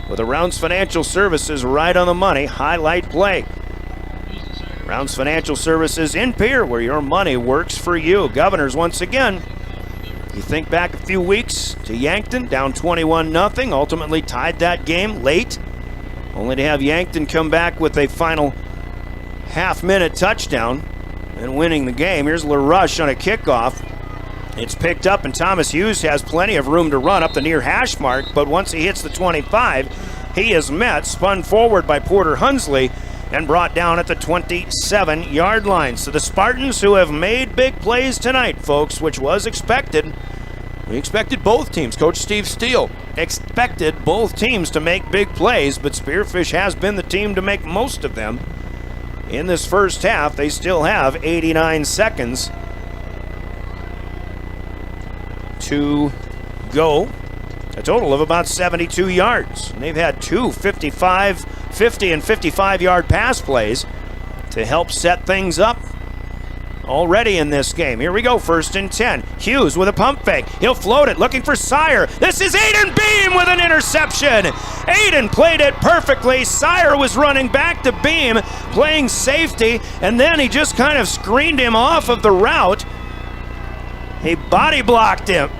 with the Rounds Financial Services right on the money highlight play. Rounds Financial Services in Pierre, where your money works for you. Governors once again. You think back a few weeks to Yankton, down 21-0, ultimately tied that game late, only to have Yankton come back with a final half-minute touchdown and winning the game. Here's LaRush on a kickoff. It's picked up, and Thomas Hughes has plenty of room to run up the near hash mark, but once he hits the 25, he is met, spun forward by Porter Hunsley, and brought down at the 27-yard line. So the Spartans, who have made big plays tonight, folks, which was expected. We expected both teams. Coach Steve Steele expected both teams to make big plays, but Spearfish has been the team to make most of them. In this first half, they still have 89 seconds to go. A total of about 72 yards. And they've had 2 50 and 55-yard pass plays to help set things up already in this game. Here we go, 1st and 10. Hughes with a pump fake. He'll float it, looking for Sire. This is Aiden Beam with an interception. Aiden played it perfectly. Sire was running back to Beam, playing safety, and then he just kind of screened him off of the route. He body blocked him.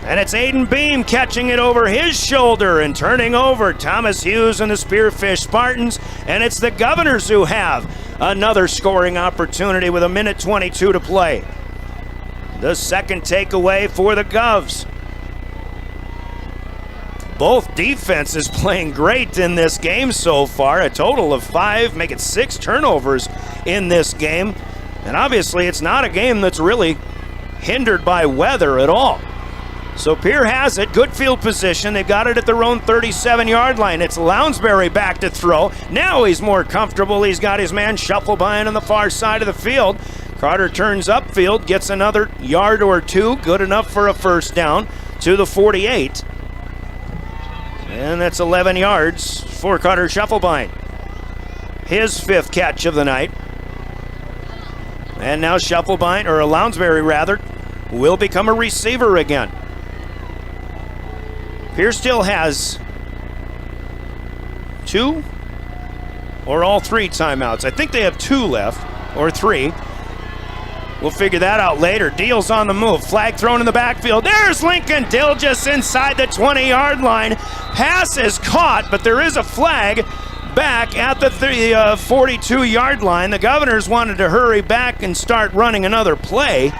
And it's Aiden Beam catching it over his shoulder and turning over Thomas Hughes and the Spearfish Spartans. And it's the Governors who have another scoring opportunity with 1:22 to play. The second takeaway for the Govs. Both defenses playing great in this game so far. A total of 5, make it 6 turnovers in this game. And obviously it's not a game that's really hindered by weather at all. So Pierre has it, good field position. They've got it at their own 37-yard line. It's Lounsbury back to throw. Now he's more comfortable. He's got his man Shufflebein on the far side of the field. Carter turns upfield, gets another yard or 2, good enough for a first down to the 48. And that's 11 yards for Carter Shufflebein. his 5th catch of the night. And now Shufflebine, or Lounsbury rather, will become a receiver again. Pierre still has 2 or all 3 timeouts. I think they have 2 left, or 3. We'll figure that out later. Deal's on the move. Flag thrown in the backfield. There's Lincoln Dill just inside the 20-yard line. Pass is caught, but there is a flag back at the 42-yard line. The Governors wanted to hurry back and start running another play,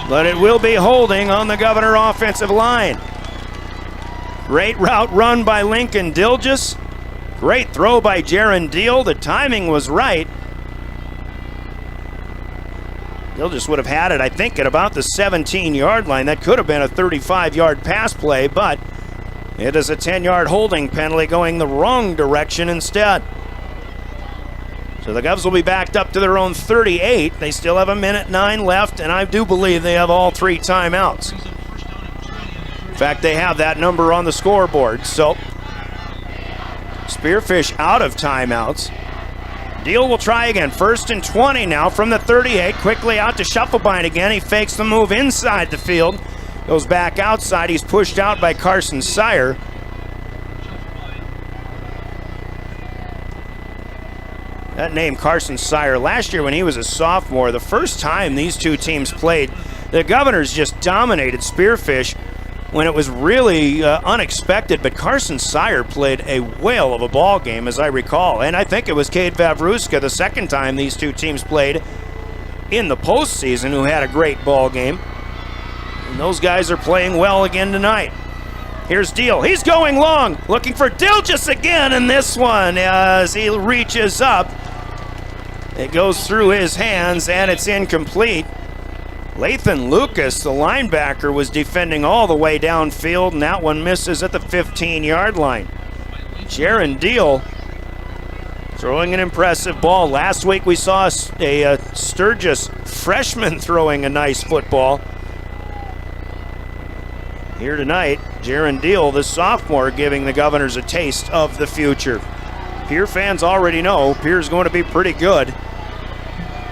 but it will be holding on the Governor offensive line. Great route run by Lincoln Dilgis. Great throw by Jaron Deal. The timing was right. Dilgis would have had it, I think, at about the 17-yard line. That could have been a 35-yard pass play, but it is a 10-yard holding penalty going the wrong direction instead. So the Govs will be backed up to their own 38. They still have 1:09 left, and I do believe they have all 3 timeouts. In fact, they have that number on the scoreboard. So Spearfish out of timeouts. Deal will try again. 1st and 20 now from the 38. Quickly out to Shufflebine again. He fakes the move inside the field. Goes back outside. He's pushed out by Carson Sire. That name, Carson Sire, last year when he was a sophomore, the first time these two teams played, the Governors just dominated Spearfish when it was really unexpected, but Carson Sire played a whale of a ball game, as I recall. And I think it was Cade Vavruska the second time these two teams played in the postseason who had a great ball game. And those guys are playing well again tonight. Here's Deal. He's going long, looking for Dilgis again, and this one, as he reaches up, it goes through his hands, and it's incomplete. Lathan Lucas, the linebacker, was defending all the way downfield, and that one misses at the 15-yard line. Jaron Deal throwing an impressive ball. Last week we saw a Sturgis freshman throwing a nice football. Here tonight, Jaron Deal, the sophomore, giving the Governors a taste of the future. Pierre fans already know Pierre's going to be pretty good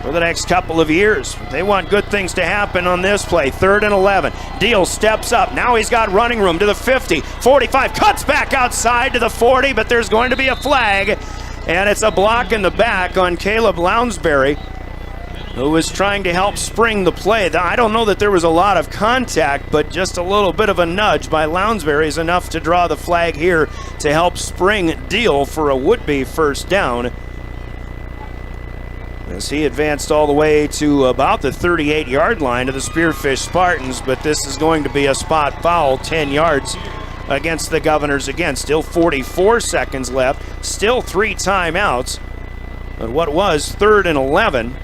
for the next couple of years. They want good things to happen on this play. 3rd and 11. Deal steps up. Now he's got running room to the 50, 45, cuts back outside to the 40, but there's going to be a flag, and it's a block in the back on Caleb Lounsbury, who was trying to help spring the play. I don't know that there was a lot of contact, but just a little bit of a nudge by Lounsbury is enough to draw the flag here to help spring Deal for a would-be first down, as he advanced all the way to about the 38-yard line of the Spearfish Spartans, but this is going to be a spot foul, 10 yards against the Governors again. Still 44 seconds left, still 3 timeouts, but what was 3rd and 11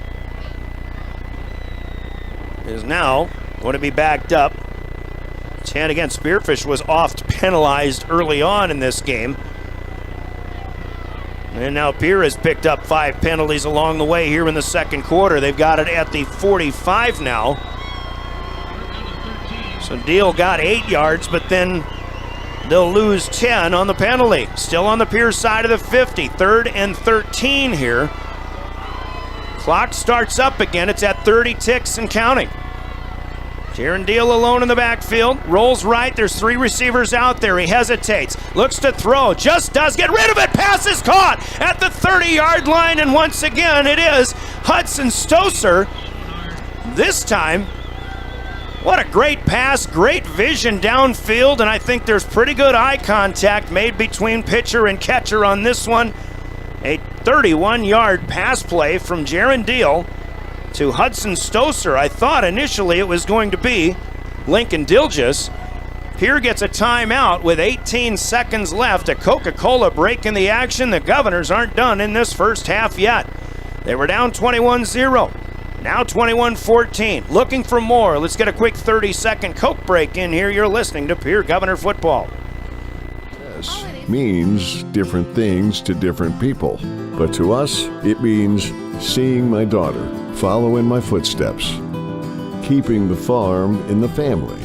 is now going to be backed up. 10 again. Spearfish was oft penalized early on in this game. And now Pierre has picked up 5 penalties along the way here in the second quarter. They've got it at the 45 now. So Deal got 8 yards, but then they'll lose 10 on the penalty. Still on the Pierre side of the 50. 3rd and 13 here. Clock starts up again. It's at 30 ticks and counting. Jaron Deal alone in the backfield, rolls right. There's 3 receivers out there. He hesitates, looks to throw, just does get rid of it. Pass is caught at the 30-yard line, and once again it is Hudson Stoser. This time, what a great pass, great vision downfield, and I think there's pretty good eye contact made between pitcher and catcher on this one. A 31-yard pass play from Jaron Deal to Hudson Stoser. I thought initially it was going to be Lincoln Dilgis. Pierre gets a timeout with 18 seconds left. A Coca-Cola break in the action. The Governors aren't done in this first half yet. They were down 21-0. Now 21-14. Looking for more. Let's get a quick 30-second Coke break in here. You're listening to Pierre Governor Football. Means different things to different people. But to us, it means seeing my daughter follow in my footsteps, keeping the farm in the family,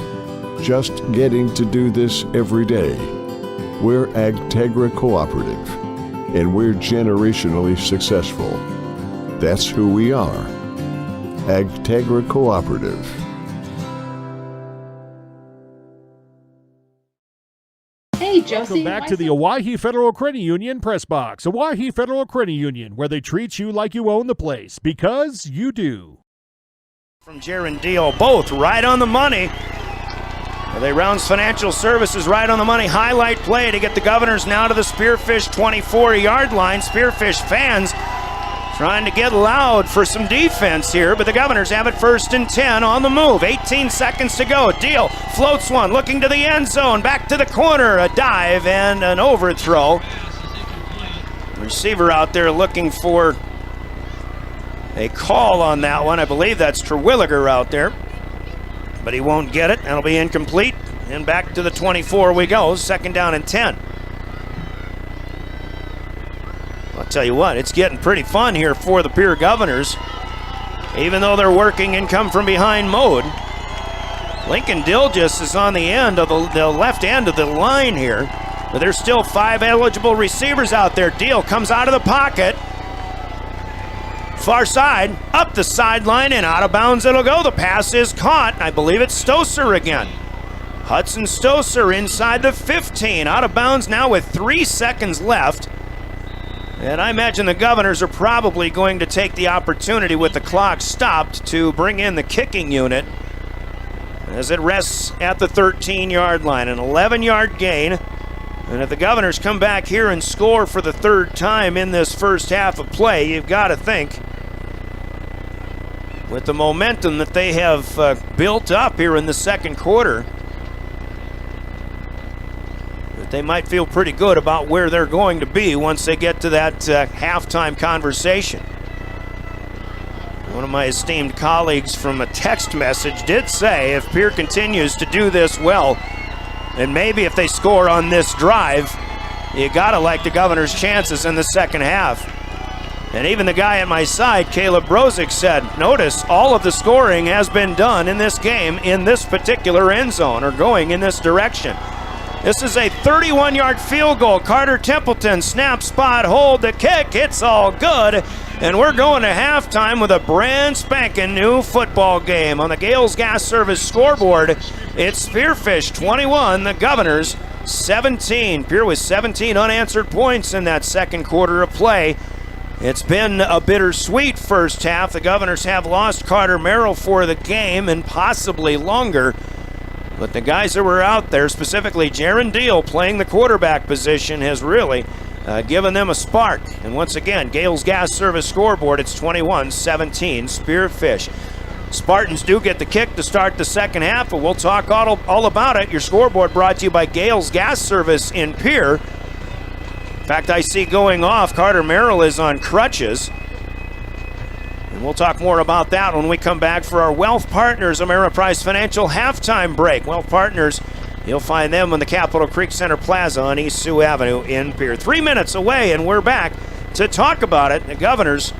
just getting to do this every day. We're Agtegra Cooperative. and we're generationally successful. That's who we are. Agtegra Cooperative. Hey, Josie. Welcome back to the Owyhee Federal Credit Union Press Box. Owyhee Federal Credit Union, where they treat you like you own the place, because you do. From Jaron Deal, both right on the money. They rounds financial services right on the money. Highlight play to get the Governors now to the Spearfish 24-yard line. Spearfish fans trying to get loud for some defense here, but the Governors have it 1st and 10 on the move. 18 seconds to go. Deal floats one, looking to the end zone, back to the corner, a dive and an overthrow. Receiver out there looking for a call on that one. I believe that's Terwilliger out there, but he won't get it. That'll be incomplete, and back to the 24 we go. 2nd down and 10. I'll tell you what, it's getting pretty fun here for the Pierre Governors. Even though they're working in come from behind mode. Lincoln Dilgis is on the end of the left end of the line here, but there's still 5 eligible receivers out there. Deal comes out of the pocket. Far side, up the sideline and out of bounds it'll go. The pass is caught. I believe it's Stoser again. Hudson Stoser inside the 15. Out of bounds now with 3 seconds left. And I imagine the Governors are probably going to take the opportunity with the clock stopped to bring in the kicking unit as it rests at the 13-yard line. An 11-yard gain. And if the Governors come back here and score for the 3rd time in this first half of play, you've got to think, with the momentum that they have built up here in the 2nd quarter, that they might feel pretty good about where they're going to be once they get to that halftime conversation. One of my esteemed colleagues from a text message did say if Pierre continues to do this well, and maybe if they score on this drive, you gotta like the Governors' chances in the 2nd half. And even the guy at my side, Caleb Brozick, said, notice all of the scoring has been done in this game in this particular end zone, or going in this direction. This is a 31-yard field goal. Carter Templeton, snap, spot, hold, the kick. It's all good. And we're going to halftime with a brand spanking new football game. On the Gales Gas Service scoreboard, it's Spearfish 21, the Governors 17. Pierre with 17 unanswered points in that 2nd quarter of play. It's been a bittersweet first half. The Governors have lost Carter Merrill for the game and possibly longer. But the guys that were out there, specifically Jaron Deal playing the quarterback position, has really given them a spark. And once again, Gales Gas Service scoreboard, it's 21-17, Spearfish. Spartans do get the kick to start the 2nd half, but we'll talk all about it. Your scoreboard brought to you by Gales Gas Service in Pierre. In fact, I see going off, Carter Merrill is on crutches. And we'll talk more about that when we come back for our Wealth Partners Ameriprise Financial halftime break. Wealth Partners, you'll find them on the Capitol Creek Center Plaza on East Sioux Avenue in Pierre. 3 minutes away, and we're back to talk about it. The Governors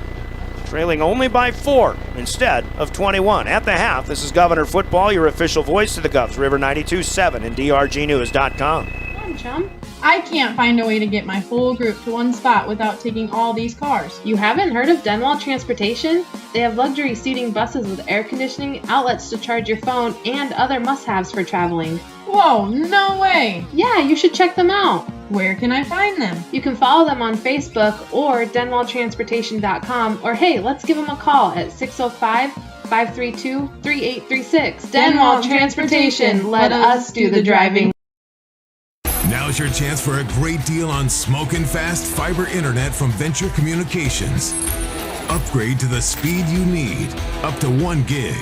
trailing only by 4 instead of 21. At the half, this is Governor Football, your official voice of the Govs, River 92.7 and drgnews.com. Come on, chum. I can't find a way to get my whole group to one spot without taking all these cars. You haven't heard of Denwall Transportation? They have luxury seating buses with air conditioning, outlets to charge your phone, and other must-haves for traveling. Whoa, no way! Yeah, you should check them out. Where can I find them? You can follow them on Facebook or denwalltransportation.com, or hey, let's give them a call at 605-532-3836. Denwall Transportation, let us do the driving. Now's your chance for a great deal on smoking fast fiber internet from Venture Communications. Upgrade to the speed you need, up to 1 gig.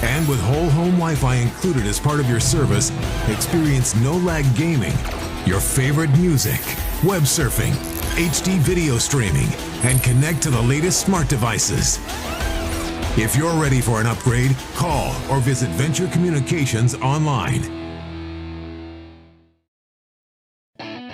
And with whole home Wi-Fi included as part of your service, experience no-lag gaming, your favorite music, web surfing, HD video streaming, and connect to the latest smart devices. If you're ready for an upgrade, call or visit Venture Communications online.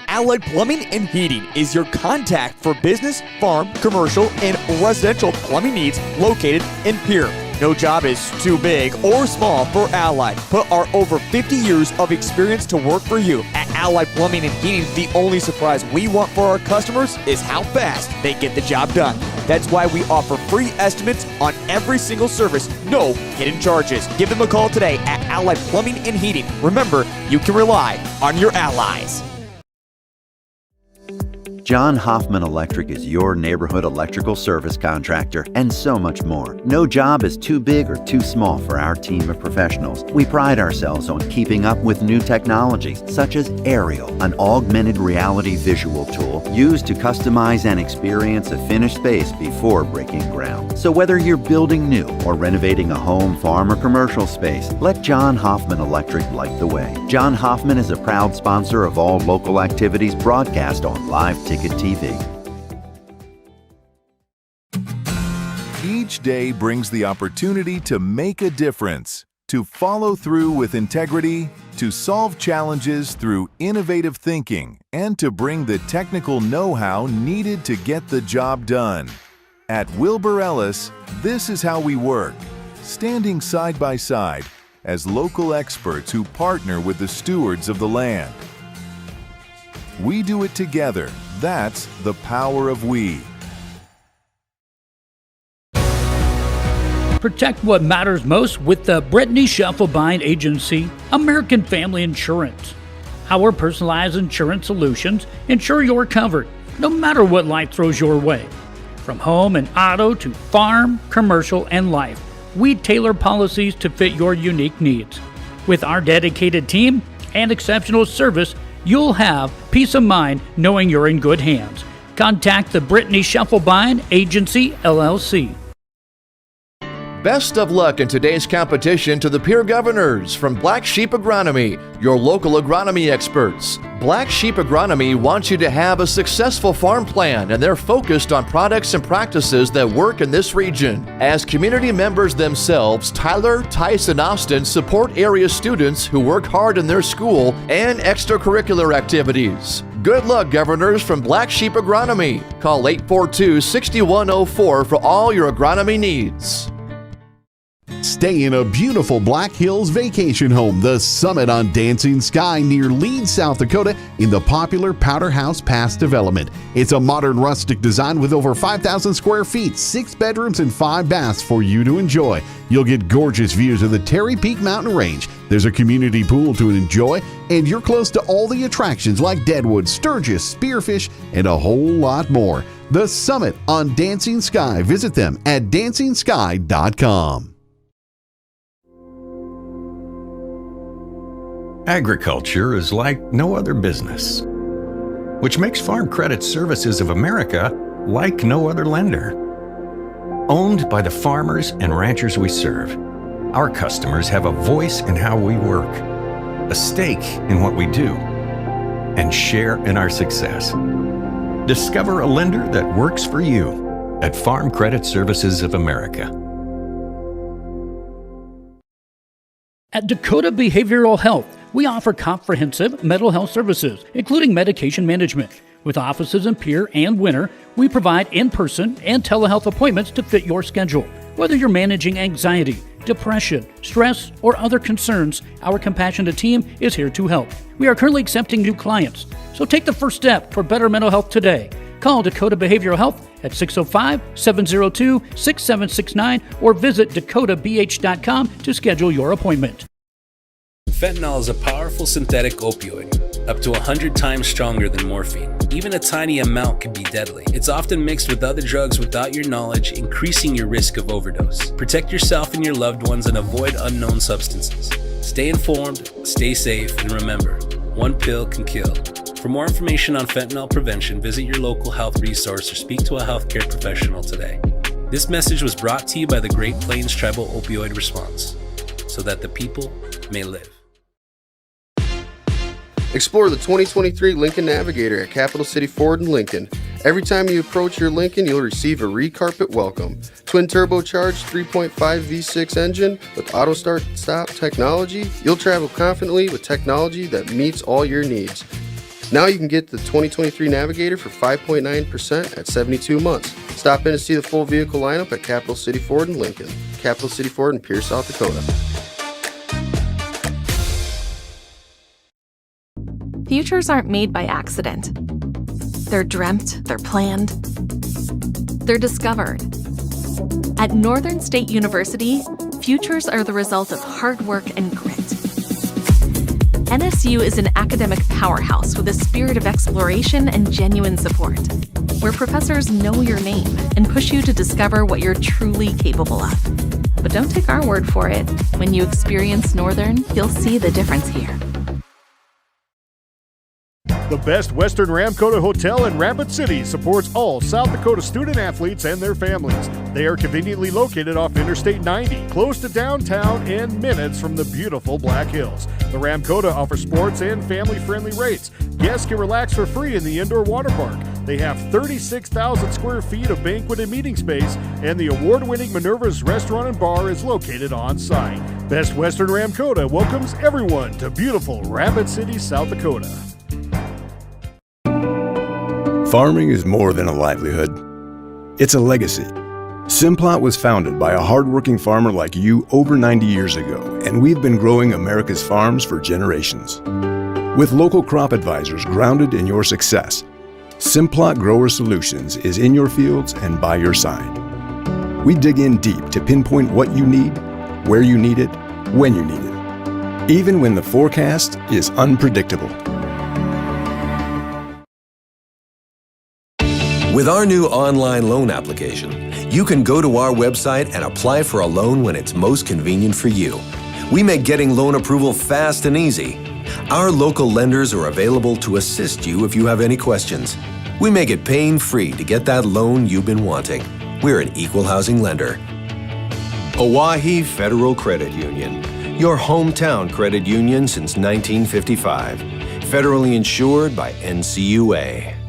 Allied Plumbing and Heating is your contact for business, farm, commercial, and residential plumbing needs located in Pierre. No job is too big or small for Allied. Put our over 50 years of experience to work for you. At Allied Plumbing and Heating, the only surprise we want for our customers is how fast they get the job done. That's why we offer free estimates on every single service, no hidden charges. Give them a call today at Allied Plumbing and Heating. Remember, you can rely on your allies. John Hoffman Electric is your neighborhood electrical service contractor and so much more. No job is too big or too small for our team of professionals. We pride ourselves on keeping up with new technologies such as Aerial, an augmented reality visual tool used to customize and experience a finished space before breaking ground. So whether you're building new or renovating a home, farm, or commercial space, let John Hoffman Electric light the way. John Hoffman is a proud sponsor of all local activities broadcast on Live Ticket TV. Each day brings the opportunity to make a difference, to follow through with integrity, to solve challenges through innovative thinking, and to bring the technical know-how needed to get the job done. At Wilbur Ellis, this is how we work, standing side by side as local experts who partner with the stewards of the land. We do it together. That's the power of we. Protect what matters most with the Brittany Scheffelbein Agency, American Family Insurance. Our personalized insurance solutions ensure you're covered, no matter what life throws your way. From home and auto to farm, commercial, and life, we tailor policies to fit your unique needs. With our dedicated team and exceptional service, you'll have peace of mind knowing you're in good hands. Contact the Brittany Scheffelbein Agency, LLC. Best of luck in today's competition to the Pierre Governors from Black Sheep Agronomy, your local agronomy experts. Black Sheep Agronomy wants you to have a successful farm plan, and they're focused on products and practices that work in this region. As community members themselves, Tyler, Tice, and Austin support area students who work hard in their school and extracurricular activities. Good luck, Governors from Black Sheep Agronomy. Call 842-6104 for all your agronomy needs. Stay in a beautiful Black Hills vacation home, the Summit on Dancing Sky near Leeds, South Dakota, in the popular Powder House Pass development. It's a modern rustic design with over 5,000 square feet, 6 bedrooms, and 5 baths for you to enjoy. You'll get gorgeous views of the Terry Peak Mountain Range. There's a community pool to enjoy, and you're close to all the attractions like Deadwood, Sturgis, Spearfish, and a whole lot more. The Summit on Dancing Sky. Visit them at dancingsky.com. Agriculture is like no other business, which makes Farm Credit Services of America like no other lender. Owned by the farmers and ranchers we serve, our customers have a voice in how we work, a stake in what we do, and share in our success. Discover a lender that works for you at Farm Credit Services of America. At Dakota Behavioral Health, we offer comprehensive mental health services, including medication management. With offices in Pierre and Winter, we provide in-person and telehealth appointments to fit your schedule. Whether you're managing anxiety, depression, stress, or other concerns, our compassionate team is here to help. We are currently accepting new clients, so take the first step for better mental health today. Call Dakota Behavioral Health at 605-702-6769 or visit dakotabh.com to schedule your appointment. Fentanyl is a powerful synthetic opioid, up to 100 times stronger than morphine. Even a tiny amount can be deadly. It's often mixed with other drugs without your knowledge, increasing your risk of overdose. Protect yourself and your loved ones and avoid unknown substances. Stay informed, stay safe, and remember, one pill can kill. For more information on fentanyl prevention, visit your local health resource or speak to a healthcare professional today. This message was brought to you by the Great Plains Tribal Opioid Response, so that the people may live. Explore the 2023 Lincoln Navigator at Capital City Ford in Lincoln. Every time you approach your Lincoln, you'll receive a re-carpet welcome. Twin turbocharged 3.5 V6 engine with auto start-stop technology. You'll travel confidently with technology that meets all your needs. Now you can get the 2023 Navigator for 5.9% at 72 months. Stop in to see the full vehicle lineup at Capital City Ford in Lincoln. Capital City Ford in Pierre, South Dakota. Futures aren't made by accident. They're dreamt, they're planned, they're discovered. At Northern State University, futures are the result of hard work and grit. NSU is an academic powerhouse with a spirit of exploration and genuine support, where professors know your name and push you to discover what you're truly capable of. But don't take our word for it. When you experience Northern, you'll see the difference here. The Best Western Ramkota Hotel in Rapid City supports all South Dakota student athletes and their families. They are conveniently located off Interstate 90, close to downtown and minutes from the beautiful Black Hills. The Ramkota offers sports and family-friendly rates. Guests can relax for free in the indoor water park. They have 36,000 square feet of banquet and meeting space, and the award-winning Minerva's Restaurant and Bar is located on site. Best Western Ramkota welcomes everyone to beautiful Rapid City, South Dakota. Farming is more than a livelihood. It's a legacy. Simplot was founded by a hardworking farmer like you over 90 years ago, and we've been growing America's farms for generations. With local crop advisors grounded in your success, Simplot Grower Solutions is in your fields and by your side. We dig in deep to pinpoint what you need, where you need it, when you need it, even when the forecast is unpredictable. With our new online loan application, you can go to our website and apply for a loan when it's most convenient for you. We make getting loan approval fast and easy. Our local lenders are available to assist you if you have any questions. We make it pain-free to get that loan you've been wanting. We're an equal housing lender. Oahe Federal Credit Union, your hometown credit union since 1955. Federally insured by NCUA.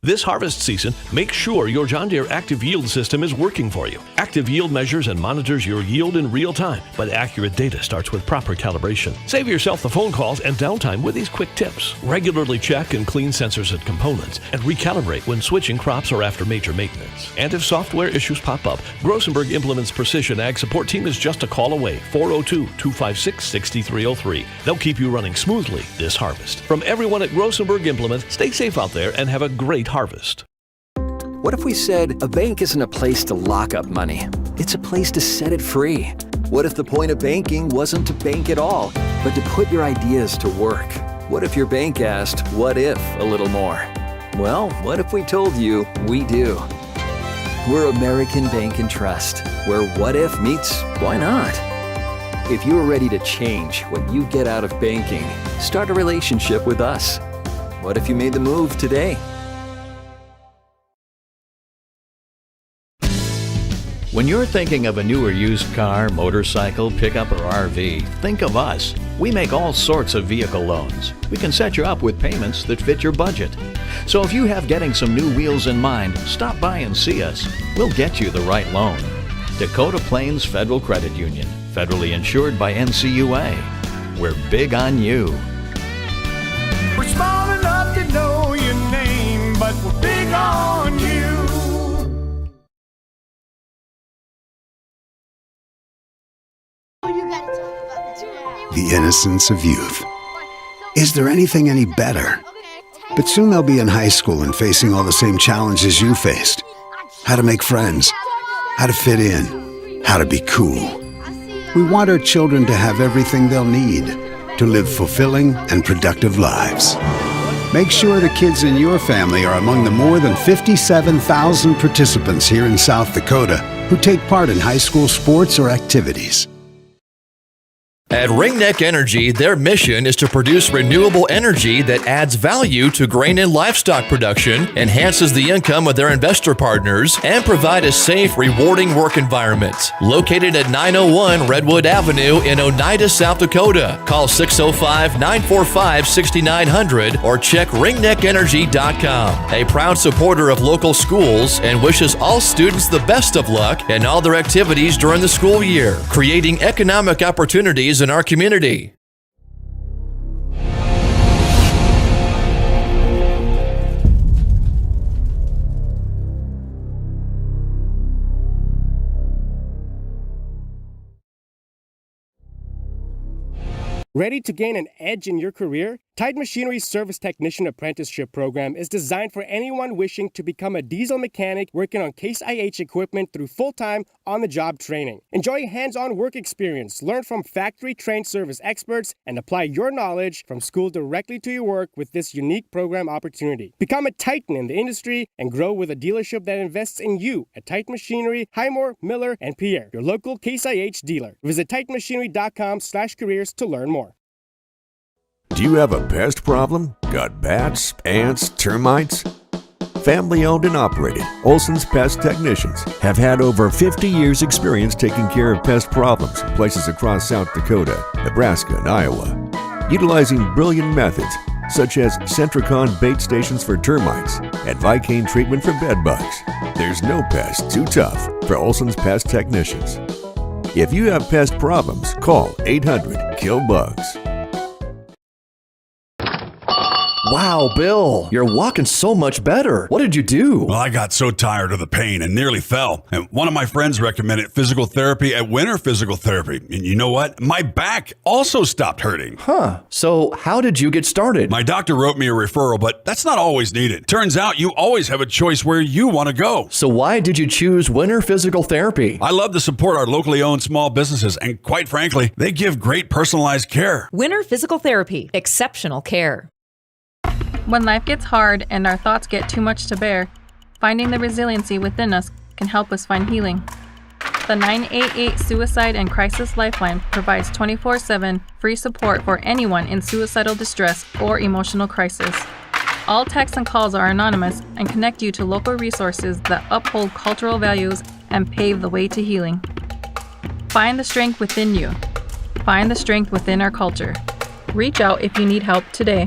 This harvest season, make sure your John Deere Active Yield system is working for you. Active Yield measures and monitors your yield in real time, but accurate data starts with proper calibration. Save yourself the phone calls and downtime with these quick tips. Regularly check and clean sensors and components, and recalibrate when switching crops or after major maintenance. And if software issues pop up, Grossenberg Implement's Precision Ag Support Team is just a call away, 402-256-6303. They'll keep you running smoothly this harvest. From everyone at Grossenberg Implement, stay safe out there and have a great harvest. What if we said a bank isn't a place to lock up money? It's a place to set it free. What if the point of banking wasn't to bank at all, but to put your ideas to work? What if your bank asked, what if, a little more? Well, what if we told you we do? We're American Bank and Trust, where what if meets why not? If you're ready to change what you get out of banking, start a relationship with us. What if you made the move today? When you're thinking of a new or used car, motorcycle, pickup, or RV, think of us. We make all sorts of vehicle loans. We can set you up with payments that fit your budget. So if you have getting some new wheels in mind, stop by and see us. We'll get you the right loan. Dakota Plains Federal Credit Union, federally insured by NCUA. We're big on you. We're small enough to know your name, but we're big on you. The innocence of youth. Is there anything any better? But soon they'll be in high school and facing all the same challenges you faced. How to make friends, how to fit in, how to be cool. We want our children to have everything they'll need to live fulfilling and productive lives. Make sure the kids in your family are among the more than 57,000 participants here in South Dakota who take part in high school sports or activities. At Ringneck Energy, their mission is to produce renewable energy that adds value to grain and livestock production, enhances the income of their investor partners, and provide a safe, rewarding work environment. Located at 901 Redwood Avenue in Oneida, South Dakota. Call 605-945-6900 or check ringneckenergy.com. A proud supporter of local schools and wishes all students the best of luck in all their activities during the school year, creating economic opportunities in our community. Ready to gain an edge in your career? Tide Machinery's Service Technician Apprenticeship Program is designed for anyone wishing to become a diesel mechanic working on Case IH equipment through full-time, on-the-job training. Enjoy hands-on work experience, learn from factory-trained service experts, and apply your knowledge from school directly to your work with this unique program opportunity. Become a titan in the industry and grow with a dealership that invests in you at Tide Machinery, Highmore, Miller, and Pierre, your local Case IH dealer. Visit titanmachinery.com/careers to learn more. Do you have a pest problem? Got bats, ants, termites? Family owned and operated, Olson's Pest Technicians have had over 50 years experience taking care of pest problems in places across South Dakota, Nebraska, and Iowa. Utilizing brilliant methods such as Centricon bait stations for termites and Vicane treatment for bed bugs. There's no pest too tough for Olson's Pest Technicians. If you have pest problems, call 800-KILL-BUGS. Wow, Bill, you're walking so much better. What did you do? Well, I got so tired of the pain and nearly fell. And one of my friends recommended physical therapy at Winter Physical Therapy. And you know what? My back also stopped hurting. Huh. So how did you get started? My doctor wrote me a referral, but that's not always needed. Turns out you always have a choice where you want to go. So why did you choose Winter Physical Therapy? I love to support our locally owned small businesses. And quite frankly, they give great personalized care. Winter Physical Therapy. Exceptional care. When life gets hard and our thoughts get too much to bear, finding the resiliency within us can help us find healing. The 988 Suicide and Crisis Lifeline provides 24/7 free support for anyone in suicidal distress or emotional crisis. All texts and calls are anonymous and connect you to local resources that uphold cultural values and pave the way to healing. Find the strength within you. Find the strength within our culture. Reach out if you need help today.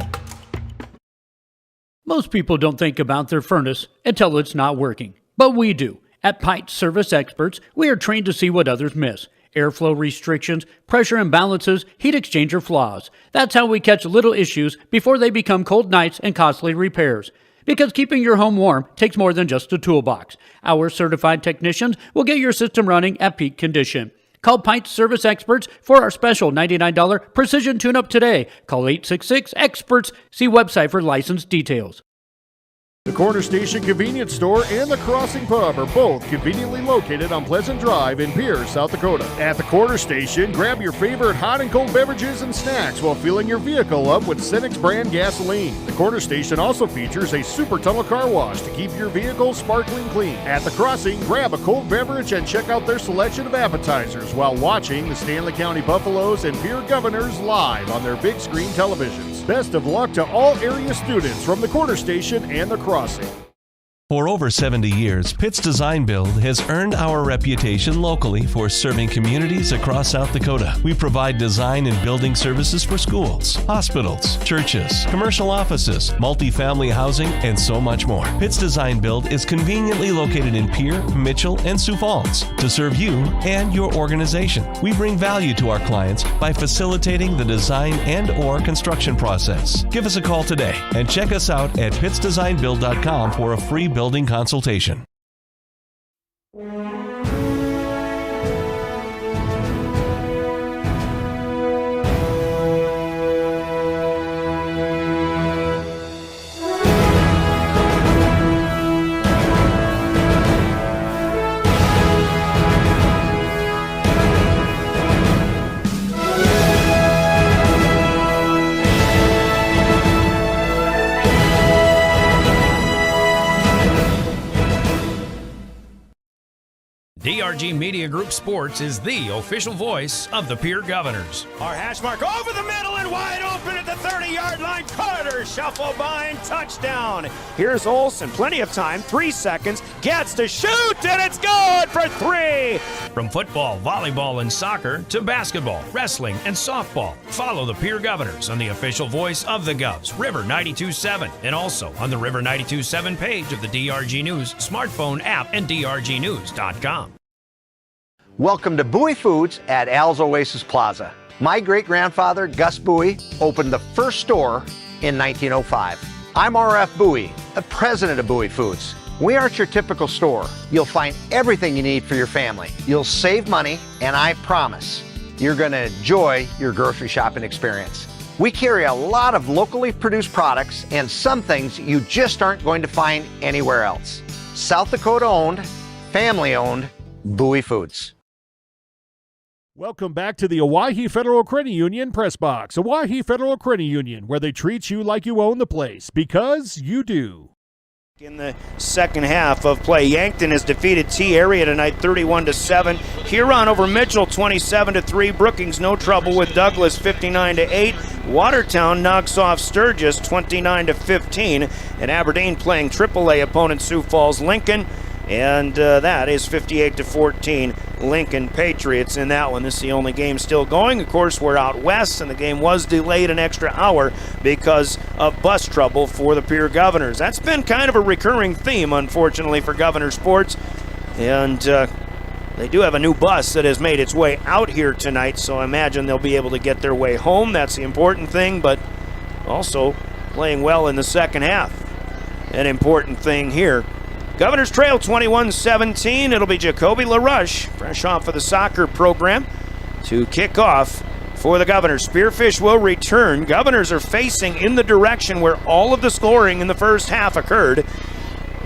Most people don't think about their furnace until it's not working, but we do. At Pipe Service Experts, we are trained to see what others miss. Airflow restrictions, pressure imbalances, heat exchanger flaws. That's how we catch little issues before they become cold nights and costly repairs. Because keeping your home warm takes more than just a toolbox. Our certified technicians will get your system running at peak condition. Call Pint Service Experts for our special $99 precision tune-up today. Call 866-EXPERTS. See website for license details. The Corner Station Convenience Store and the Crossing Pub are both conveniently located on Pleasant Drive in Pierre, South Dakota. At the Corner Station, grab your favorite hot and cold beverages and snacks while filling your vehicle up with Cenex brand gasoline. The Corner Station also features a super tunnel car wash to keep your vehicle sparkling clean. At the Crossing, grab a cold beverage and check out their selection of appetizers while watching the Stanley County Buffaloes and Pierre Governors live on their big screen televisions. Best of luck to all area students from the Corner Station and the Crossing. For over 70 years, Pitt's Design Build has earned our reputation locally for serving communities across South Dakota. We provide design and building services for schools, hospitals, churches, commercial offices, multifamily housing, and so much more. Pitt's Design Build is conveniently located in Pierre, Mitchell, and Sioux Falls to serve you and your organization. We bring value to our clients by facilitating the design and/or construction process. Give us a call today and check us out at pittsdesignbuild.com for a free building consultation. DRG Media Group Sports is the official voice of the Pierre Governors. Our hash mark over the middle and wide open at the 30-yard line. Carter shuffle bind touchdown. Here's Olson, plenty of time, 3 seconds, gets to shoot, and it's good for 3. From football, volleyball, and soccer to basketball, wrestling, and softball, follow the Pierre Governors on the official voice of the Govs, River 92.7, and also on the River 92.7 page of the DRG News smartphone app and drgnews.com. Welcome to Bowie Foods at Al's Oasis Plaza. My great-grandfather, Gus Bowie, opened the first store in 1905. I'm R.F. Bowie, the president of Bowie Foods. We aren't your typical store. You'll find everything you need for your family. You'll save money, and I promise, you're going to enjoy your grocery shopping experience. We carry a lot of locally produced products and some things you just aren't going to find anywhere else. South Dakota owned, family owned, Bowie Foods. Welcome back to the Owyhee Federal Credit Union Press Box. Owyhee Federal Credit Union, where they treat you like you own the place, because you do. In the second half of play, Yankton has defeated T-Area tonight 31-7. Huron over Mitchell 27-3. Brookings no trouble with Douglas 59-8. Watertown knocks off Sturgis 29-15. And Aberdeen playing AAA opponent Sioux Falls Lincoln. And that is 58-14 Lincoln Patriots in that one. This is the only game still going. Of course, we're out west, and the game was delayed an extra hour because of bus trouble for the Pierre Governors. That's been kind of a recurring theme, unfortunately, for Governor Sports. And they do have a new bus that has made its way out here tonight, so I imagine they'll be able to get their way home. That's the important thing, but also playing well in the second half. An important thing here. Governors trail 21-17. It'll be Jacoby LaRush, fresh off of the soccer program, to kick off for the Governors. Spearfish will return. Governors are facing in the direction where all of the scoring in the first half occurred,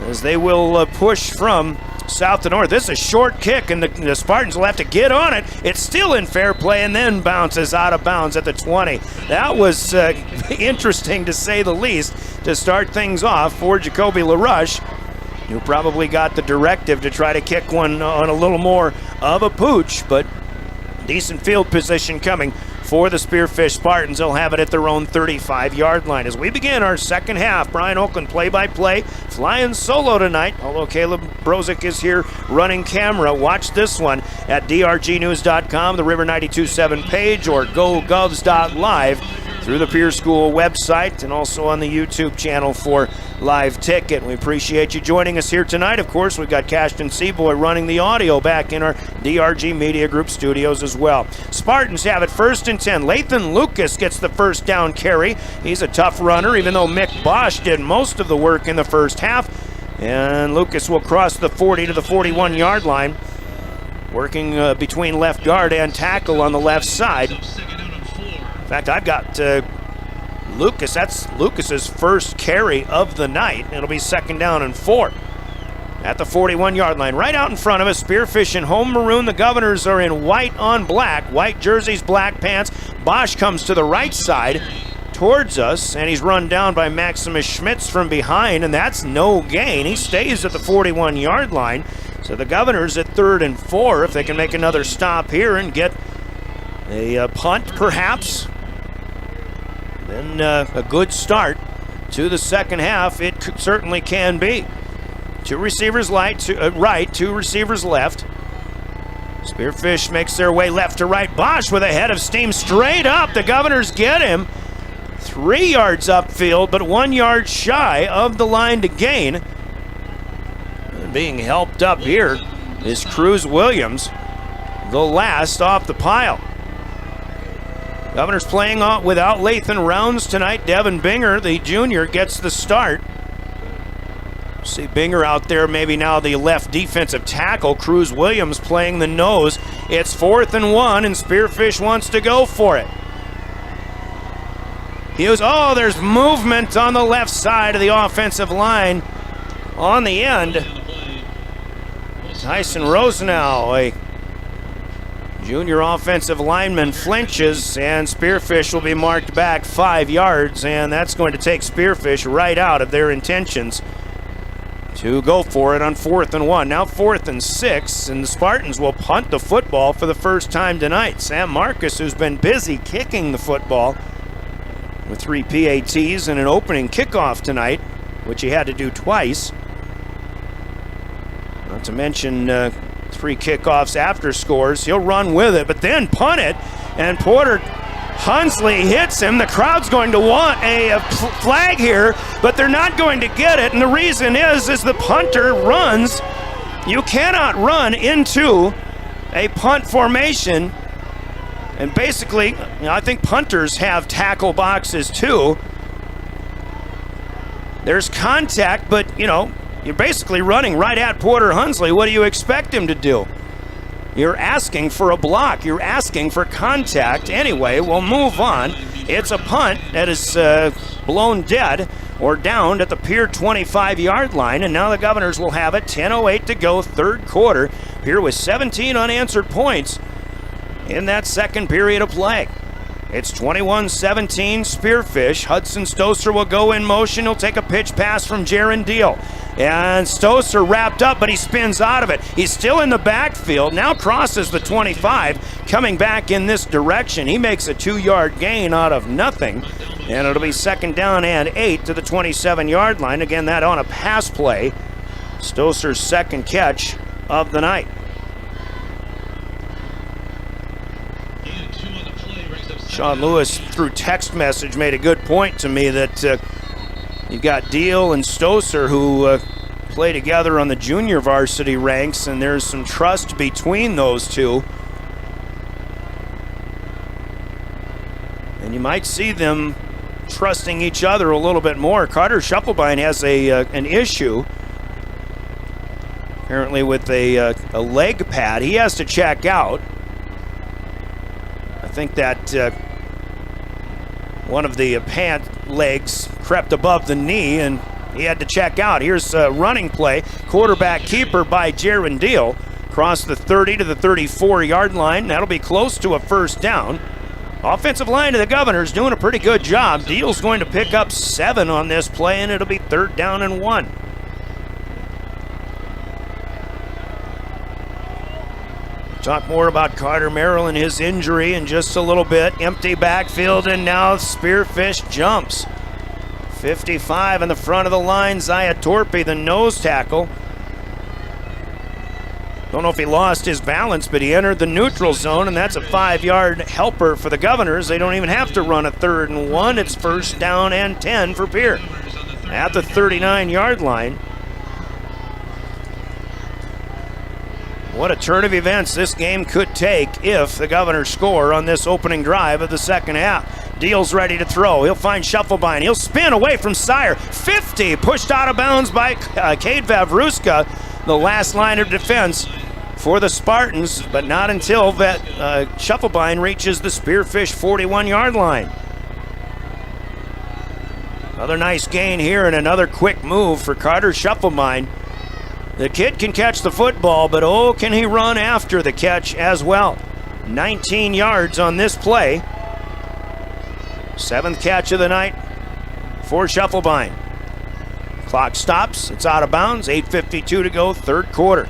as they will push from south to north. This is a short kick, and the Spartans will have to get on it. It's still in fair play and then bounces out of bounds at the 20. That was interesting, to say the least, to start things off for Jacoby LaRush, who probably got the directive to try to kick one on a little more of a pooch, but decent field position coming for the Spearfish Spartans. They'll have it at their own 35-yard line. As we begin our second half, Brian Oakland play-by-play, flying solo tonight, although Caleb Brozick is here running camera. Watch this one at drgnews.com, the River 92.7 page, or gogovs.live through the Pierre School website, and also on the YouTube channel for live ticket. We appreciate you joining us here tonight. Of course, we've got Cashton Seaboy running the audio back in our DRG Media Group studios as well. Spartans have it 1st and 10. Lathan Lucas gets the first down carry. He's a tough runner, even though Mick Bosch did most of the work in the first half. And Lucas will cross the 40 to the 41-yard line, working between left guard and tackle on the left side. In fact, I've got Lucas. That's Lucas's first carry of the night. It'll be 2nd down and 4 at the 41-yard line. Right out in front of us, Spearfish in home maroon. The Governors are in white on black. White jerseys, black pants. Bosch comes to the right side towards us, and he's run down by Maximus Schmitz from behind, and that's no gain. He stays at the 41-yard line. So the Governors at 3rd and 4, if they can make another stop here and get a punt perhaps, then a good start to the second half. It certainly can be. 2 receivers right, 2 receivers left. Spearfish makes their way left to right. Bosch with a head of steam straight up. The Governors get him 3 yards upfield, but 1 yard shy of the line to gain. And being helped up here is Cruz Williams, the last off the pile. Governors playing without Lathan Rounds tonight. Devin Binger, the junior, gets the start. See Binger out there, maybe now the left defensive tackle. Cruz Williams playing the nose. It's 4th and 1, and Spearfish wants to go for it. There's movement on the left side of the offensive line on the end. Tyson Rosenau, a junior offensive lineman, flinches, and Spearfish will be marked back 5 yards, and that's going to take Spearfish right out of their intentions to go for it on 4th and 1. Now 4th and 6, and the Spartans will punt the football for the first time tonight. Sam Marcus, who's been busy kicking the football with 3 PATs and an opening kickoff tonight, which he had to do twice. Not to mention 3 kickoffs after scores. He'll run with it, but then punt it, and Porter Hunsley hits him. The crowd's going to want a flag here, but they're not going to get it, and the reason is the punter runs. You cannot run into a punt formation, and basically, I think punters have tackle boxes too. There's contact, but you're basically running right at Porter Hunsley. What do you expect him to do? You're asking for a block. You're asking for contact. Anyway, we'll move on. It's a punt that is blown dead or downed at the Pierre 25-yard line, and now the Governors will have it. 10:08 to go, third quarter. Pierre with 17 unanswered points in that second period of play. It's 21-17 Spearfish. Hudson Stoser will go in motion. He'll take a pitch pass from Jaron Deal. And Stoser wrapped up, but he spins out of it. He's still in the backfield, now crosses the 25, coming back in this direction. He makes a 2-yard gain out of nothing, and it'll be second down and 8 to the 27-yard line. Again, that on a pass play. Stoser's second catch of the night. Sean Lewis, through text message, made a good point to me that you've got Deal and Stoser who play together on the junior varsity ranks, and there's some trust between those two. And you might see them trusting each other a little bit more. Carter Shufflebine has an issue, apparently with a leg pad. He has to check out. I think that one of the pant legs crept above the knee and he had to check out. Here's a running play. Quarterback keeper by Jaron Deal. Across the 30 to the 34-yard line. That'll be close to a first down. Offensive line of the Governors doing a pretty good job. Deal's going to pick up 7 on this play, and it'll be third down and 1. Talk more about Carter Merrill and his injury in just a little bit. Empty backfield, and now Spearfish jumps. 55 in the front of the line. Zaya Torpy, the nose tackle. Don't know if he lost his balance, but he entered the neutral zone, and that's a 5-yard helper for the Governors. They don't even have to run a 3rd and 1. It's first down and 10 for Pierre at the 39-yard line. What a turn of events this game could take if the Governors score on this opening drive of the second half. Deal's ready to throw. He'll find Shufflebine. He'll spin away from Sire. 50, pushed out of bounds by Cade Vavruska, the last line of defense for the Spartans, but not until that Shufflebine reaches the Spearfish 41-yard line. Another nice gain here and another quick move for Carter Shufflebine. The kid can catch the football, but oh, can he run after the catch as well. 19 yards on this play. 7th catch of the night for Shufflebine. Clock stops. It's out of bounds. 8:52 to go, third quarter.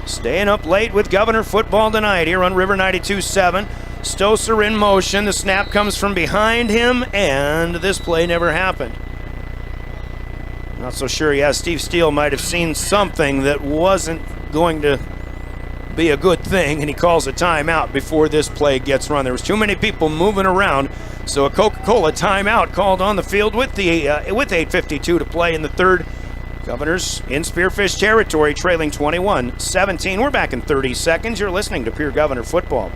Staying up late with Governor football tonight here on River 92.7. Stoser in motion. The snap comes from behind him, and this play never happened. Not so sure. Yeah, Steve Steele might have seen something that wasn't going to be a good thing, and he calls a timeout before this play gets run. There was too many people moving around, so a Coca-Cola timeout called on the field with 8:52 to play in the third. Governors in Spearfish territory, trailing 21-17. We're back in 30 seconds. You're listening to Pierre Governor Football.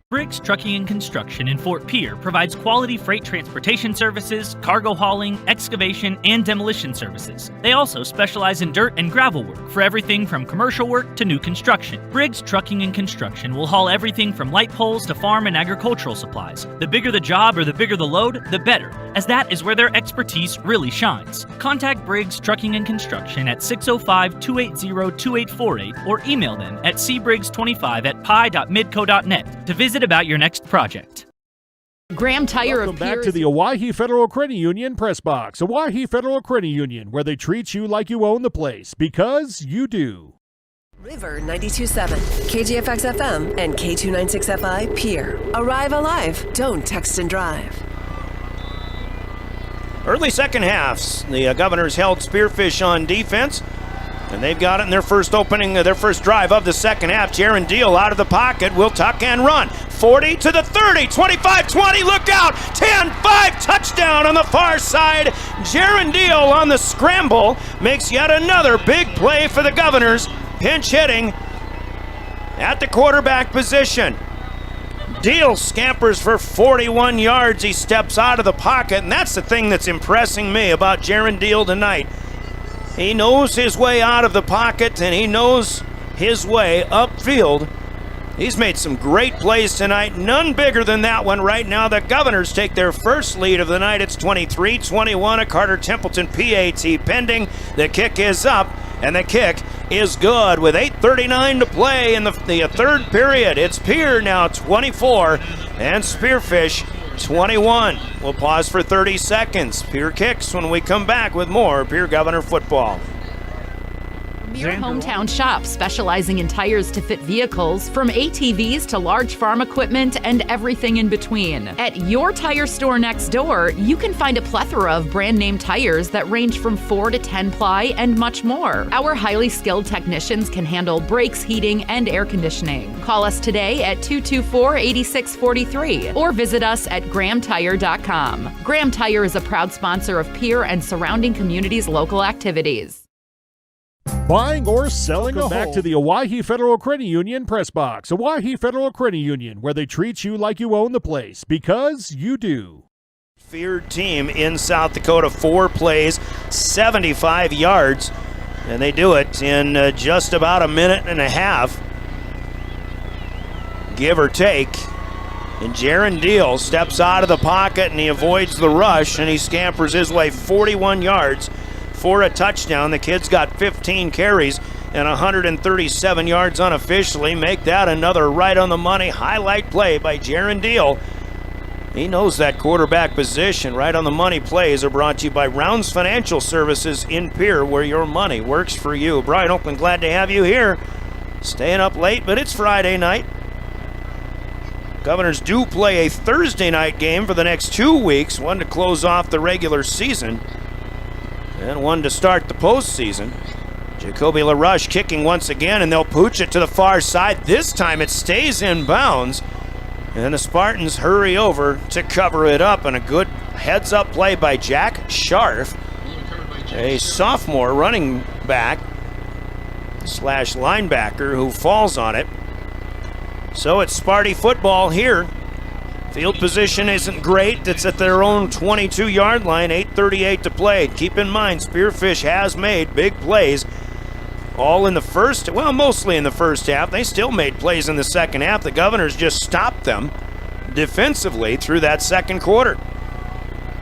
Briggs Trucking and Construction in Fort Pierre provides quality freight transportation services, cargo hauling, excavation, and demolition services. They also specialize in dirt and gravel work for everything from commercial work to new construction. Briggs Trucking and Construction will haul everything from light poles to farm and agricultural supplies. The bigger the job or the bigger the load, the better, as that is where their expertise really shines. Contact Briggs Trucking and Construction at 605-280-2848 or email them at cbriggs25@pi.midco.net to visit about your next project. Graham Tire Welcome back to the Owyhee Federal Credit Union Press Box. Owyhee Federal Credit Union, where they treat you like you own the place, because you do. River 92.7, KGFX FM, and K296FI Pierre. Arrive alive. Don't text and drive. Early second halves, the Governors held Spearfish on defense, and they've got it in their first drive of the second half. Jaron Deal out of the pocket will tuck and run. 40 to the 30, 25-20, look out! 10-5, touchdown on the far side. Jaron Deal on the scramble makes yet another big play for the Governors. Pinch hitting at the quarterback position. Deal scampers for 41 yards. He steps out of the pocket, and that's the thing that's impressing me about Jaron Deal tonight. He knows his way out of the pocket, and he knows his way upfield. He's made some great plays tonight, none bigger than that one. Right now, the Governors take their first lead of the night. It's 23-21, a Carter Templeton PAT pending. The kick is up, and the kick is good with 8:39 to play in the third period. It's Pierre now 24, and Spearfish 21. We'll pause for 30 seconds. Pierre kicks when we come back with more Pierre Governor football. Your hometown shop specializing in tires to fit vehicles, from ATVs to large farm equipment and everything in between. At your tire store next door, you can find a plethora of brand name tires that range from 4 to 10 ply and much more. Our highly skilled technicians can handle brakes, heating, and air conditioning. Call us today at 224-8643 or visit us at GrahamTire.com. Graham Tire is a proud sponsor of Pierre and surrounding communities' local activities. Buying or selling a home. Back to the Owyhee Federal Credit Union Press Box. Owyhee Federal Credit Union, where they treat you like you own the place, because you do. Feared team in South Dakota, 4 plays, 75 yards, and they do it in just about a minute and a half, give or take. And Jaron Deal steps out of the pocket and he avoids the rush, and he scampers his way 41 yards for a touchdown. The kid's got 15 carries and 137 yards unofficially. Make that another right on the money highlight play by Jaron Deal. He knows that quarterback position. Right on the money plays are brought to you by Rounds Financial Services in Pierre, where your money works for you. Brian Oakland, glad to have you here. Staying up late, but it's Friday night. Governors do play a Thursday night game for the next 2 weeks, one to close off the regular season and one to start the postseason. Jacoby LaRush kicking once again, and they'll pooch it to the far side. This time it stays in bounds, and the Spartans hurry over to cover it up. And a good heads-up play by Jack Scharf, a sophomore running back / linebacker who falls on it. So it's Sparty football here. Field position isn't great. It's at their own 22-yard line, 8:38 to play. Keep in mind, Spearfish has made big plays all in the first, well, mostly in the first half. They still made plays in the second half. The Governors just stopped them defensively through that second quarter.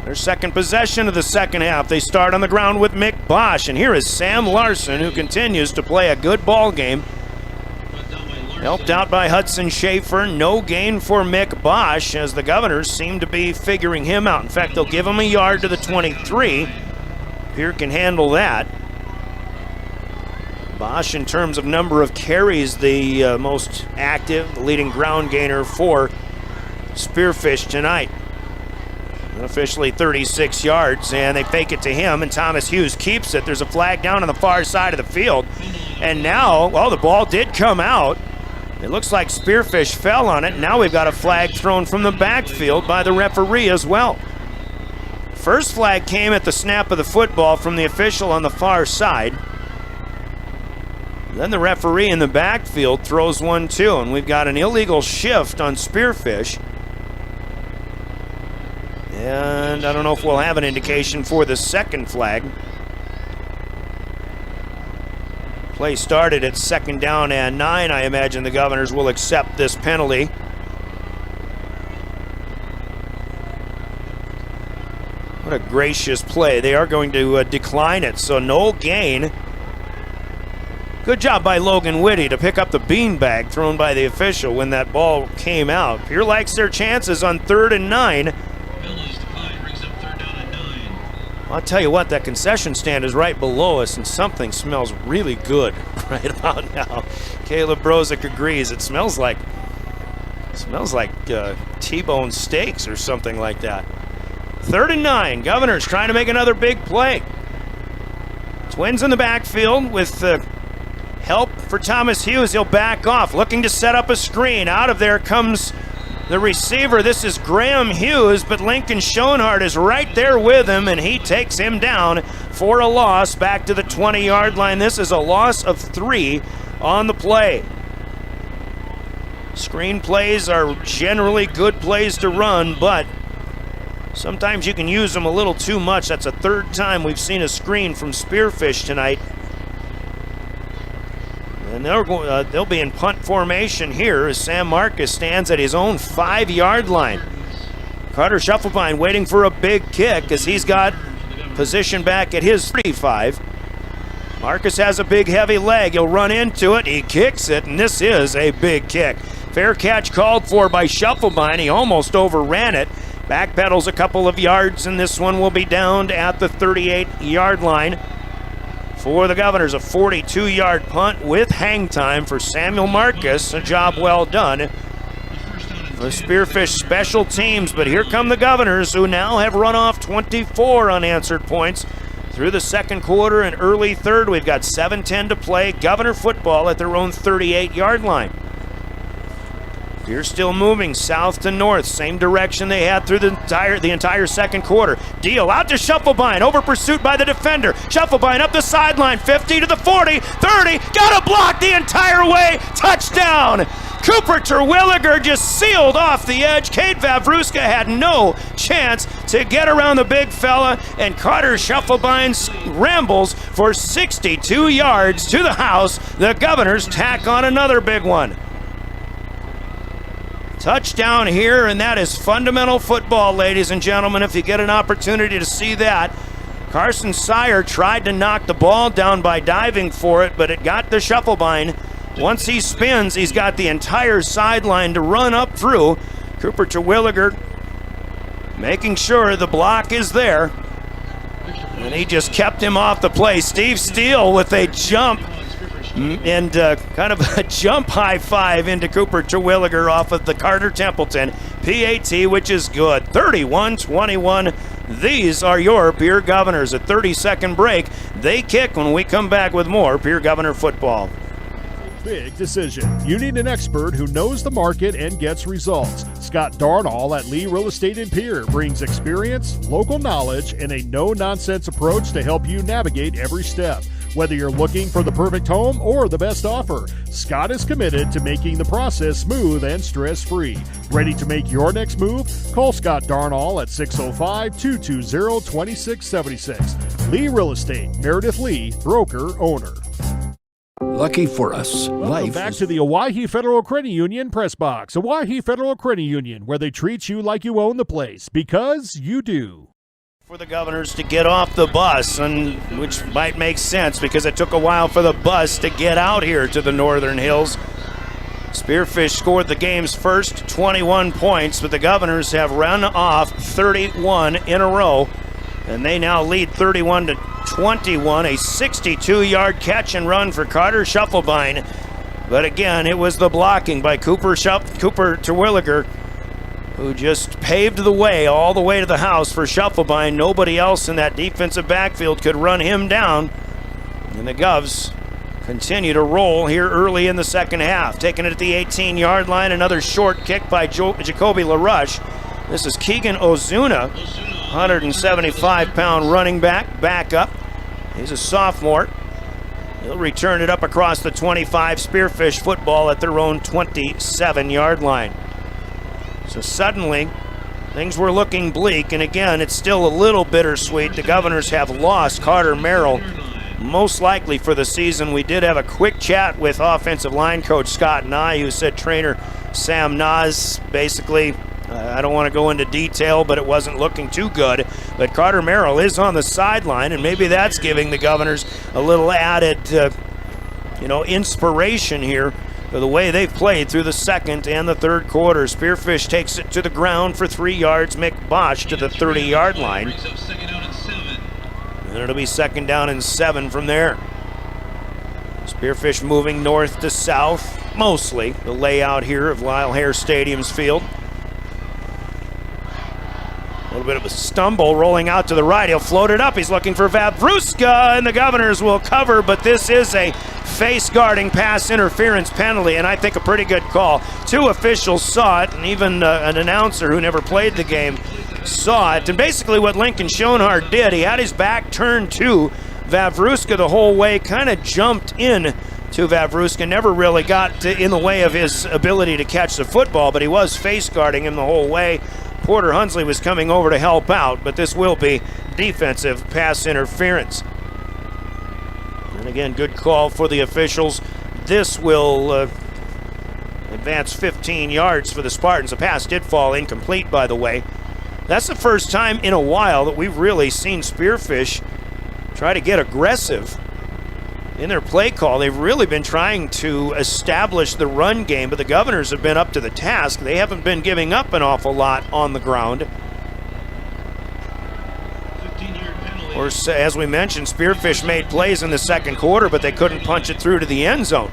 Their second possession of the second half, they start on the ground with Mick Bosch. And here is Sam Larson, who continues to play a good ball game. Helped out by Hudson Schaefer. No gain for Mick Bosch, as the Governors seem to be figuring him out. In fact, they'll give him a yard to the 23. Pierre can handle that. Bosch, in terms of number of carries, the most active, the leading ground gainer for Spearfish tonight. Unofficially 36 yards, and they fake it to him, and Thomas Hughes keeps it. There's a flag down on the far side of the field. And now, well, the ball did come out. It looks like Spearfish fell on it. Now we've got a flag thrown from the backfield by the referee as well. First flag came at the snap of the football from the official on the far side. Then the referee in the backfield throws one too, and we've got an illegal shift on Spearfish. And I don't know if we'll have an indication for the second flag. Play started at 2nd down and 9. I imagine the Governors will accept this penalty. What a gracious play. They are going to decline it, so no gain. Good job by Logan Whitty to pick up the beanbag thrown by the official when that ball came out. Pierre likes their chances on 3rd and 9. I'll tell you what, that concession stand is right below us, and something smells really good right about now. Caleb Brozick agrees. It smells like T-bone steaks or something like that. 3rd and 9. Governors trying to make another big play. Twins in the backfield with help for Thomas Hughes. He'll back off, looking to set up a screen. Out of there comes the receiver. This is Graham Hughes, but Lincoln Schoenhardt is right there with him, and he takes him down for a loss back to the 20-yard line. This is a loss of 3 on the play. Screen plays are generally good plays to run, but sometimes you can use them a little too much. That's the 3rd time we've seen a screen from Spearfish tonight. And they'll be in punt formation here as Sam Marcus stands at his own 5-yard line. Carter Schuffelbein waiting for a big kick as he's got position back at his 35. Marcus has a big heavy leg. He'll run into it. He kicks it, and this is a big kick. Fair catch called for by Schuffelbein. He almost overran it. Backpedals a couple of yards, and this one will be downed at the 38-yard line. For the Governors, a 42-yard punt with hang time for Samuel Marcus. A job well done for Spearfish special teams. But here come the Governors, who now have run off 24 unanswered points through the second quarter and early third. We've got 7:10 to play. Governor football at their own 38-yard line. Pierre still moving south to north, same direction they had through the entire second quarter. Deal out to Schuffelbein, over pursuit by the defender. Schuffelbein up the sideline, 50 to the 40, 30, got a block the entire way, touchdown! Cooper Terwilliger just sealed off the edge. Cade Vavruska had no chance to get around the big fella, and Carter Schuffelbein rambles for 62 yards to the house. The Governors tack on another big one. Touchdown here, and that is fundamental football, ladies and gentlemen, if you get an opportunity to see that. Carson Sire tried to knock the ball down by diving for it, but it got to Schuffelbein. Once he spins, he's got the entire sideline to run up through. Cooper Terwilliger making sure the block is there, and he just kept him off the play. Steve Steele with a jump and kind of a jump high five into Cooper Terwilliger off of the Carter Templeton PAT, which is good. 31-21. These are your Pierre Governors. A 30-second break. They kick when we come back with more Pierre Governor football. Big decision. You need an expert who knows the market and gets results. Scott Darnall at Lee Real Estate in Pierre brings experience, local knowledge, and a no-nonsense approach to help you navigate every step. Whether you're looking for the perfect home or the best offer, Scott is committed to making the process smooth and stress-free. Ready to make your next move? Call Scott Darnall at 605-220-2676. Lee Real Estate, Meredith Lee, broker-owner. Lucky for us, Welcome back to the Owyhee Federal Credit Union Press Box. Owyhee Federal Credit Union, where they treat you like you own the place, because you do. For the Governors to get off the bus, and which might make sense because it took a while for the bus to get out here to the Northern Hills. Spearfish scored the game's first 21 points, but the Governors have run off 31 in a row, and they now lead 31-21. A 62-yard catch and run for Carter Schuffelbein, but again, it was the blocking by Cooper Terwilliger, who just paved the way all the way to the house for Schuffelbein. Nobody else in that defensive backfield could run him down. And the Govs continue to roll here early in the second half. Taking it at the 18-yard line, another short kick by Jacoby LaRush. This is Keegan Ozuna, 175-pound running back up. He's a sophomore. He'll return it up across the 25. Spearfish football at their own 27-yard line. So suddenly, things were looking bleak, and again, it's still a little bittersweet. The Governors have lost Carter Merrill, most likely for the season. We did have a quick chat with offensive line coach Scott Nye, who said trainer Sam Nas basically, I don't want to go into detail, but it wasn't looking too good. But Carter Merrill is on the sideline, and maybe that's giving the Governors a little added, inspiration here for the way they've played through the second and the third quarter. Spearfish takes it to the ground for 3 yards. Mick Bosch to the 30-yard line. And it'll be second down and 7 from there. Spearfish moving north to south, mostly the layout here of Lyle Hare Stadium's field. A little bit of a stumble rolling out to the right. He'll float it up. He's looking for Vavruska, and the Governors will cover, but this is a face-guarding pass interference penalty, and I think a pretty good call. 2 officials saw it, and even an announcer who never played the game saw it. And basically what Lincoln Schoenhardt did, he had his back turned to Vavruska the whole way, kind of jumped in to Vavruska, never really got in the way of his ability to catch the football, but he was face-guarding him the whole way. Porter Hunsley was coming over to help out, but this will be defensive pass interference. And again, good call for the officials. this will advance 15 yards for the Spartans. The pass did fall incomplete, by the way. That's the first time in a while that we've really seen Spearfish try to get aggressive in their play call. They've really been trying to establish the run game, but the Governors have been up to the task. They haven't been giving up an awful lot on the ground. Or, as we mentioned, Spearfish made plays in the second quarter, but they couldn't punch it through to the end zone.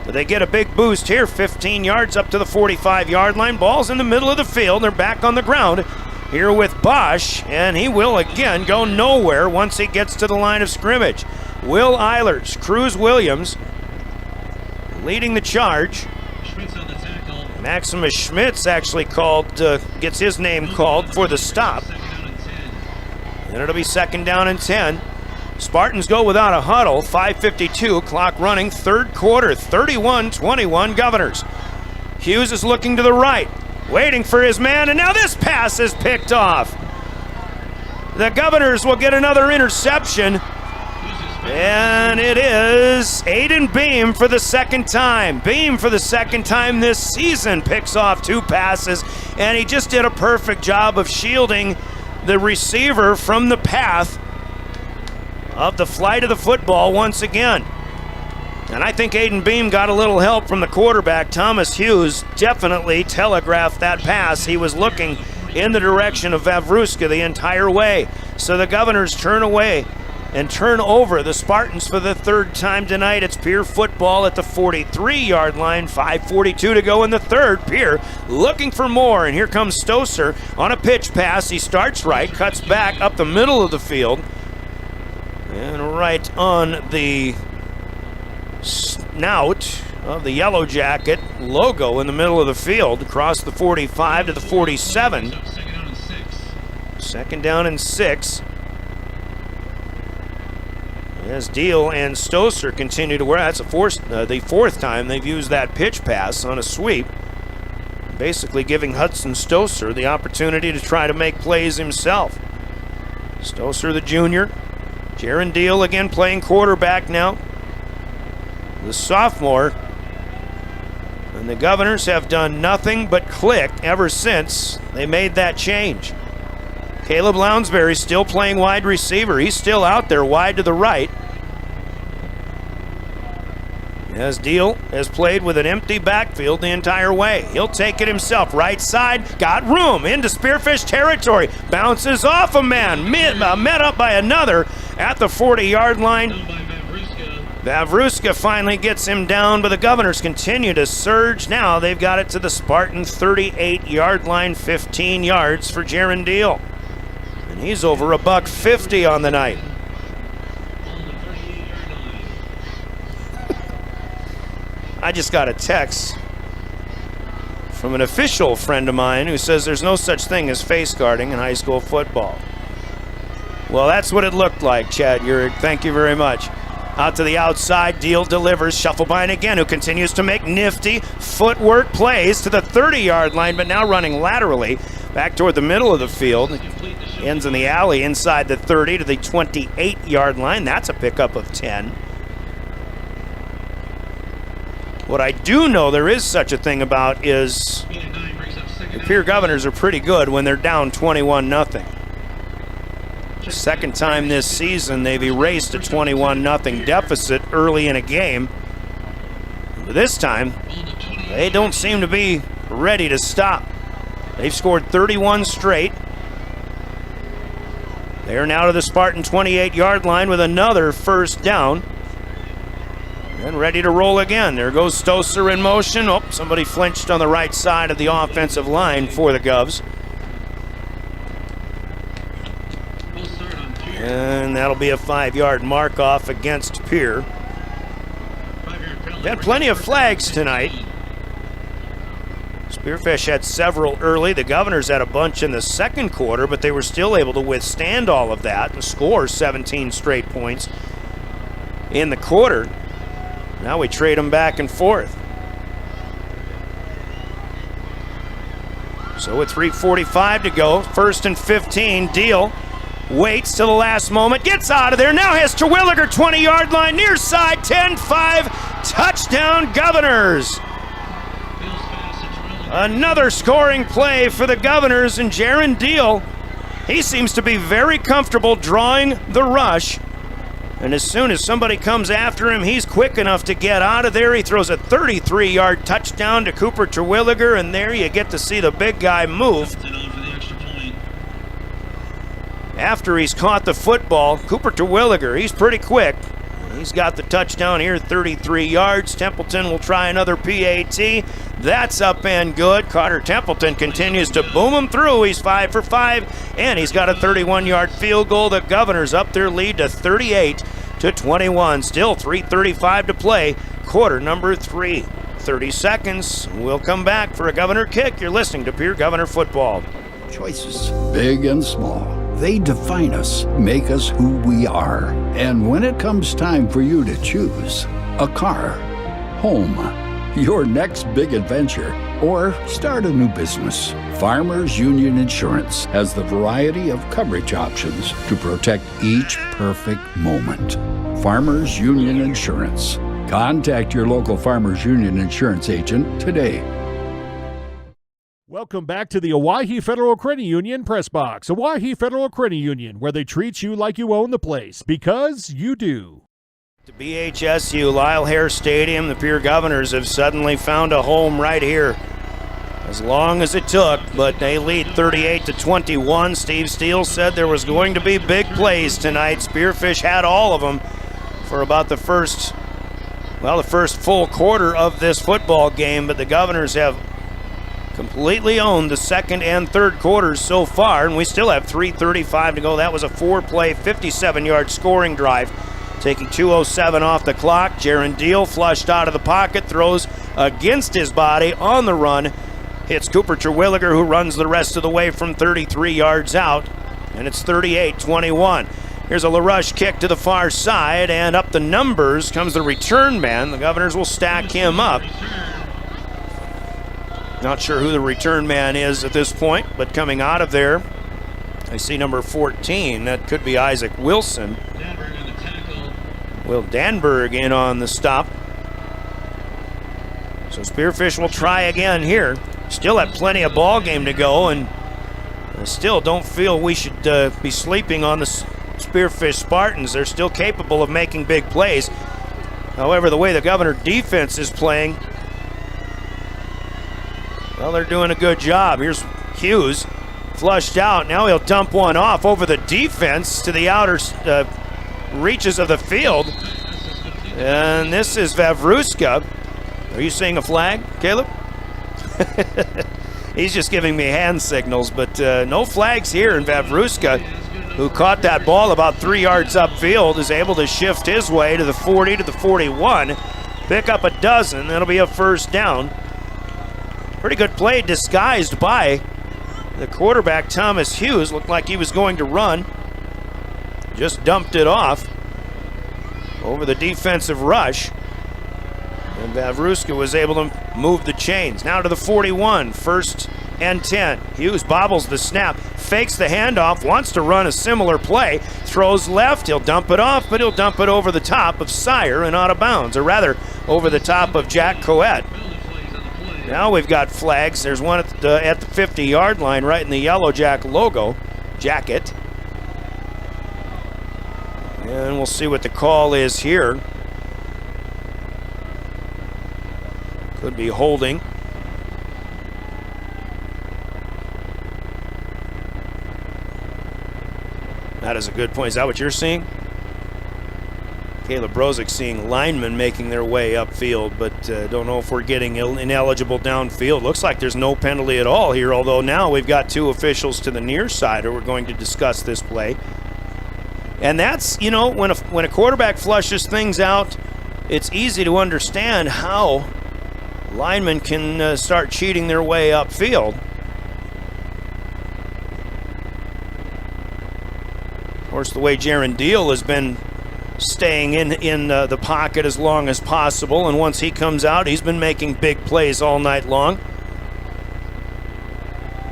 But they get a big boost here, 15 yards up to the 45-yard line. Ball's in the middle of the field. They're back on the ground here with Bosch, and he will again go nowhere once he gets to the line of scrimmage. Will Eilers, Cruz Williams leading the charge. Maximus Schmitz actually gets his name called for the stop. And it'll be 2nd down and 10. Spartans go without a huddle, 5:52, clock running, third quarter, 31-21 Governors. Hughes is looking to the right, waiting for his man, and now this pass is picked off. The Governors will get another interception, and it is Aiden Beam for the second time. Beam for the second time this season picks off 2 passes, and he just did a perfect job of shielding the receiver from the path of the flight of the football once again. And I think Aiden Beam got a little help from the quarterback. Thomas Hughes definitely telegraphed that pass. He was looking in the direction of Vavruska the entire way. So the Governors turn away and turn over the Spartans for the third time tonight. It's Pierre football at the 43-yard line, 5:42 to go in the third. Pierre looking for more, and here comes Stoser on a pitch pass. He starts right, cuts back up the middle of the field, and right on the snout of the Yellow Jacket logo in the middle of the field, across the 45 to the 47. 2nd down and 6. As Deal and Stoser continue to wear, that's the 4th time they've used that pitch pass on a sweep, basically giving Hudson Stoser the opportunity to try to make plays himself. Stoser the junior, Jaron Deal again playing quarterback now, the sophomore, and the Governors have done nothing but click ever since they made that change. Caleb Lounsbury still playing wide receiver. He's still out there wide to the right. As Deal has played with an empty backfield the entire way. He'll take it himself. Right side, got room into Spearfish territory. Bounces off a man, met up by another at the 40-yard line. Vavruska finally gets him down, but the Governors continue to surge. Now they've got it to the Spartan 38-yard line, 15 yards for Jaron Deal. And he's over $150 on the night. I just got a text from an official friend of mine who says there's no such thing as face guarding in high school football. Well, that's what it looked like, Chad Urick. Thank you very much. Out to the outside, Deal delivers. Schuffelbein again, who continues to make nifty footwork plays to the 30-yard line, but now running laterally back toward the middle of the field. Ends in the alley inside the 30 to the 28-yard line. That's a pickup of 10. What I do know there is such a thing about is the Pierre Governors are pretty good when they're down 21-0. The second time this season they've erased a 21-0 deficit early in a game. But this time, they don't seem to be ready to stop. They've scored 31 straight. They are now to the Spartan 28-yard line with another first down. And ready to roll again. There goes Stoser in motion. Oh, somebody flinched on the right side of the offensive line for the Govs. And that'll be a 5-yard mark off against Pierre. We've had plenty of flags tonight. Spearfish had several early. The Governors had a bunch in the second quarter, but they were still able to withstand all of that and score 17 straight points in the quarter. Now we trade them back and forth. So with 3:45 to go, 1st and 15, Deal waits till the last moment, gets out of there, now has Terwilliger 20-yard line, near side, 10-5, touchdown Governors. Another scoring play for the Governors, and Jaron Deal, he seems to be very comfortable drawing the rush. And as soon as somebody comes after him, he's quick enough to get out of there. He throws a 33-yard touchdown to Cooper Terwilliger, and there you get to see the big guy move. After he's caught the football, Cooper Terwilliger, he's pretty quick. He's got the touchdown here, 33 yards. Templeton will try another PAT. That's up and good. Carter Templeton continues to boom him through. He's 5 for 5, and he's got a 31-yard field goal. The Governors up their lead to 38-21. Still 3:35 to play, quarter number 3. 30 seconds. We'll come back for a Governor kick. You're listening to Pierre Governor Football. Choices, big and small. They define us, make us who we are. And when it comes time for you to choose a car, home, your next big adventure, or start a new business, Farmers Union Insurance has the variety of coverage options to protect each perfect moment. Farmers Union Insurance. Contact your local Farmers Union Insurance agent today. Welcome back to the Owyhee Federal Credit Union Press Box. Owyhee Federal Credit Union, where they treat you like you own the place, because you do. To BHSU, Lyle Hare Stadium, the Pierre Governors have suddenly found a home right here. As long as it took, but they lead 38-21. Steve Steele said there was going to be big plays tonight. Spearfish had all of them for about the first full quarter of this football game, but the Governors have completely owned the second and third quarters so far, and we still have 3:35 to go. That was a 4-play, 57-yard scoring drive, taking 2:07 off the clock. Jaron Deal flushed out of the pocket, throws against his body on the run, hits Cooper Terwilliger, who runs the rest of the way from 33 yards out, and it's 38-21. Here's a LaRush kick to the far side, and up the numbers comes the return man. The Governors will stack him up. Not sure who the return man is at this point, but coming out of there, I see number 14. That could be Isaac Wilson. Will Danberg in on the stop. So Spearfish will try again here. Still have plenty of ball game to go, and I still don't feel we should be sleeping on the Spearfish Spartans. They're still capable of making big plays. However, the way the Governor defense is playing, well, they're doing a good job. Here's Hughes, flushed out. Now he'll dump one off over the defense to the outer reaches of the field. And this is Vavruska. Are you seeing a flag, Caleb? He's just giving me hand signals, but no flags here. And Vavruska, who caught that ball about 3 yards upfield, is able to shift his way to the 40, to the 41, pick up a dozen. That'll be a first down. Pretty good play disguised by the quarterback, Thomas Hughes. Looked like he was going to run. Just dumped it off over the defensive rush. And Vavruska was able to move the chains. Now to the 41, 1st and 10. Hughes bobbles the snap, fakes the handoff, wants to run a similar play, throws left, he'll dump it off, but he'll dump it over the top of Sire and out of bounds, or rather over the top of Jack Coette. Now we've got flags. There's one at the 50-yard line right in the Yellow Jack logo jacket. And we'll see what the call is here. Could be holding. That is a good point. Is that what you're seeing? Caleb Brozick seeing linemen making their way upfield, but don't know if we're getting ineligible downfield. Looks like there's no penalty at all here, although now we've got 2 officials to the near side who are going to discuss this play. And that's, you know, when a quarterback flushes things out, it's easy to understand how linemen can start cheating their way upfield. Of course, the way Jaron Deal has been staying in the pocket as long as possible, and once he comes out, he's been making big plays all night long.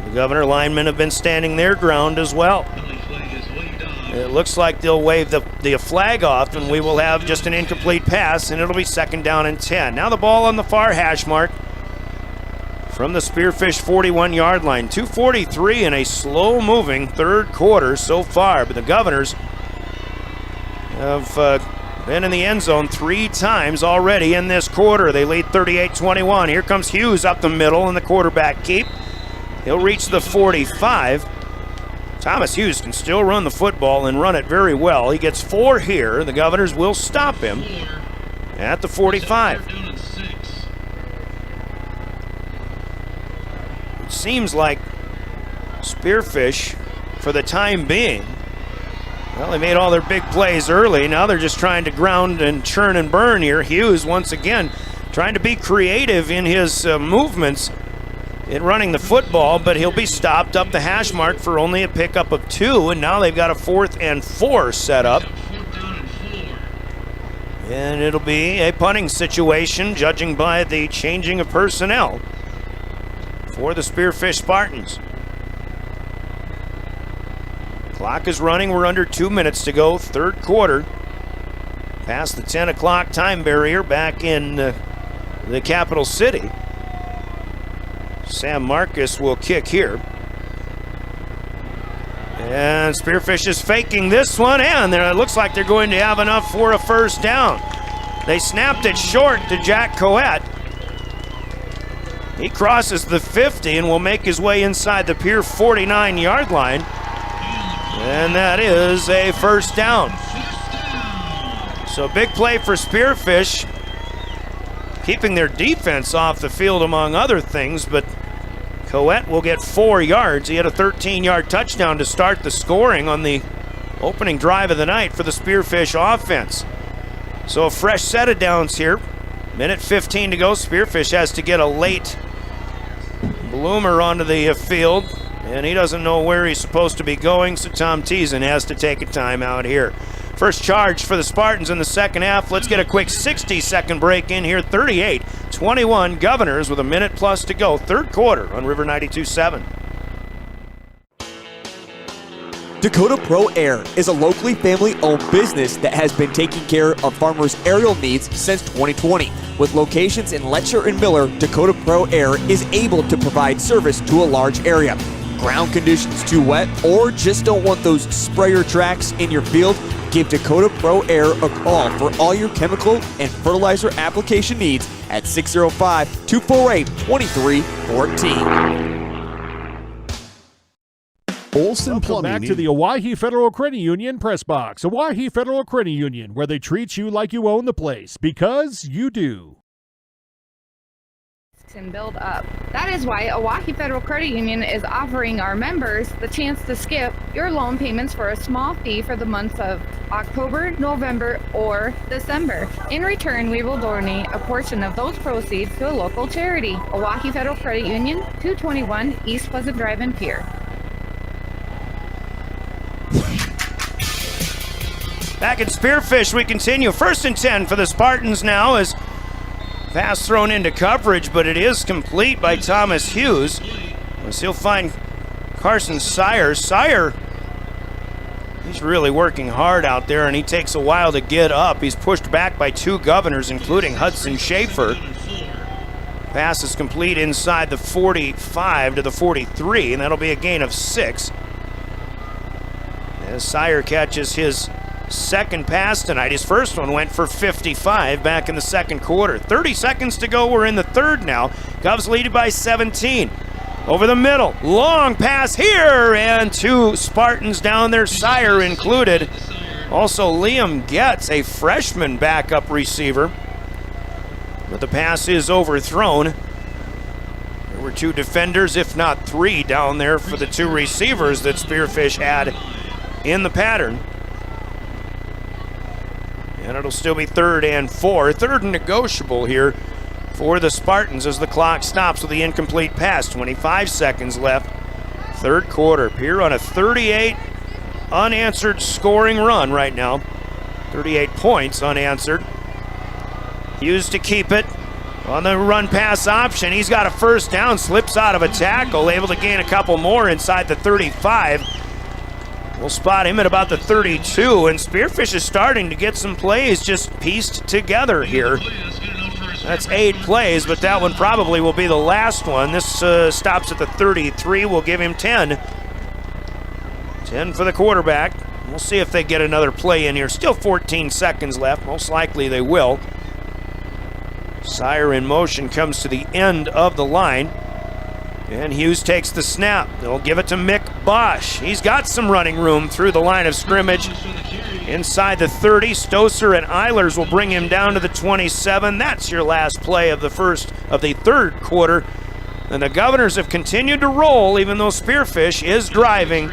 The Governor linemen have been standing their ground as well. It looks like they'll wave the flag off, and we will have just an incomplete pass, and it'll be 2nd down and 10. Now the ball on the far hash mark from the Spearfish 41-yard line. 2:43 in a slow-moving third quarter so far, but the Governors have been in the end zone 3 times already in this quarter. They lead 38-21. Here comes Hughes up the middle in the quarterback keep. He'll reach the 45. Thomas Hughes can still run the football and run it very well. He gets 4 here. The Governors will stop him at the 45. It seems like Spearfish, for the time being, well, they made all their big plays early. Now they're just trying to ground and churn and burn here. Hughes, once again, trying to be creative in his movements in running the football, but he'll be stopped up the hash mark for only a pickup of 2, and now they've got a 4th and 4 set up. And it'll be a punting situation, judging by the changing of personnel for the Spearfish Spartans. Clock is running. We're under 2 minutes to go. Third quarter. Past the 10 o'clock time barrier back in the capital city. Sam Marcus will kick here. And Spearfish is faking this one, and it looks like they're going to have enough for a 1st down. They snapped it short to Jack Coette. He crosses the 50 and will make his way inside the Pierre 49-yard line. And that is a 1st down. So big play for Spearfish, keeping their defense off the field among other things, but Coette will get 4 yards. He had a 13-yard touchdown to start the scoring on the opening drive of the night for the Spearfish offense. So a fresh set of downs here. Minute 15 to go. Spearfish has to get a late bloomer onto the field, and he doesn't know where he's supposed to be going, so Tom Teason has to take a timeout here. First charge for the Spartans in the second half. Let's get a quick 60-second break in here. 38-21 Governors with a minute plus to go. Third quarter on River 92.7. Dakota Pro Air is a locally family-owned business that has been taking care of farmers' aerial needs since 2020. With locations in Letcher and Miller, Dakota Pro Air is able to provide service to a large area. Ground conditions too wet, or just don't want those sprayer tracks in your field? Give Dakota Pro Air a call for all your chemical and fertilizer application needs at 605-248-2314. Olson Plumbing. Back to the Owyhee Federal Credit Union press box. Owyhee Federal Credit Union, where they treat you like you own the place, because you do. And build up. That is why Owyhee Federal Credit Union is offering our members the chance to skip your loan payments for a small fee for the months of October, November, or December. In return, we will donate a portion of those proceeds to a local charity. Owyhee Federal Credit Union, 221 East Pleasant Drive in Pierre. Back at Spearfish, we continue. 1st and 10 for the Spartans now as pass thrown into coverage, but it is complete by Thomas Hughes. As he'll find Carson Sire. Sire, he's really working hard out there, and he takes a while to get up. He's pushed back by 2 Governors, including Hudson Schaefer. Pass is complete inside the 45 to the 43, and that'll be a gain of 6. As Sire catches his second pass tonight. His first one went for 55 back in the second quarter. 30 seconds to go. We're in the third now. Govs lead by 17. Over the middle. Long pass here. And 2 Spartans down there, Sire included. Also Liam Getz, a freshman backup receiver. But the pass is overthrown. There were 2 defenders, if not 3, down there for the 2 receivers that Spearfish had in the pattern. And it'll still be 3rd and 4. 3rd and negotiable here for the Spartans as the clock stops with the incomplete pass. 25 seconds left. Third quarter. Pierre on a 38 unanswered scoring run right now. 38 points unanswered. Hughes to keep it on the run pass option. He's got a 1st down, slips out of a tackle, able to gain a couple more inside the 35. We'll spot him at about the 32, and Spearfish is starting to get some plays just pieced together here. That's 8 plays, but that one probably will be the last one. This stops at the 33. We'll give him 10. 10 for the quarterback. We'll see if they get another play in here. Still 14 seconds left. Most likely they will. Sire in motion comes to the end of the line. And Hughes takes the snap. They'll give it to Mick Bosch. He's got some running room through the line of scrimmage. Inside the 30, Stoser and Eilers will bring him down to the 27. That's your last play of the third quarter. And the Governors have continued to roll, even though Spearfish is driving.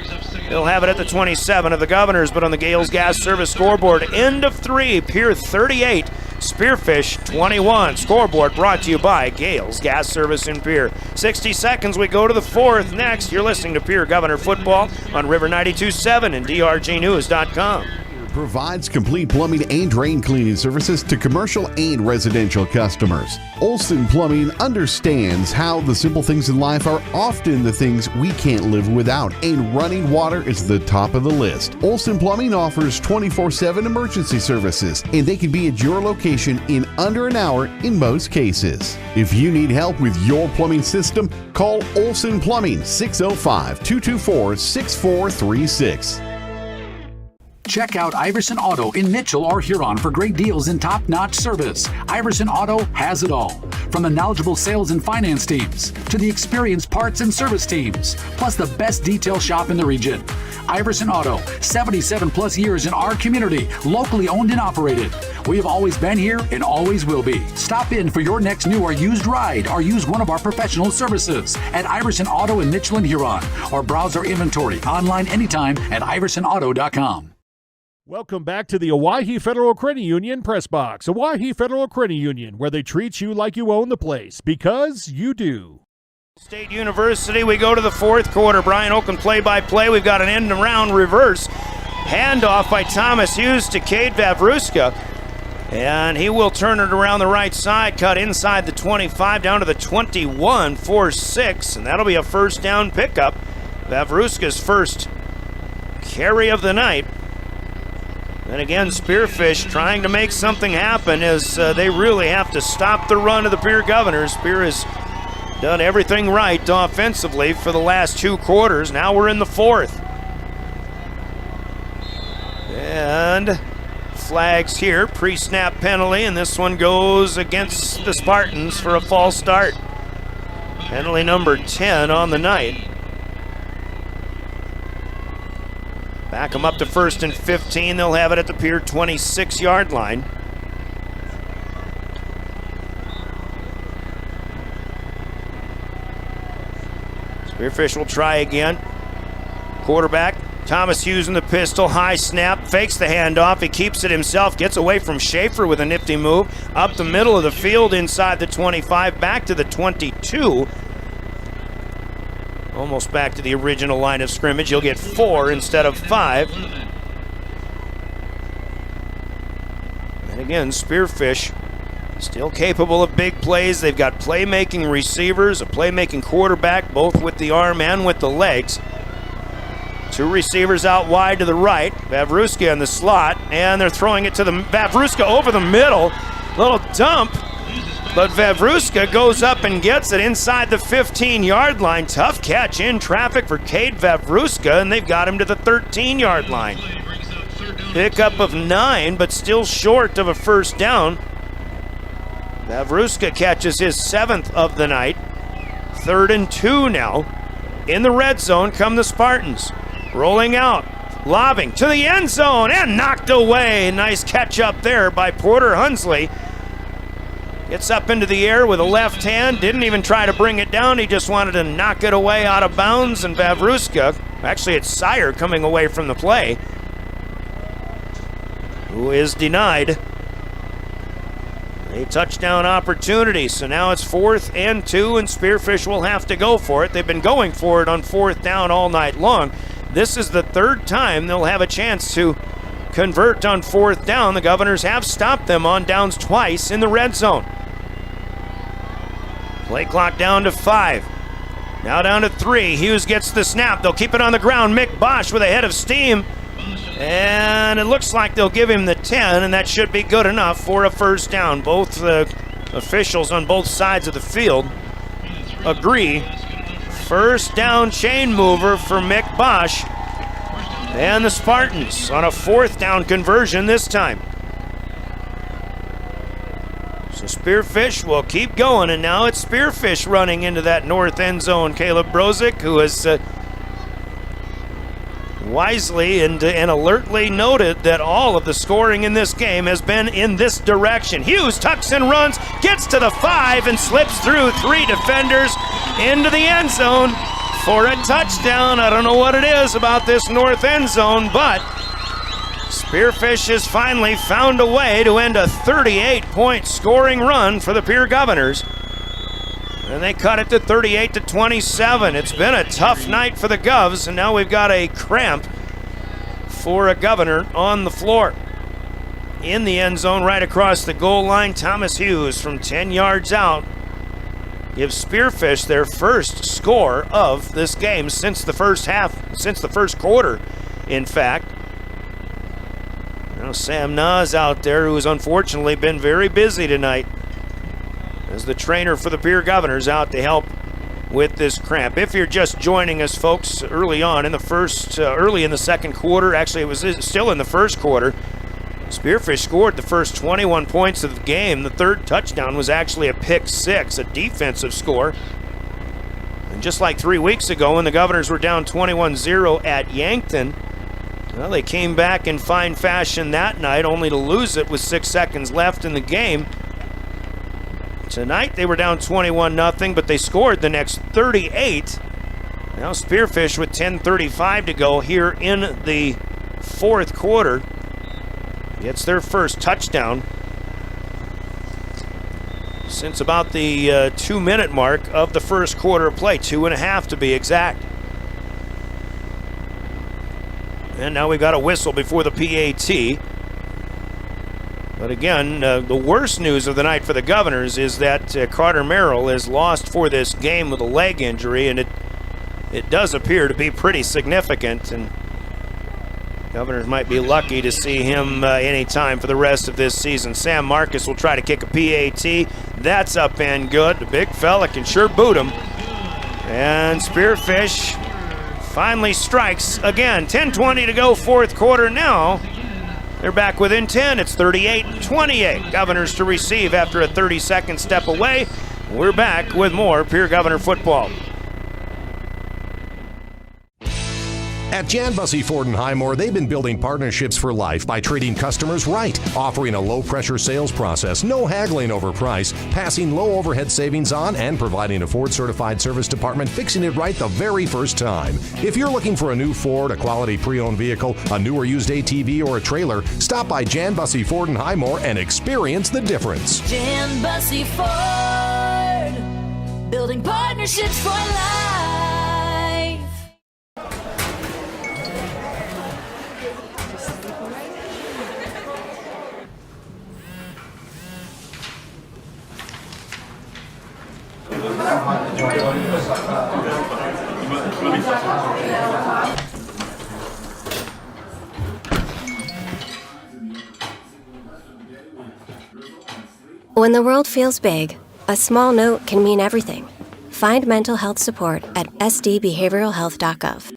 They'll have it at the 27 of the Governors, but on the Gales Gas Service scoreboard, end of 3, Pierre 38, Spearfish 21. Scoreboard brought to you by Gales Gas Service in Pierre. 60 seconds, we go to the fourth. Next, you're listening to Pierre Governor Football on River 92.7 and drgnews.com. Provides complete plumbing and drain cleaning services to commercial and residential customers. Olson Plumbing understands how the simple things in life are often the things we can't live without, and running water is the top of the list. Olson Plumbing offers 24/7 emergency services, and they can be at your location in under an hour in most cases. If you need help with your plumbing system, call Olson Plumbing 605-224-6436. Check out Iverson Auto in Mitchell or Huron for great deals and top-notch service. Iverson Auto has it all, from the knowledgeable sales and finance teams to the experienced parts and service teams, plus the best detail shop in the region. Iverson Auto, 77 plus years in our community, locally owned and operated. We have always been here and always will be. Stop in for your next new or used ride, or use one of our professional services at Iverson Auto in Mitchell and Huron, or browse our inventory online anytime at iversonauto.com. Welcome back to the Owyhee Federal Credit Union Press Box. Owyhee Federal Credit Union, where they treat you like you own the place, because you do. State University, we go to the fourth quarter. Brian Oakland play-by-play. We've got an end-around reverse. Handoff by Thomas Hughes to Cade Vavruska. And he will turn it around the right side, cut inside the 25, down to the 21 for 6. And that'll be a first down pickup. Vavruska's first carry of the night. And again, Spearfish trying to make something happen as they really have to stop the run of the Pierre Governors. Pierre has done everything right offensively for the last 2 quarters. Now we're in the fourth. And flags here, pre-snap penalty, and this one goes against the Spartans for a false start. Penalty number 10 on the night. Back them up to 1st and 15. They'll have it at the Pierre 26-yard line. Spearfish will try again. Quarterback, Thomas Hughes in the pistol. High snap, fakes the handoff. He keeps it himself, gets away from Schaefer with a nifty move. Up the middle of the field inside the 25, back to the 22. Almost back to the original line of scrimmage. You'll get 4 instead of 5. And again, Spearfish still capable of big plays. They've got playmaking receivers, a playmaking quarterback, both with the arm and with the legs. 2 receivers out wide to the right. Vavruska in the slot, and they're throwing it to the Vavruska over the middle. Little dump. But Vavruska goes up and gets it inside the 15-yard line. Tough catch in traffic for Cade Vavruska, and they've got him to the 13-yard line. Pickup of 9, but still short of a first down. Vavruska catches his 7th of the night. 3rd and 2 now. In the red zone come the Spartans. Rolling out, lobbing to the end zone, and knocked away. Nice catch up there by Porter Hunsley. Gets up into the air with a left hand, didn't even try to bring it down, he just wanted to knock it away out of bounds, and Vavruska, actually it's Sire coming away from the play, who is denied a touchdown opportunity. So now it's 4th and 2, and Spearfish will have to go for it. They've been going for it on 4th down all night long. This is the 3rd time they'll have a chance to convert on 4th down. The Governors have stopped them on downs twice in the red zone. Play clock down to 5. Now down to 3. Hughes gets the snap. They'll keep it on the ground. Mick Bosch with a head of steam. And it looks like they'll give him the 10, and that should be good enough for a first down. Both officials on both sides of the field agree. First down chain mover for Mick Bosch. And the Spartans on a 4th down conversion this time. So Spearfish will keep going, and now it's Spearfish running into that north end zone. Caleb Brozick, who has wisely and alertly noted that all of the scoring in this game has been in this direction. Hughes tucks and runs, gets to the 5, and slips through 3 defenders into the end zone for a touchdown. I don't know what it is about this north end zone, but Spearfish has finally found a way to end a 38-point scoring run for the Pierre Governors. And they cut it to 38-27. It's been a tough night for the Govs, and now we've got a cramp for a Governor on the floor. In the end zone, right across the goal line, Thomas Hughes from 10 yards out gives Spearfish their first score of this game since the first quarter, in fact. Now Sam Nas out there, who has unfortunately been very busy tonight as the trainer for the Pierre Governors, out to help with this cramp. If you're just joining us, folks, early in the second quarter, actually it was still in the first quarter, Spearfish scored the first 21 points of the game. The third touchdown was actually a pick 6, a defensive score. And just like 3 weeks ago when the Governors were down 21-0 at Yankton, well, they came back in fine fashion that night, only to lose it with 6 seconds left in the game. Tonight they were down 21-0, but they scored the next 38. Now Spearfish with 10:35 to go here in the fourth quarter gets their first touchdown since about the 2-minute mark of the first quarter of play, 2.5 to be exact. And now we've got a whistle before the PAT. But again, the worst news of the night for the Governors is that Carter Merrill is lost for this game with a leg injury, and it does appear to be pretty significant. And Governors might be lucky to see him any time for the rest of this season. Sam Marcus will try to kick a PAT. That's up and good. The big fella can sure boot him. And Spearfish finally strikes again. 10:20 to go, fourth quarter now. They're back within 10. It's 38-28. Governors to receive after a 30-second step away. We're back with more Pierre Governor football. At Jan Bussey Ford & Highmore, they've been building partnerships for life by treating customers right, offering a low-pressure sales process, no haggling over price, passing low overhead savings on, and providing a Ford-certified service department fixing it right the very first time. If you're looking for a new Ford, a quality pre-owned vehicle, a new or used ATV, or a trailer, stop by Jan Bussey Ford & Highmore and experience the difference. Jan Bussey Ford, building partnerships for life. When the world feels big, a small note can mean everything. Find mental health support at sdbehavioralhealth.gov.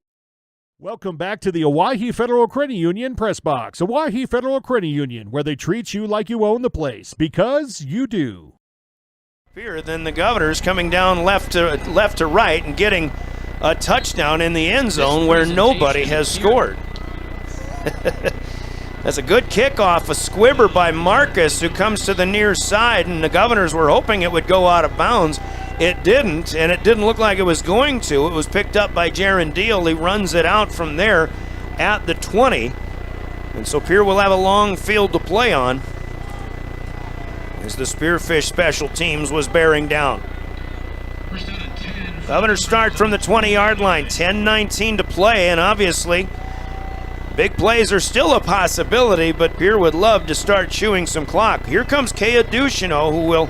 Welcome back to the Owyhee Federal Credit Union Press Box. Owyhee Federal Credit Union, where they treat you like you own the place, because you do. Then the Governors coming down left to right and getting a touchdown in the end zone where nobody has scored. That's a good kickoff, a squibber by Marcus, who comes to the near side, and the Governors were hoping it would go out of bounds. It didn't, and it didn't look like it was going to. It was picked up by Jaron Deal. He runs it out from there at the 20. And so Pierre will have a long field to play on as the Spearfish special teams was bearing down. Governors start from the 20-yard line, 10:19 to play, and obviously big plays are still a possibility, but Pierre would love to start chewing some clock. Here comes Kea Ducheneau, who will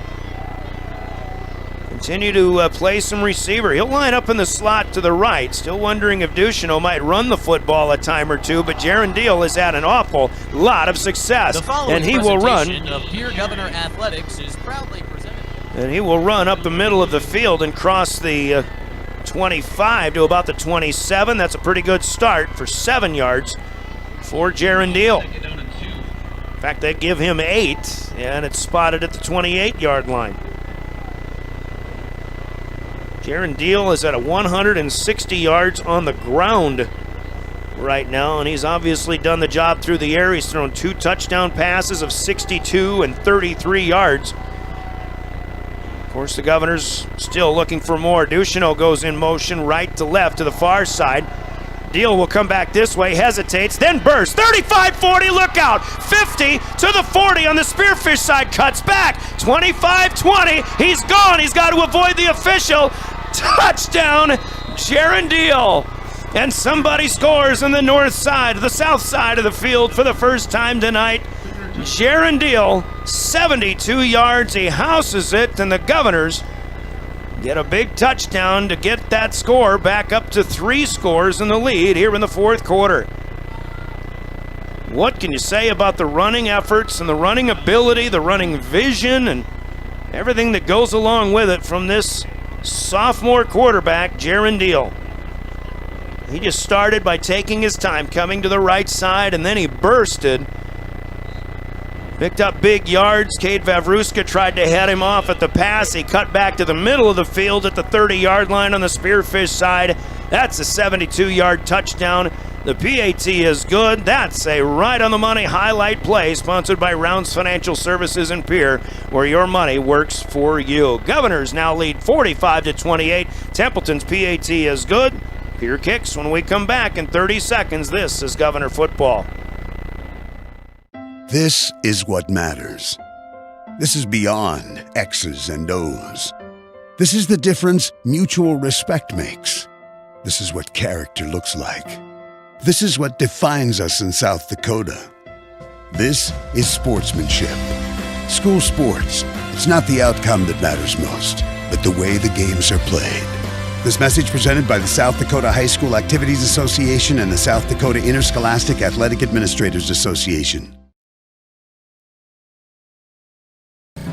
continue to play some receiver. He'll line up in the slot to the right. Still wondering if Ducheneau might run the football a time or two, but Jaron Deal has had an awful lot of success. And he will run. Of Pierre Governor Athletics is proudly presented. And he will run up the middle of the field and cross the 25 to about the 27. That's a pretty good start for 7 yards for Jaron Deal. In fact, they give him 8, and it's spotted at the 28-yard line. Jaron Deal is at 160 yards on the ground right now, and he's obviously done the job through the air. He's thrown 2 touchdown passes of 62 and 33 yards. Of course, the Governor's still looking for more. Ducheneau goes in motion right to left to the far side. Deal will come back this way, hesitates, then bursts. 35-40, look out. 50 to the 40 on the Spearfish side, cuts back. 25-20, he's gone. He's got to avoid the official. Touchdown, Jaron Deal. And somebody scores on the south side of the field for the first time tonight. Jaron Deal, 72 yards, he houses it, and the Governors get a big touchdown to get that score back up to 3 scores in the lead here in the fourth quarter. What can you say about the running efforts and the running ability, the running vision, and everything that goes along with it from this sophomore quarterback, Jaron Deal? He just started by taking his time, coming to the right side, and then he bursted. Picked up big yards. Cade Vavruska tried to head him off at the pass. He cut back to the middle of the field at the 30-yard line on the Spearfish side. That's a 72-yard touchdown. The PAT is good. That's a right-on-the-money highlight play sponsored by Rounds Financial Services in Pierre, where your money works for you. Governors now lead 45-28. Templeton's PAT is good. Pierre kicks when we come back in 30 seconds. This is Governor Football. This is what matters. This is beyond X's and O's. This is the difference mutual respect makes. This is what character looks like. This is what defines us in South Dakota. This is sportsmanship. School sports, it's not the outcome that matters most, but the way the games are played. This message presented by the South Dakota High School Activities Association and the South Dakota Interscholastic Athletic Administrators Association.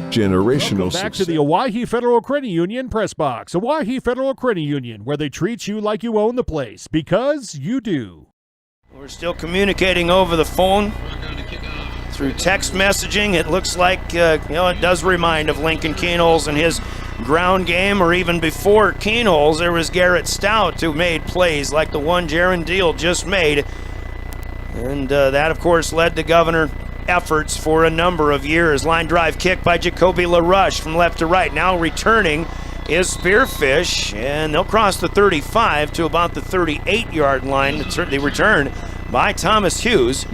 Generational back to the Owyhee Federal Credit Union press box. Owyhee Federal Credit Union, where they treat you like you own the place, because you do. We're still communicating over the phone through text messaging. It looks like, it does remind of Lincoln Keenholz and his ground game, or even before Keenholz, there was Garrett Stout who made plays like the one Jaron Deal just made. And that, of course, led the Governor efforts for a number of years. Line drive kick by Jacoby LaRush from left to right. Now returning is Spearfish, and they'll cross the 35 to about the 38-yard line. The return by Thomas Hughes.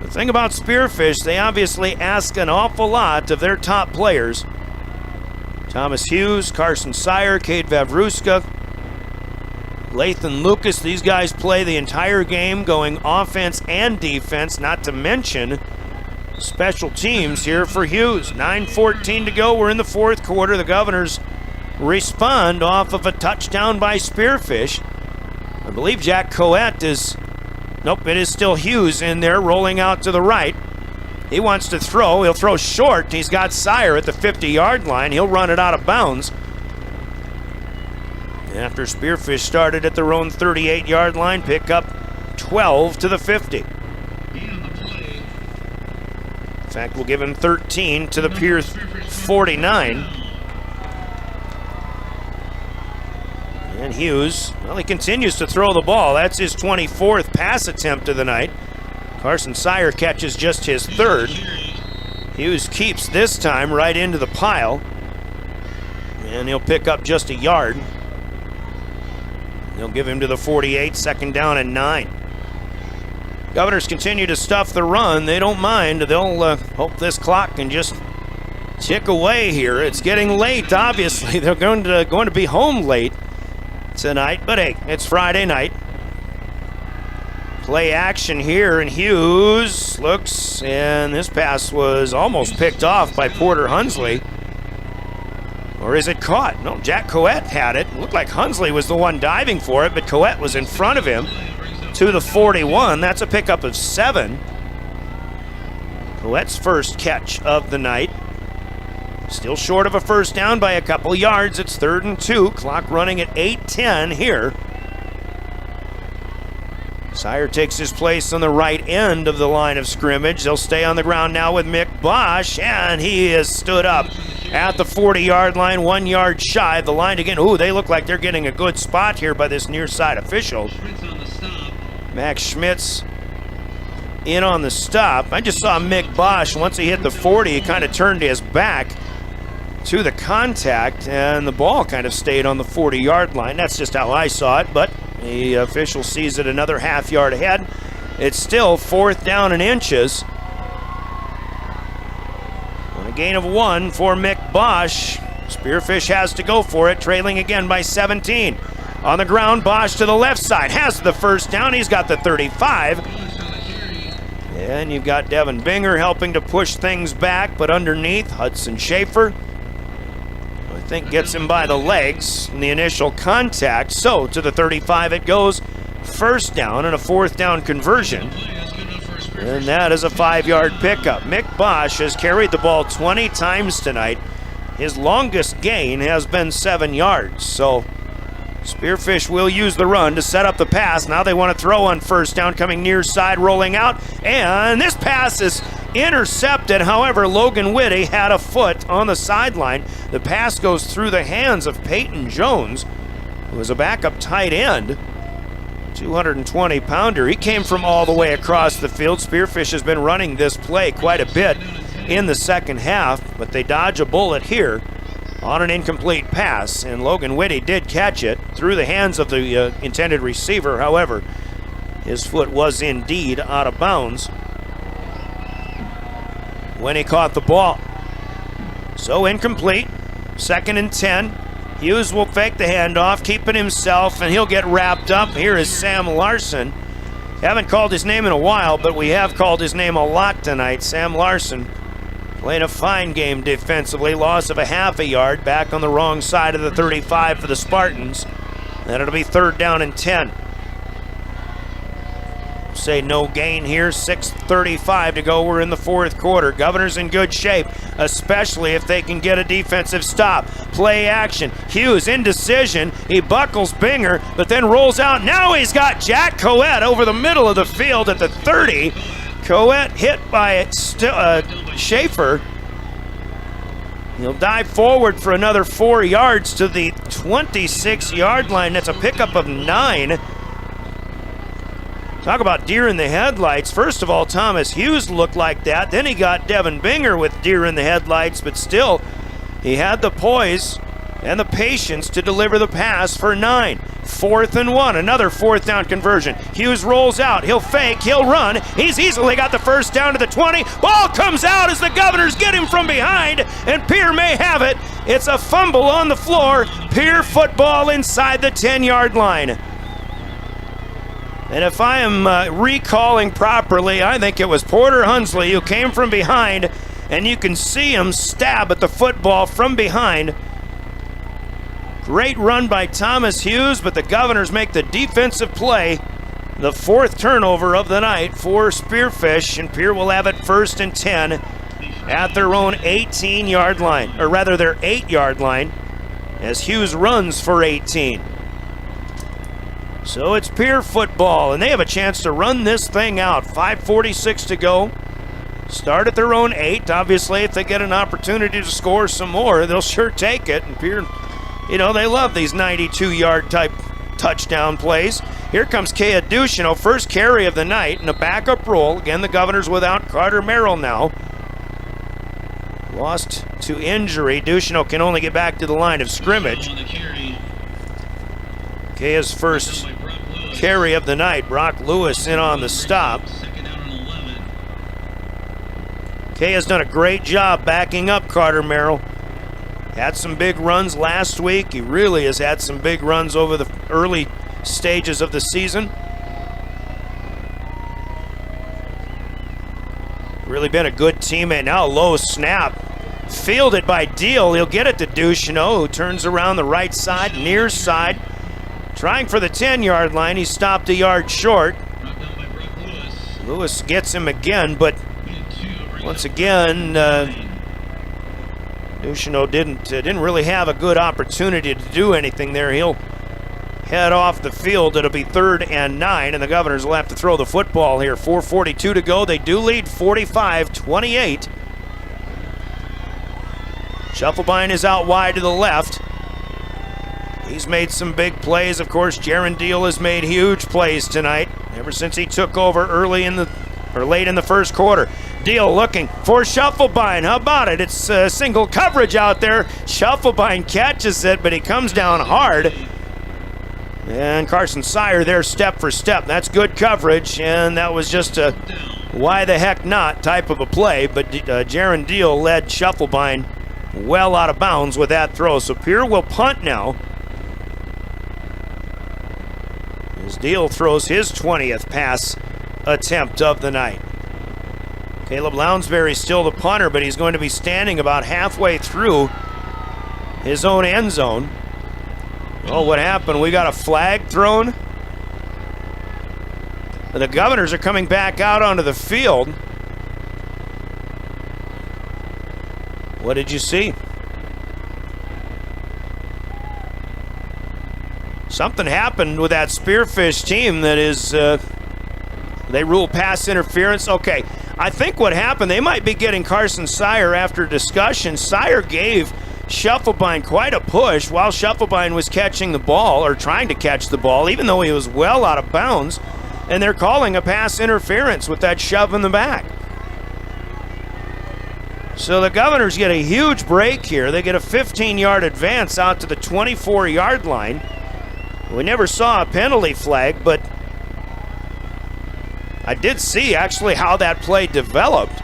The thing about Spearfish, they obviously ask an awful lot of their top players. Thomas Hughes, Carson Sire, Cade Vavruska, Lathan Lucas, these guys play the entire game, going offense and defense, not to mention special teams here for Hughes. 9:14 to go. We're in the fourth quarter. The Governors respond off of a touchdown by Spearfish. I believe Jack Coet is... Nope, it is still Hughes in there, rolling out to the right. He wants to throw. He'll throw short. He's got Sire at the 50-yard line. He'll run it out of bounds. After Spearfish started at their own 38-yard line, pick up 12 to the 50. In fact, we'll give him 13 to the Pierce 49. And Hughes, well, he continues to throw the ball. That's his 24th pass attempt of the night. Carson Sire catches just his 3rd. Hughes keeps this time right into the pile. And he'll pick up just a yard. They'll give him to the 48, second down and 9. Governors continue to stuff the run. They don't mind. They'll hope this clock can just tick away here. It's getting late, obviously. They're going to be home late tonight, but hey, it's Friday night. Play action here, and Hughes looks, and this pass was almost picked off by Porter Hunsley. Or is it caught? No, Jack Coet had it. Looked like Hunsley was the one diving for it, but Coet was in front of him to the 41. That's a pickup of 7. Coet's first catch of the night. Still short of a first down by a couple yards. It's 3rd and 2. Clock running at 8:10 here. Sire takes his place on the right end of the line of scrimmage. They'll stay on the ground now with Mick Bosch, and he is stood up at the 40-yard line, 1 yard shy of the line again. Ooh, they look like they're getting a good spot here by this near side official. Max Schmitz in on the stop. I just saw Mick Bosch, once he hit the 40, he kind of turned his back to the contact, and the ball kind of stayed on the 40-yard line. That's just how I saw it, but the official sees it another half yard ahead. It's still 4th down and inches. On a gain of 1 for Mick Bosch. Spearfish has to go for it, trailing again by 17. On the ground, Bosch to the left side, has the first down. He's got the 35. And you've got Devin Binger helping to push things back, but underneath, Hudson Schaefer, I think, gets him by the legs in the initial contact. So to the 35 it goes. First down and a 4th down conversion. And that is a 5-yard pickup. Mick Bosch has carried the ball 20 times tonight. His longest gain has been 7 yards. So Spearfish will use the run to set up the pass. Now they want to throw on first down, coming near side, rolling out. And this pass is intercepted. However, Logan Whitty had a foot on the sideline. The pass goes through the hands of Peyton Jones, who is a backup tight end. 220-pounder. He came from all the way across the field. Spearfish has been running this play quite a bit in the second half, but they dodge a bullet here on an incomplete pass, and Logan Whitty did catch it through the hands of the intended receiver. However, his foot was indeed out of bounds when he caught the ball. So incomplete, 2nd and 10. Hughes will fake the handoff, keep it himself, and he'll get wrapped up. Here is Sam Larson. Haven't called his name in a while, but we have called his name a lot tonight. Sam Larson playing a fine game defensively. Loss of a half a yard, back on the wrong side of the 35 for the Spartans. And it'll be 3rd down and 10. Say no gain here, 6:35 to go. We're in the 4th quarter. Governor's in good shape, especially if they can get a defensive stop. Play action. Hughes, indecision. He buckles Binger, but then rolls out. Now he's got Jack Coet over the middle of the field at the 30. Coet hit by Schaefer. He'll dive forward for another 4 yards to the 26-yard line. That's a pickup of 9. Talk about deer in the headlights. First of all, Thomas Hughes looked like that. Then he got Devin Binger with deer in the headlights, but still, he had the poise and the patience to deliver the pass for 9. 4th and 1, another 4th down conversion. Hughes rolls out, he'll fake, he'll run. He's easily got the first down to the 20. Ball comes out as the Governors get him from behind, and Pierre may have it. It's a fumble on the floor. Pierre football inside the 10-yard line. And if I am recalling properly, I think it was Porter Hunsley who came from behind, and you can see him stab at the football from behind. Great run by Thomas Hughes, but the Governors make the defensive play. The 4th turnover of the night for Spearfish, and Pierre will have it 1st and 10 at their own 18-yard line, or rather their 8-yard line, as Hughes runs for 18. So it's Pierre football, and they have a chance to run this thing out. 5:46 to go. Start at their own 8. Obviously, if they get an opportunity to score some more, they'll sure take it. And Pierre, you know, they love these 92-yard type touchdown plays. Here comes Kea Duchino, first carry of the night in a backup role. Again, the Governors without Carter Merrill now. Lost to injury. Duchino can only get back to the line of scrimmage. Kea's first carry of the night. Brock Lewis in on the stop. Kea's done a great job backing up Carter Merrill. Had some big runs last week. He really has had some big runs over the early stages of the season. Really been a good teammate. Now a low snap. Fielded by Deal. He'll get it to Ducheneau, who turns around the right side, near side. Trying for the 10-yard line. He stopped a yard short. Lewis gets him again, but once again, Ducheneau didn't really have a good opportunity to do anything there. He'll head off the field. It'll be 3rd and 9, and the Governors will have to throw the football here. 4:42 to go. They do lead 45-28. Shufflebine is out wide to the left. He's made some big plays. Of course, Jaron Deal has made huge plays tonight ever since he took over late in the first quarter. Deal looking for Shufflebine. How about it? It's single coverage out there. Shufflebine catches it, but he comes down hard. And Carson Sire there step for step. That's good coverage, and that was just a why the heck not type of a play. But Jaron Deal led Shufflebine well out of bounds with that throw. So Pierre will punt now. As Deal throws his 20th pass attempt of the night. Caleb Lounsbury's still the punter, but he's going to be standing about halfway through his own end zone. Oh, what happened? We got a flag thrown. The Governors are coming back out onto the field. What did you see? Something happened with that Spearfish team that is, they rule pass interference. Okay, I think what happened, they might be getting Carson Sire after discussion. Sire gave Shufflebine quite a push while Shufflebine was catching the ball, or trying to catch the ball, even though he was well out of bounds. And they're calling a pass interference with that shove in the back. So the Governors get a huge break here. They get a 15-yard advance out to the 24-yard line. We never saw a penalty flag, but I did see actually how that play developed.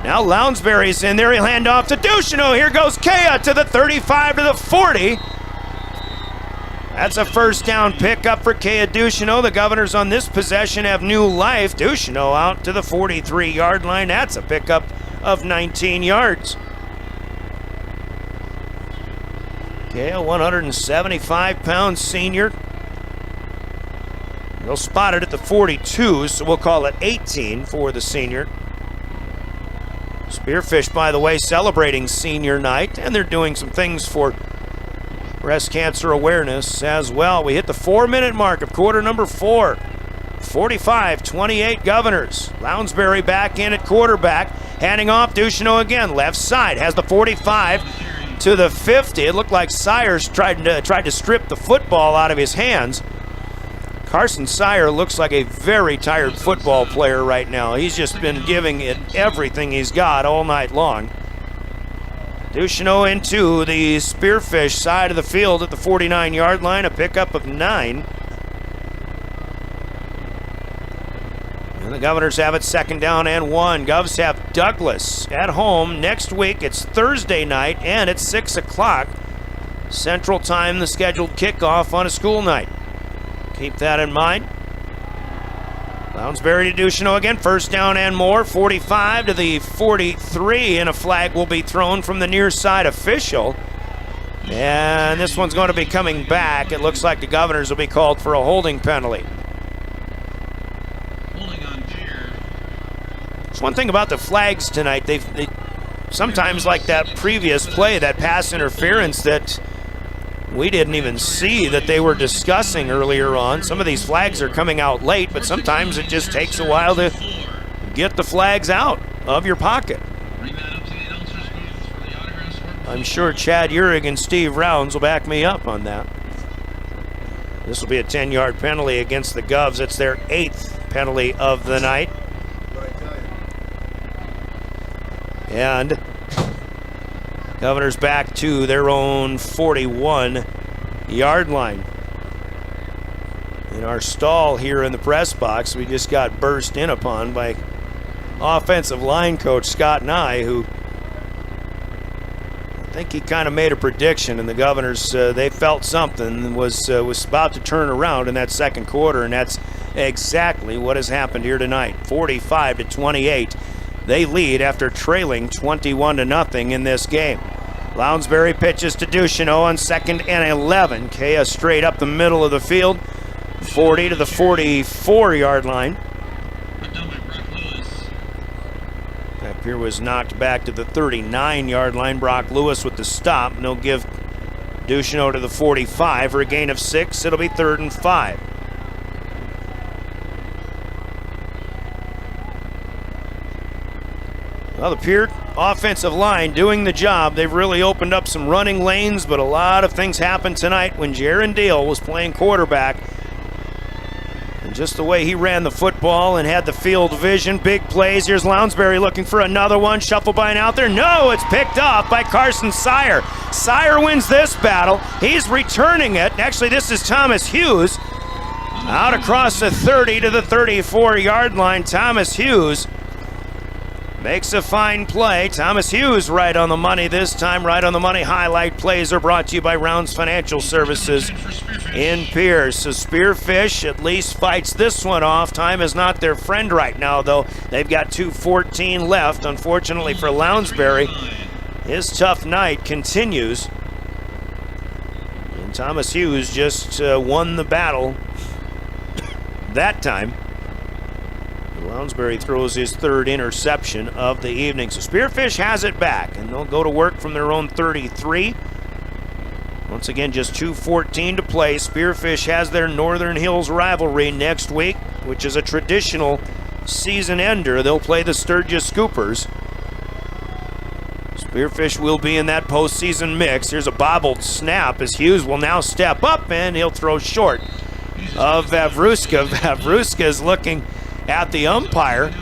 Now Lounsbury's in there. He'll hand off to Ducheneau. Here goes Kea to the 35 to the 40. That's a first down pickup for Kea Ducheneau. The Governors on this possession have new life. Ducheneau out to the 43-yard line. That's a pickup of 19 yards. Kea, 175-pound senior. They'll spot it at the 42, so we'll call it 18 for the senior. Spearfish, by the way, celebrating senior night, and they're doing some things for breast cancer awareness as well. We hit the 4-minute mark of quarter number 4. 45-28 Governors. Lounsbury back in at quarterback, handing off Ducheneau again. Left side has the 45 to the 50. It looked like Sires tried to strip the football out of his hands. Carson Sire looks like a very tired football player right now. He's just been giving it everything he's got all night long. Ducheneau into the Spearfish side of the field at the 49-yard line, a pickup of 9. And the Governors have it 2nd down and 1. Govs have Douglas at home. Next week it's Thursday night, and it's 6 o'clock Central Time, the scheduled kickoff on a school night. Keep that in mind. Lounsbury to Ducheneau again. 1st down and more. 45 to the 43, and a flag will be thrown from the near side official. And this one's going to be coming back. It looks like the Governors will be called for a holding penalty. There's one thing about the flags tonight. They sometimes, like that previous play, that pass interference that we didn't even see that they were discussing earlier on. Some of these flags are coming out late, but sometimes it just takes a while to get the flags out of your pocket. I'm sure Chad Uhrig and Steve Rounds will back me up on that. This will be a 10-yard penalty against the Govs. It's their 8th penalty of the night. And Governors back to their own 41-yard line. In our stall here in the press box, we just got burst in upon by offensive line coach Scott Nye, who I think he kind of made a prediction, and the Governors, they felt something was about to turn around in that second quarter, and that's exactly what has happened here tonight. 45-28. They lead after trailing 21-0 in this game. Lounsbury pitches to Ducheneau on 2nd and 11. Kea straight up the middle of the field, 40 to the 44-yard line. That Pierre was knocked back to the 39-yard line. Brock Lewis with the stop, and they'll give Ducheneau to the 45 for a gain of 6. It'll be 3rd and 5. Well, the Pierre offensive line doing the job. They've really opened up some running lanes, but a lot of things happened tonight when Jaron Deal was playing quarterback. And just the way he ran the football and had the field vision, big plays. Here's Lounsbury looking for another one. Shufflebine out there. No, it's picked off by Carson Sire. Sire wins this battle. He's returning it. Actually, this is Thomas Hughes. Out across the 30 to the 34-yard line. Thomas Hughes makes a fine play. Thomas Hughes right on the money this time, right on the money. Highlight plays are brought to you by Rounds Financial Services in Pierre. So Spearfish at least fights this one off. Time is not their friend right now, though. They've got 2:14 left. Unfortunately for Lounsbury, his tough night continues. And Thomas Hughes just won the battle that time. Lounsbury throws his 3rd interception of the evening. So Spearfish has it back, and they'll go to work from their own 33. Once again, just 2:14 to play. Spearfish has their Northern Hills rivalry next week, which is a traditional season ender. They'll play the Sturgis Scoopers. Spearfish will be in that postseason mix. Here's a bobbled snap as Hughes will now step up, and he'll throw short of Vavruska. Vavruska is looking at the umpire,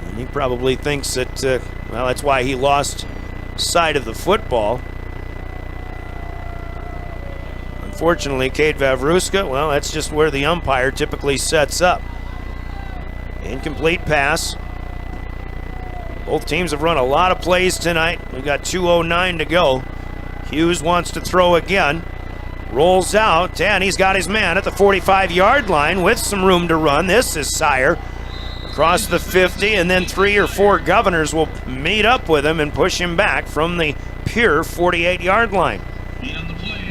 and he probably thinks that, well, that's why he lost sight of the football. Unfortunately, Cade Vavruska, well, that's just where the umpire typically sets up. Incomplete pass. Both teams have run a lot of plays tonight. We've got 2:09 to go. Hughes wants to throw again. Rolls out, and he's got his man at the 45-yard line with some room to run. This is Sire across the 50, and then 3 or 4 Governors will meet up with him and push him back from the Pierre 48-yard line.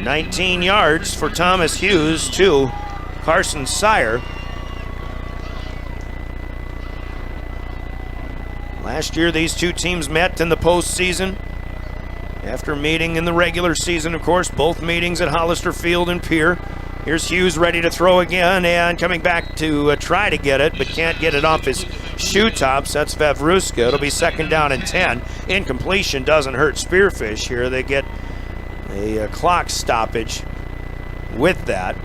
19 yards for Thomas Hughes to Carson Sire. Last year, these two teams met in the postseason. After meeting in the regular season, of course, both meetings at Hollister Field and Pierre. Here's Hughes ready to throw again and coming back to try to get it, but can't get it off his shoe tops. That's Vavruska. It'll be 2nd down and 10. Incompletion doesn't hurt Spearfish here. They get a clock stoppage with that.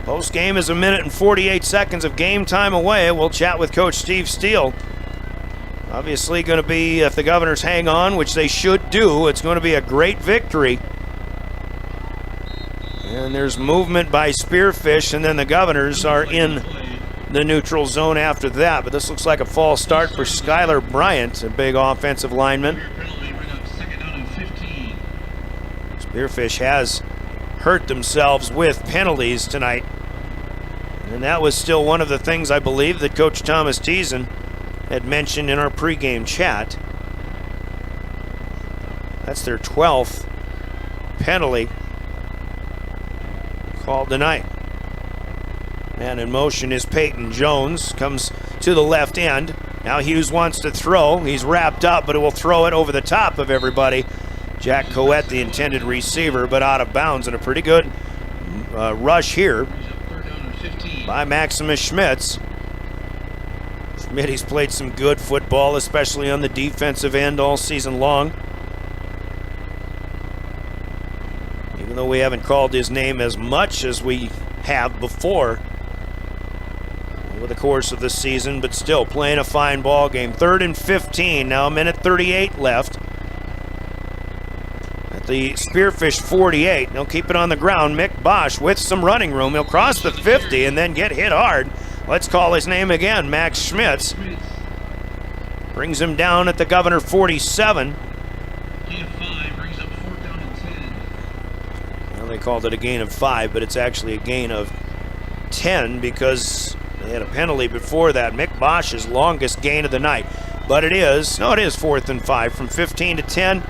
Postgame is 1 minute and 48 seconds of game time away. We'll chat with Coach Steve Steele. Obviously going to be, if the Governors hang on, which they should do, it's going to be a great victory. And there's movement by Spearfish, and then the Governors are in the neutral zone after that. But this looks like a false start for Skylar Bryant, a big offensive lineman. Spearfish has hurt themselves with penalties tonight. And that was still one of the things I believe that Coach Thomas Teason had mentioned in our pregame chat. That's their 12th penalty called tonight. Man in motion is Peyton Jones. Comes to the left end. Now Hughes wants to throw. He's wrapped up, but it will throw it over the top of everybody. Jack Coet, the intended receiver, but out of bounds, and a pretty good rush here by Maximus Schmitz. Schmitty's played some good football, especially on the defensive end all season long. Even though we haven't called his name as much as we have before over the course of the season, but still playing a fine ball game. 3rd and 15, now 1 minute 38 left. At the Spearfish 48, they'll keep it on the ground. Mick Bosch with some running room. He'll cross the 50 and then get hit hard. Let's call his name again, Max Schmitz. Brings him down at the Governor 47. Well, they called it a gain of 5, but it's actually a gain of 10 because They had a penalty before that. Mick Bosch's longest gain of the night. But it is 4th and 5 from 15 to 10.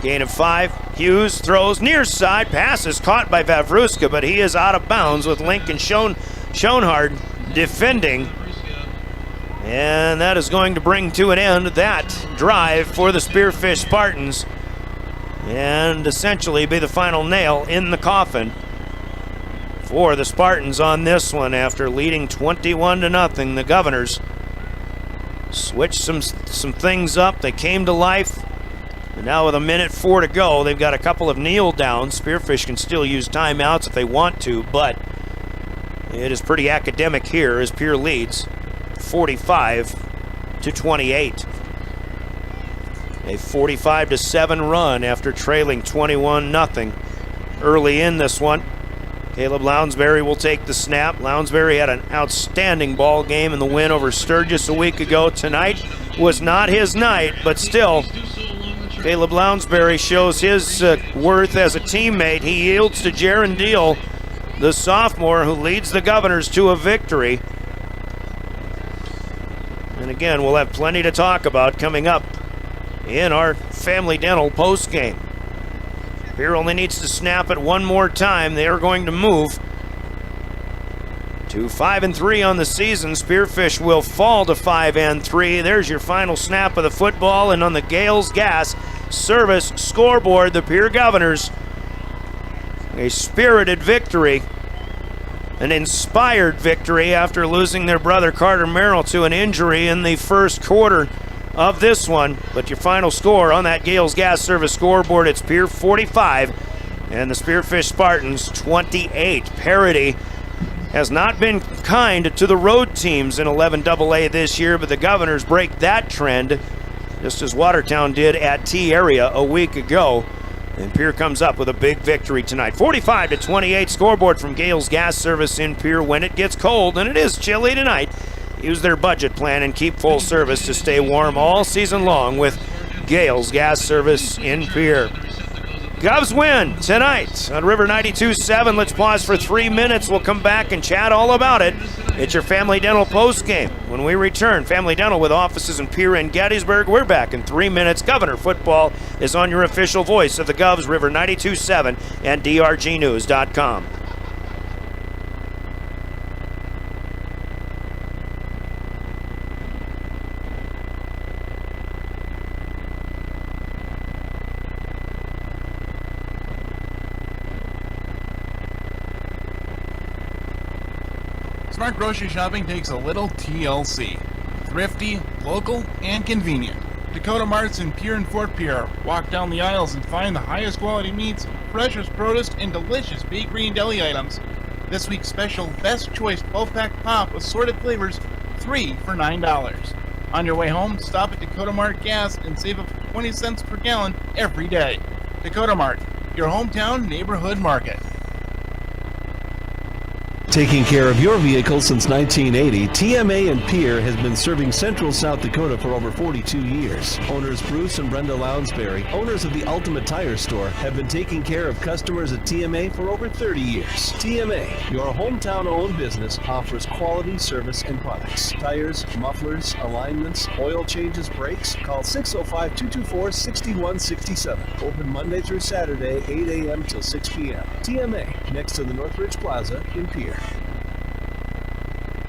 Gain of 5. Hughes throws near side. Pass is caught by Vavruska, but he is out of bounds with Lincoln Schoenhardt defending. And that is going to bring to an end that drive for the Spearfish Spartans and essentially be the final nail in the coffin for the Spartans on this one. After leading 21-0, the Governors switched some things up. They came to life. And now with 1:04 to go, they've got a couple of kneel downs. Spearfish can still use timeouts if they want to, but it is pretty academic here as Pierre leads 45-28. A 45-7 run after trailing 21-0 early in this one. Caleb Lounsbury will take the snap. Lounsbury had an outstanding ball game in the win over Sturgis a week ago. Tonight was not his night, but still, Caleb Lounsbury shows his worth as a teammate. He yields to Jaron Deal, the sophomore, who leads the Governors to a victory. And again, we'll have plenty to talk about coming up in our Family Dental postgame. Pierre only needs to snap it one more time. They are going to move to 5-3 on the season. Spearfish will fall to 5-3. There's your final snap of the football, and on the Gales Gas Service scoreboard, the Pierre Governors, a spirited victory, an inspired victory after losing their brother Carter Merrill to an injury in the first quarter of this one. But your final score on that Gales Gas Service scoreboard, it's Pierre 45 and the Spearfish Spartans 28. Parity has not been kind to the road teams in 11AA this year, but the Governors break that trend just as Watertown did at T-Area a week ago. And Pierre comes up with a big victory tonight. 45-28 scoreboard from Gales Gas Service in Pierre. When it gets cold, and it is chilly tonight, use their budget plan and keep full service to stay warm all season long with Gales Gas Service in Pierre. Govs win tonight on River 92.7. Let's pause for 3 minutes. We'll come back and chat all about it. It's your Family Dental postgame. When we return, Family Dental with offices in Pierre and Gettysburg. We're back in 3 minutes. Governor Football is on your official voice of the Govs, River 92.7 and drgnews.com. Smart grocery shopping takes a little TLC. Thrifty, local, and convenient. Dakota Marts in Pierre and Fort Pierre. Walk down the aisles and find the highest quality meats, freshest produce, and delicious bakery and deli items. This week's special Best Choice 12-pack pop with assorted flavors, 3 for $9. On your way home, stop at Dakota Mart Gas and save up to 20 cents per gallon every day. Dakota Mart, your hometown neighborhood market. Taking care of your vehicle since 1980, TMA and Pierre has been serving Central South Dakota for over 42 years. Owners Bruce and Brenda Lounsbury, owners of the Ultimate Tire Store, have been taking care of customers at TMA for over 30 years. TMA, your hometown-owned business, offers quality service and products. Tires, mufflers, alignments, oil changes, brakes. Call 605-224-6167. Open Monday through Saturday, 8 a.m. till 6 p.m. TMA, next to the Northridge Plaza in Pierre.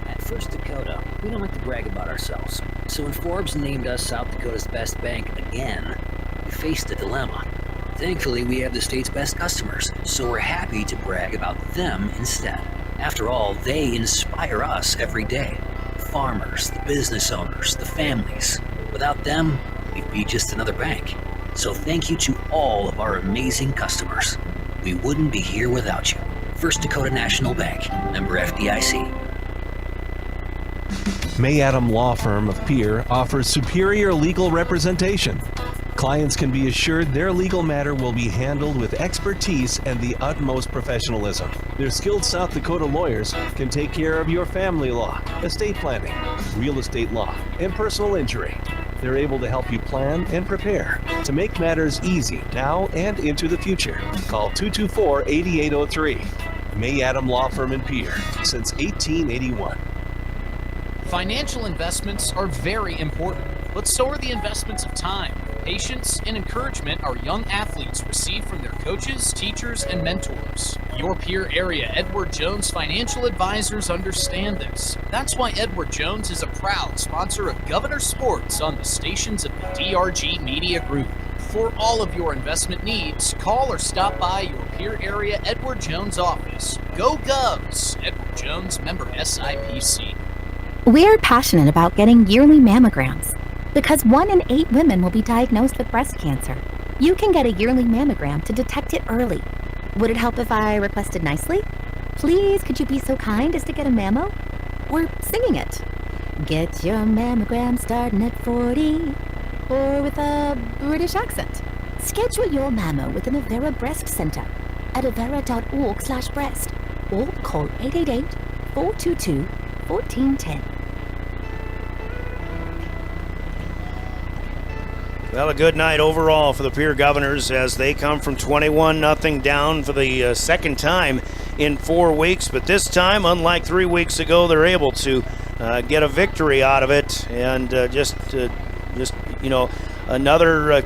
At First Dakota, we don't like to brag about ourselves. So when Forbes named us South Dakota's best bank again, we faced a dilemma. Thankfully, we have the state's best customers, so we're happy to brag about them instead. After all, they inspire us every day. The farmers, the business owners, the families. Without them, we'd be just another bank. So thank you to all of our amazing customers. We wouldn't be here without you. First Dakota National Bank, member FDIC. May Adam Law Firm of Pierre offers superior legal representation. Clients can be assured their legal matter will be handled with expertise and the utmost professionalism. Their skilled South Dakota lawyers can take care of your family law, estate planning, real estate law, and personal injury. They're able to help you plan and prepare to make matters easy now and into the future. Call 224-8803. May Adam Law Firm in Pierre since 1881. Financial investments are very important, but so are the investments of time, patience, and encouragement our young athletes receive from their coaches, teachers, and mentors. Your Pierre area Edward Jones financial advisors understand this. That's why Edward Jones is a proud sponsor of Governor Sports on the stations of the DRG Media Group. For all of your investment needs, call or stop by your Pierre area Edward Jones office. Go Govs! Edward Jones, member SIPC. We're passionate about getting yearly mammograms because 1 in 8 women will be diagnosed with breast cancer. You can get a yearly mammogram to detect it early. Would it help if I requested nicely? Please, could you be so kind as to get a mammo? Or singing it. Get your mammogram starting at 40. Or with a British accent. Schedule your mammo with an Avera Breast Center at avera.org/breast or call 888-422-1410. Well, a good night overall for the Pierre Governors as they come from 21-0 down for the second time in 4 weeks. But this time, unlike 3 weeks ago, they're able to get a victory out of it. And just another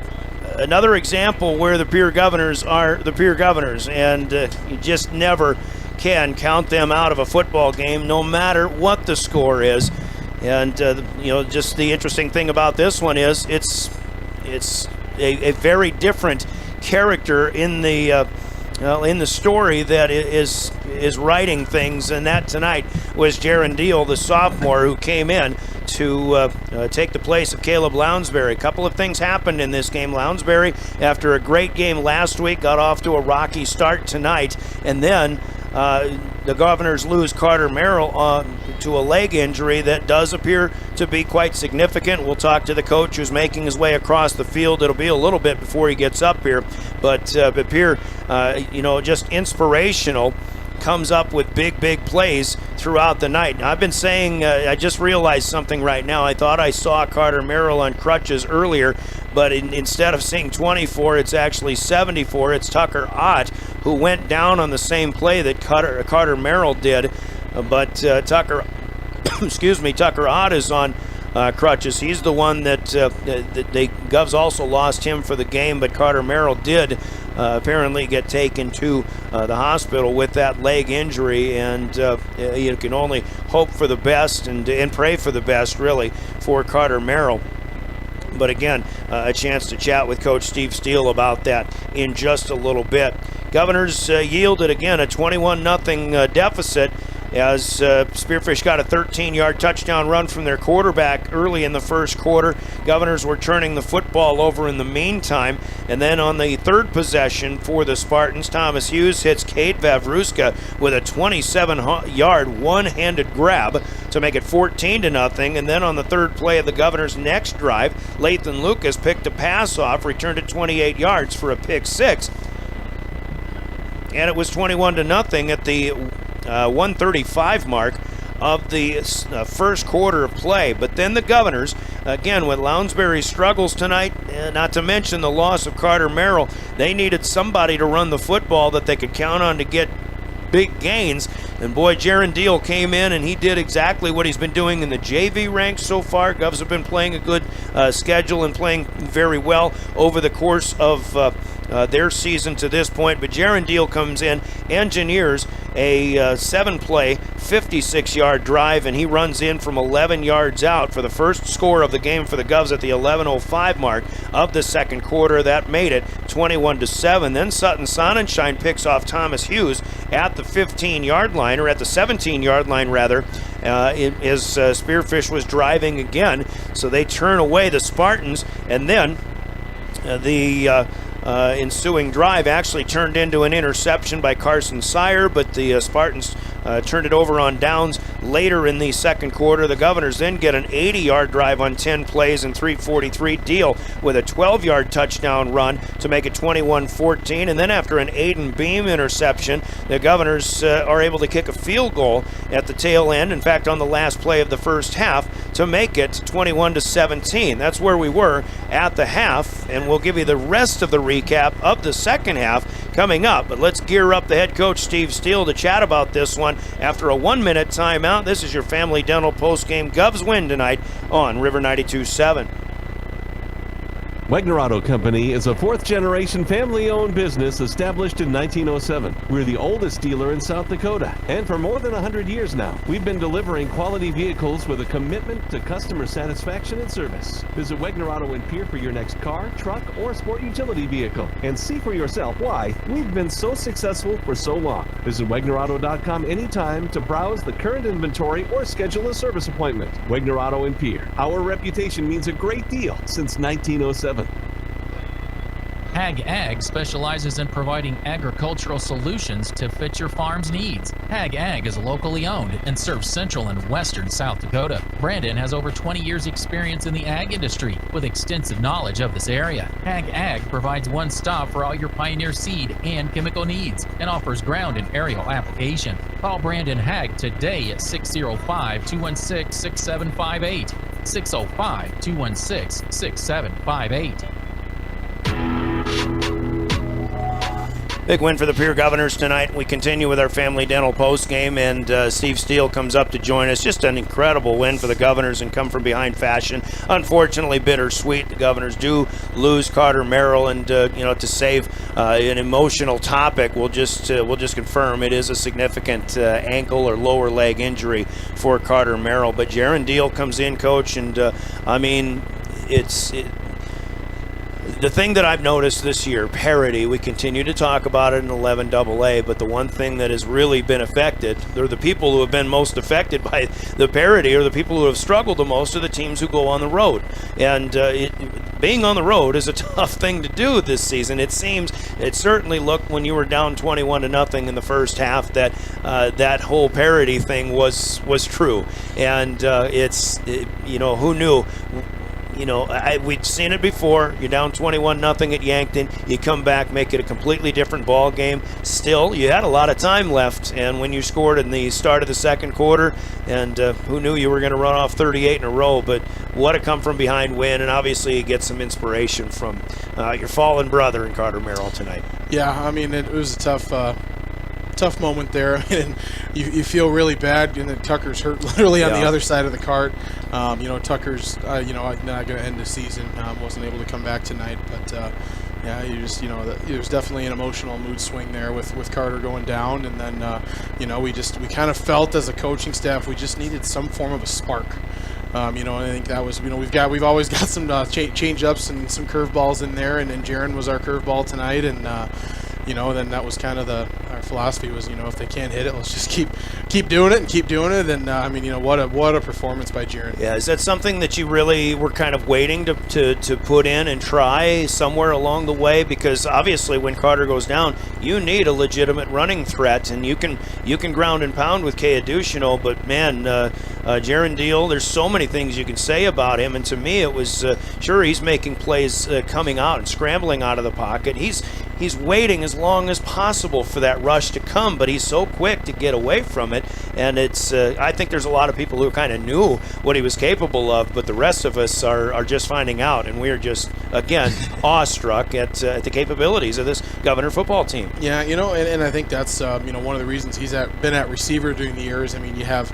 example where the Pierre Governors are the Pierre Governors, and you just never can count them out of a football game, no matter what the score is. And just the interesting thing about this one is it's a very different character in the story that is writing things, and that tonight was Jaron Deal, the sophomore, who came in to take the place of Caleb Lounsbury. A couple of things happened in this game. Lounsbury, after a great game last week, got off to a rocky start tonight, and then the Governors lose Carter Merrill to a leg injury that does appear to be quite significant. We'll talk to the coach who's making his way across the field. It'll be a little bit before he gets up here, but Pierre, just inspirational, comes up with big plays throughout the night. Now, I've been saying, I just realized something right now. I thought I saw Carter Merrill on crutches earlier, but instead of seeing 24, it's actually 74. It's Tucker Ott who went down on the same play that Carter Merrill did, but Tucker Ott is on crutches. He's the one that the Govs also lost him for the game, but Carter Merrill did apparently get taken to the hospital with that leg injury, and you can only hope for the best and pray for the best, really, for Carter Merrill. But again, a chance to chat with Coach Steve Steele about that in just a little bit. Governors yielded again a 21-0 deficit as Spearfish got a 13-yard touchdown run from their quarterback early in the first quarter. Governors were turning the football over in the meantime, and then on the third possession for the Spartans, Thomas Hughes hits Cade Vavruska with a 27-yard one-handed grab to make it 14-0, and then on the third play of the Governors' next drive, Lathan Lucas picked a pass off, returned it 28 yards for a pick six, and it was 21-0 at the 135 mark of the first quarter of play. But then the Governors, again, with Lounsbury's struggles tonight, not to mention the loss of Carter Merrill, they needed somebody to run the football that they could count on to get big gains. And boy, Jaron Deal came in and he did exactly what he's been doing in the JV ranks so far. Govs have been playing a good schedule and playing very well over the course of their season to this point. But Jaron Deal comes in, engineers a 7-play, 56-yard drive, and he runs in from 11 yards out for the first score of the game for the Govs at the 11:05 mark of the second quarter. That made it 21-7. Then Sutton Sonnenschein picks off Thomas Hughes at the 15-yard line, or at the 17-yard line rather, as Spearfish was driving again. So they turn away the Spartans, and then the ensuing drive actually turned into an interception by Carson Sire, but the Spartans turned it over on downs later in the second quarter. The Governors then get an 80-yard drive on 10 plays and 3:43. Deal with a 12-yard touchdown run to make it 21-14. And then after an Aiden Beam interception, the Governors are able to kick a field goal at the tail end. In fact, on the last play of the first half, to make it 21-17. That's where we were at the half, and we'll give you the rest of the recap of the second half coming up. But let's gear up the head coach, Steve Steele, to chat about this one after a 1-minute timeout. This is your Family Dental postgame. Govs win tonight on River 92.7. Wegner Auto Company is a fourth-generation family-owned business established in 1907. We're the oldest dealer in South Dakota, and for more than 100 years now, we've been delivering quality vehicles with a commitment to customer satisfaction and service. Visit Wegner Auto in Pierre for your next car, truck, or sport utility vehicle, and see for yourself why we've been so successful for so long. Visit WegnerAuto.com anytime to browse the current inventory or schedule a service appointment. Wegner Auto in Pierre. Our reputation means a great deal since 1907. Hag Ag specializes in providing agricultural solutions to fit your farm's needs. Hag Ag is locally owned and serves central and western South Dakota. Brandon has over 20 years experience in the ag industry with extensive knowledge of this area. Hag Ag provides one stop for all your Pioneer seed and chemical needs and offers ground and aerial application. Call Brandon Hag today at 605-216-6758. 605-216-6758. Big win for the Pierre Governors tonight. We continue with our Family Dental postgame, and Steve Steele comes up to join us. Just an incredible win for the Governors and come from behind fashion. Unfortunately, bittersweet. The Governors do lose Carter Merrill, and to save an emotional topic, we'll just confirm it is a significant ankle or lower leg injury for Carter Merrill. But Jaron Deal comes in, coach, and the thing that I've noticed this year, parity, we continue to talk about it in 11AA, but the one thing that has really been affected, or the people who have been most affected by the parity, or the people who have struggled the most, are the teams who go on the road. And being on the road is a tough thing to do this season. It certainly looked when you were down 21-0 in the first half that that whole parity thing was true. And who knew? We'd seen it before. You're down 21-0 at Yankton. You come back, make it a completely different ball game. Still, you had a lot of time left, and when you scored in the start of the second quarter, and who knew you were going to run off 38 in a row, but what a come-from-behind win, and obviously you get some inspiration from your fallen brother in Carter Merrill tonight. Yeah, I mean, it was a tough moment there. I mean, you feel really bad, and then Tucker's hurt literally on the other side of the cart. Tucker's not going to end the season. Wasn't able to come back tonight, but it was definitely an emotional mood swing there with Carter going down, and then we kind of felt as a coaching staff we just needed some form of a spark. I think that was we've always got some change ups and some curveballs in there, and Jaron was our curveball tonight, and then that was kind of our philosophy was, if they can't hit it, let's just keep doing it and keep doing it. And what a performance by Jaron. Yeah, is that something that you really were kind of waiting to put in and try somewhere along the way? Because obviously when Carter goes down, you need a legitimate running threat, and you can ground and pound with Kea Duchino, but man, Jaron Deal, there's so many things you can say about him, and to me it was sure he's making plays coming out and scrambling out of the pocket. He's waiting as long as possible for that rush to come, but he's so quick to get away from it. And it's I think there's a lot of people who kind of knew what he was capable of, but the rest of us are just finding out, and we're just, again, awestruck at the capabilities of this Governor football team. Yeah, and I think that's one of the reasons he's been at receiver during the years. I mean, you have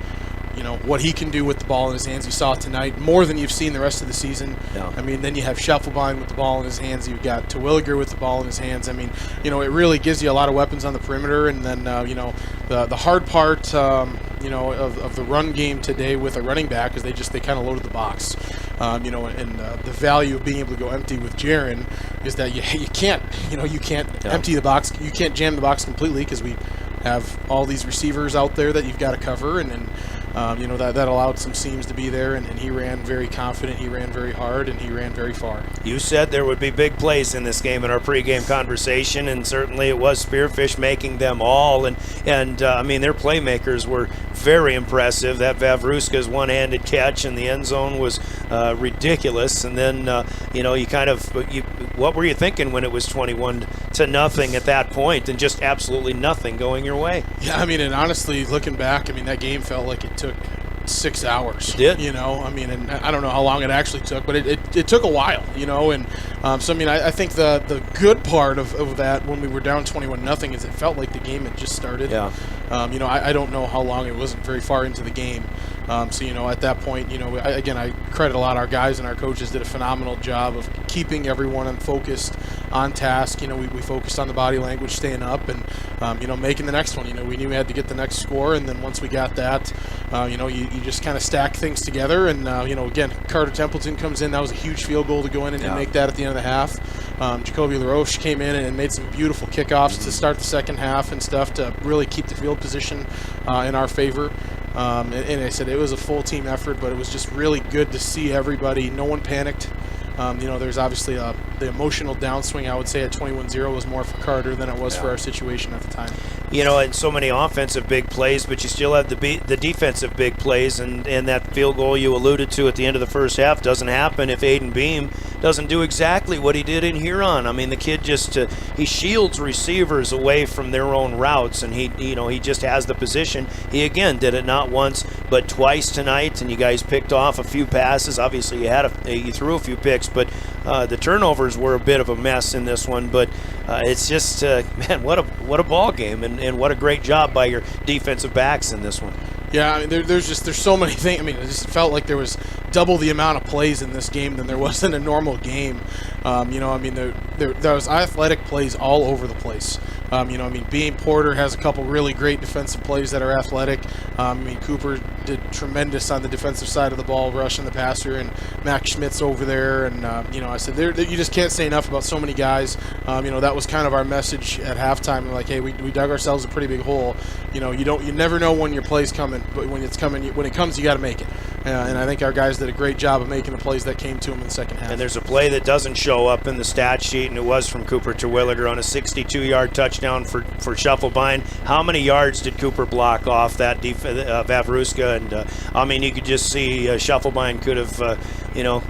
what he can do with the ball in his hands. You saw tonight more than you've seen the rest of the season. Yeah. I mean, then you have Scheffelbein with the ball in his hands. You've got Terwilliger with the ball in his hands. I mean, it really gives you a lot of weapons on the perimeter. And then, the hard part, of the run game today with a running back is they kind of loaded the box. And the value of being able to go empty with Jaron is that you can't empty the box. You can't jam the box completely because we have all these receivers out there that you've got to cover, and then that allowed some seams to be there, and he ran very confident, he ran very hard, and he ran very far. You said there would be big plays in this game in our pregame conversation, and certainly it was Spearfish making them all, and their playmakers were very impressive. That Vavruska's one-handed catch in the end zone was ridiculous, and then what were you thinking when it was 21-0 at that point, and just absolutely nothing going your way? Yeah, and honestly, looking back, that game felt like it took 6 hours. It did? You know, I mean, and I don't know how long it actually took, but it took a while, you know, and so, I mean, I think the good part of that when we were down 21-0 is it felt like the game had just started. Yeah. You know, I don't know how long. It wasn't very far into the game. So, you know, at that point, you know, I credit a lot our guys and our coaches did a phenomenal job of keeping everyone focused on task. You know, we focused on the body language, staying up, and, you know, making the next one. You know, we knew we had to get the next score, and then once we got that, you know, you just kind of stack things together. And, you know, again, Carter Templeton comes in. That was a huge field goal to go in and make that at the end of the half. Jacoby LaRoche came in and made some beautiful kickoffs to start the second half and stuff to really keep the field position in our favor. And I said it was a full team effort, but it was just really good to see everybody. No one panicked. You know, there's obviously the emotional downswing, I would say, at 21-0 was more for Carter than it was for our situation at the time. You know, and so many offensive big plays, but you still have the defensive big plays, and that field goal you alluded to at the end of the first half doesn't happen if Aiden Beam doesn't do exactly what he did in Huron. I mean, the kid just he shields receivers away from their own routes, and he just has the position. He again did it not once but twice tonight, and you guys picked off a few passes. Obviously, you threw a few picks, but the turnovers were a bit of a mess in this one. But it's just man, what a ball game, and what a great job by your defensive backs in this one. Yeah, I mean, there's so many things. I mean, it just felt like there was double the amount of plays in this game than there was in a normal game. You know, I mean, there was athletic plays all over the place. You know, I mean, Beam Porter has a couple really great defensive plays that are athletic. I mean, Cooper did tremendous on the defensive side of the ball, rushing the passer, and Max Schmidt's over there. And, you know, I said, you just can't say enough about so many guys. You know, that was kind of our message at halftime. Like, hey, we dug ourselves a pretty big hole. You know, you never know when your play's coming, but when it comes, you got to make it. And I think our guys did a great job of making the plays that came to them in the second half. And there's a play that doesn't show up in the stat sheet, and it was from Cooper Terwilliger on a 62-yard touchdown for Schuffelbein. How many yards did Cooper block off that Vavruska? And I mean, you could just see Schuffelbein could have,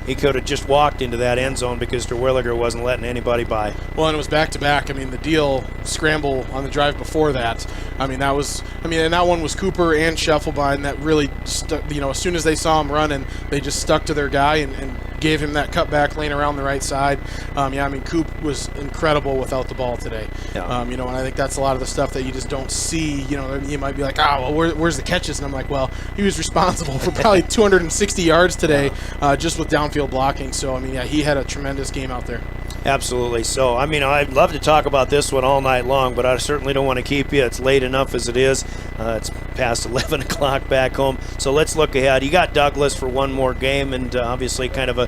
he could have just walked into that end zone because Terwilliger wasn't letting anybody by. Well, and it was back-to-back. I mean, the deal scramble on the drive before that. I mean, and that one was Cooper and Schuffelbein that really, as soon as they saw him running, they just stuck to their guy and gave him that cutback lane around the right side. I mean, Coop was incredible without the ball today. Yeah. And I think that's a lot of the stuff that you just don't see. You might be like, where's the catches? And I'm like, well, he was responsible for probably 260 yards today just with downfield blocking. So, I mean, he had a tremendous game out there. Absolutely. So, I mean, I'd love to talk about this one all night long, but I certainly don't want to keep you. It's late enough as it is. It's past 11 o'clock back home. So let's look ahead. You got Douglas for one more game, and obviously kind of a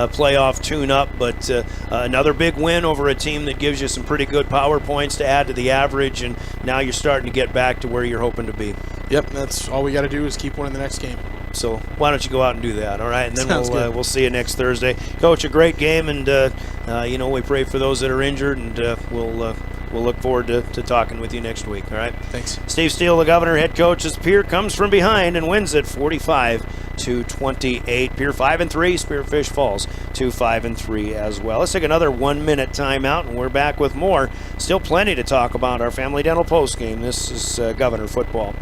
playoff tune-up, but another big win over a team that gives you some pretty good power points to add to the average, and now you're starting to get back to where you're hoping to be. Yep, that's all we got to do is keep winning the next game. So why don't you go out and do that, all right? And then we'll see you next Thursday. Coach, a great game, and we pray for those that are injured, and we'll look forward to talking with you next week, all right? Thanks. Steve Steele, the Governor, head coach, as Pierre comes from behind and wins it 45-28. Pierre 5-3, Spearfish falls to 5-3 as well. Let's take another 1-minute timeout, and we're back with more. Still plenty to talk about our Family Dental postgame. This is Governor football.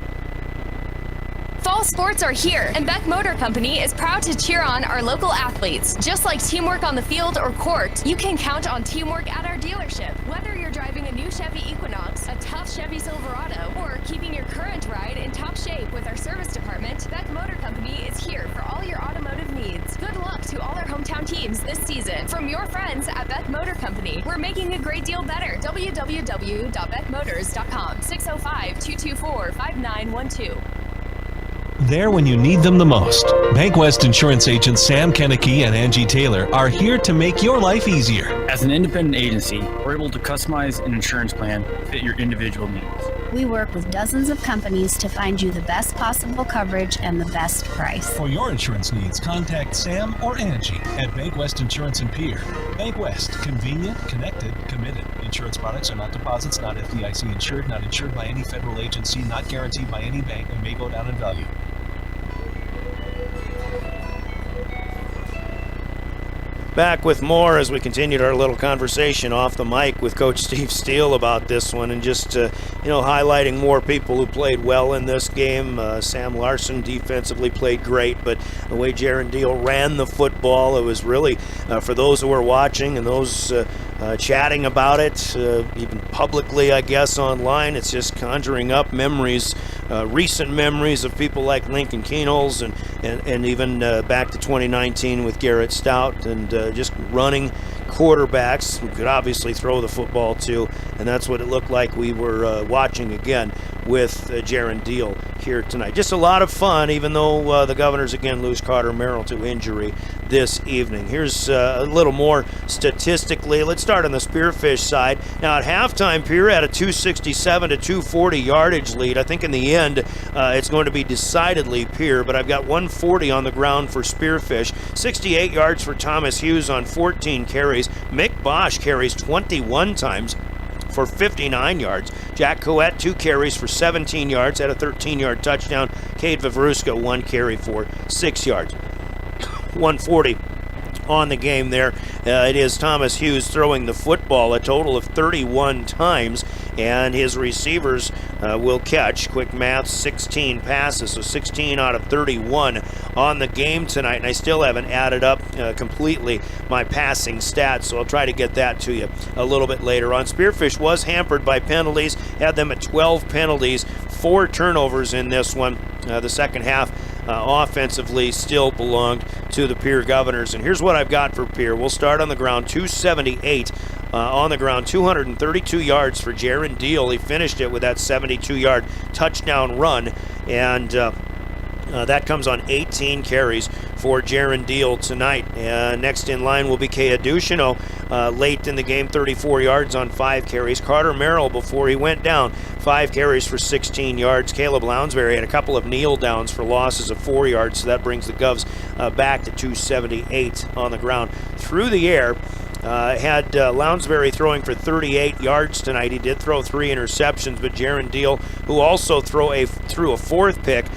Fall sports are here, and Beck Motor Company is proud to cheer on our local athletes. Just like teamwork on the field or court, you can count on teamwork at our dealership. Whether you're driving a new Chevy Equinox, a tough Chevy Silverado, or keeping your current ride in top shape with our service department, Beck Motor Company is here for all your automotive needs. Good luck to all our hometown teams this season. From your friends at Beck Motor Company, we're making a great deal better. www.beckmotors.com, 605-224-5912. There when you need them the most. Bank West Insurance agents Sam Kennecke and Angie Taylor are here to make your life easier. As an independent agency, we're able to customize an insurance plan to fit your individual needs. We work with dozens of companies to find you the best possible coverage and the best price. For your insurance needs, contact Sam or Angie at Bank West Insurance in Pierre. Bank West, convenient, connected, committed. Insurance products are not deposits, not FDIC insured, not insured by any federal agency, not guaranteed by any bank, and may go down in value. Back with more as we continued our little conversation off the mic with Coach Steve Steele about this one, and just highlighting more people who played well in this game. Sam Larson defensively played great, but the way Jaron Deal ran the football, it was really for those who were watching and those chatting about it, even publicly, I guess, online. It's just conjuring up memories, recent memories of people like Lincoln Keenholz and even back to 2019 with Garrett Stout, and just running quarterbacks who could obviously throw the football too, and that's what it looked like we were watching again with Jaron Deal here tonight. Just a lot of fun, even though the Governors again lose Carter Merrill to injury this evening. Here's a little more statistically. Let's start on the Spearfish side. Now at halftime, Pierre had a 267 to 240 yardage lead. I think in the end it's going to be decidedly Pierre, but I've got 140 on the ground for Spearfish. 68 yards for Thomas Hughes on 14 carries. Mick Bosch carries 21 times for 59 yards. Jack Coette, 2 carries for 17 yards, had a 13-yard touchdown. Cade Vavruska, 1 carry for 6 yards. 140 on the game there. It is Thomas Hughes throwing the football a total of 31 times, and his receivers will catch, quick math, 16 passes, so 16 out of 31 on the game tonight, and I still haven't added up completely my passing stats, so I'll try to get that to you a little bit later on. Spearfish was hampered by penalties, had them at 12 penalties, 4 turnovers in this one. The second half offensively still belonged to the Pierre Governors. And here's what I've got for Pierre. We'll start on the ground, 278 on the ground, 232 yards for Jaron Deal. He finished it with that 72-yard touchdown run, and that comes on 18 carries for Jaron Deal tonight. Next in line will be Kea Duchino. Late in the game, 34 yards on 5 carries. Carter Merrill, before he went down, 5 carries for 16 yards. Caleb Lounsbury had a couple of kneel downs for losses of 4 yards, so that brings the Govs back to 278 on the ground. Through the air, had Lounsbury throwing for 38 yards tonight. He did throw 3 interceptions, but Jaron Deal, who also threw a 4th pick,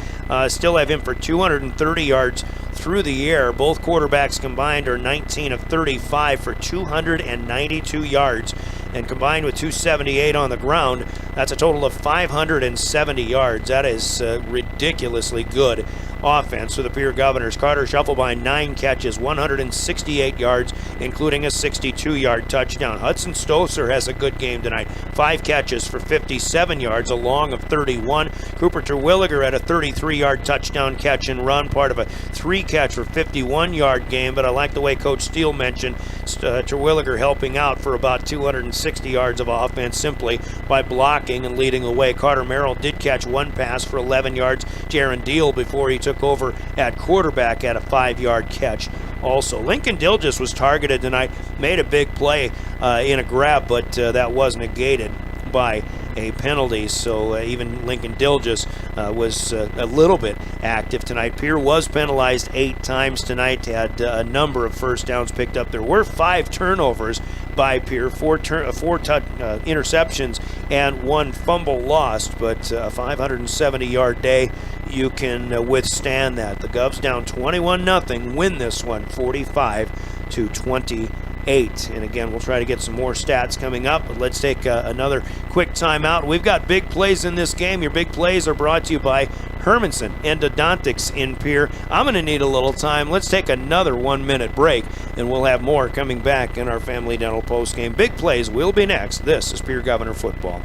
still have him for 230 yards through the air. Both quarterbacks combined are 19 of 35 for 292 yards, and combined with 278 on the ground, that's a total of 570 yards. That is ridiculously good offense for the Pierre Governors. Carter Shufflebine, 9 catches, 168 yards, including a 62-yard touchdown. Hudson Stoser has a good game tonight. 5 catches for 57 yards, a long of 31. Cooper Terwilliger had a 33-yard touchdown catch and run, part of a 3-catch for 51-yard game, but I like the way Coach Steele mentioned Terwilliger helping out for about 260 yards of offense simply by blocking and leading the way. Carter Merrill did catch 1 pass for 11 yards. Jaron Deal, before he took over at quarterback, had a 5-yard catch also. Lincoln Dilgis was targeted tonight, made a big play in a grab, but that was negated by a penalty, so even Lincoln Dilgis was a little bit active tonight. Pierre was penalized 8 times tonight, had a number of first downs picked up. There were 5 turnovers by Pierre, 4 interceptions and 1 fumble lost, but a 570-yard day, you can withstand that. The Govs down 21-0, win this one 45-28. And again, we'll try to get some more stats coming up, but let's take another quick timeout. We've got big plays in this game. Your big plays are brought to you by Hermanson Endodontics in Pierre. I'm going to need a little time. Let's take another 1-minute break, and we'll have more coming back in our Family Dental postgame. Big plays will be next. This is Pierre Governor Football.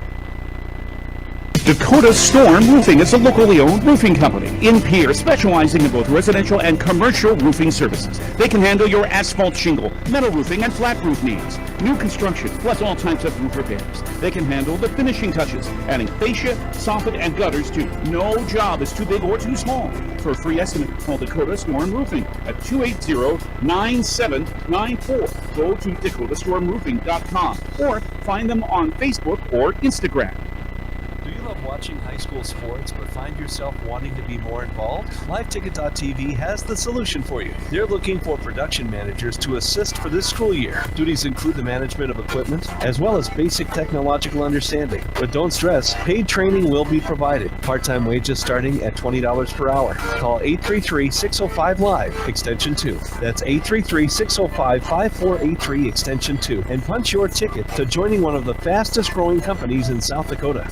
Dakota Storm Roofing is a locally owned roofing company in Pierre, specializing in both residential and commercial roofing services. They can handle your asphalt shingle, metal roofing, and flat roof needs. New construction, plus all types of roof repairs. They can handle the finishing touches, adding fascia, soffit, and gutters too. No job is too big or too small. For a free estimate, call Dakota Storm Roofing at 280-9794. Go to DakotaStormRoofing.com or find them on Facebook or Instagram. Do you love of watching high school sports but find yourself wanting to be more involved? LiveTicket.tv has the solution for you. They're looking for production managers to assist for this school year. Duties include the management of equipment as well as basic technological understanding. But don't stress, paid training will be provided. Part-time wages starting at $20 per hour. Call 833-605-LIVE, extension 2. That's 833-605-5483, extension 2, and punch your ticket to joining one of the fastest growing companies in South Dakota.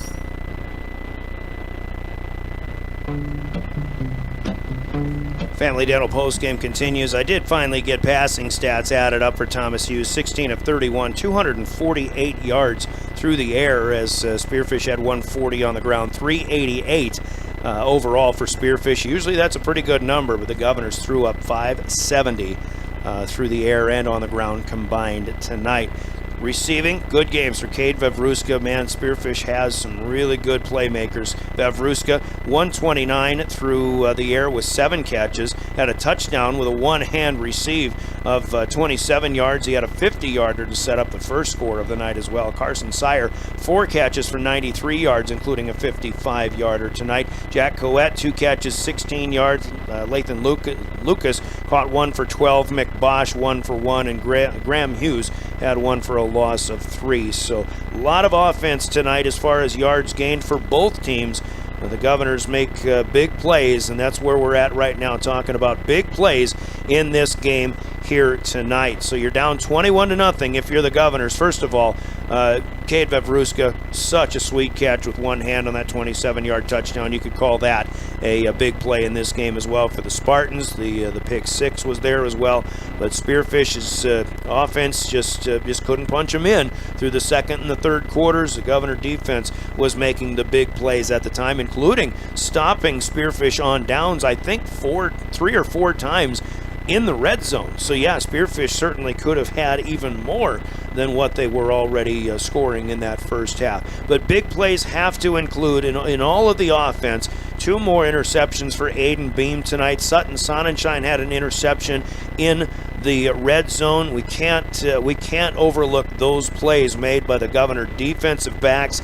Family Dental postgame continues. I did finally get passing stats added up for Thomas Hughes. 16 of 31, 248 yards through the air as Spearfish had 140 on the ground, 388 overall for Spearfish. Usually that's a pretty good number, but the Governors threw up 570 through the air and on the ground combined tonight. Receiving, good games for Cade Vevruska. Man, Spearfish has some really good playmakers. Vevruska, 129 through the air with 7 catches. Had a touchdown with a one-hand receive of 27 yards. He had a 50-yarder to set up the first score of the night as well. Carson Sire, 4 catches for 93 yards, including a 55-yarder tonight. Jack Coette, 2 catches, 16 yards. Lathan Lucas caught 1 for 12. Mick Bosch, 1 for 1. And Graham Hughes had 1 for a loss of 3. So a lot of offense tonight as far as yards gained for both teams. The Governors make big plays, and that's where we're at right now, talking about big plays in this game here tonight. So you're down 21-0 if you're the Governors. First of all, Cade Vevruska, such a sweet catch with one hand on that 27-yard touchdown. You could call that a big play in this game as well for the Spartans. The pick 6 was there as well, but Spearfish's offense just couldn't punch them in through the second and the third quarters. The Governor defense was making the big plays at the time, including stopping Spearfish on downs, I think 3 or 4 times in the red zone. So yeah, Spearfish certainly could have had even more than what they were already scoring in that first half. But big plays have to include, in all of the offense, 2 more interceptions for Aiden Beam tonight. Sutton Sonnenschein had an interception in the red zone. We can't overlook those plays made by the Governor defensive backs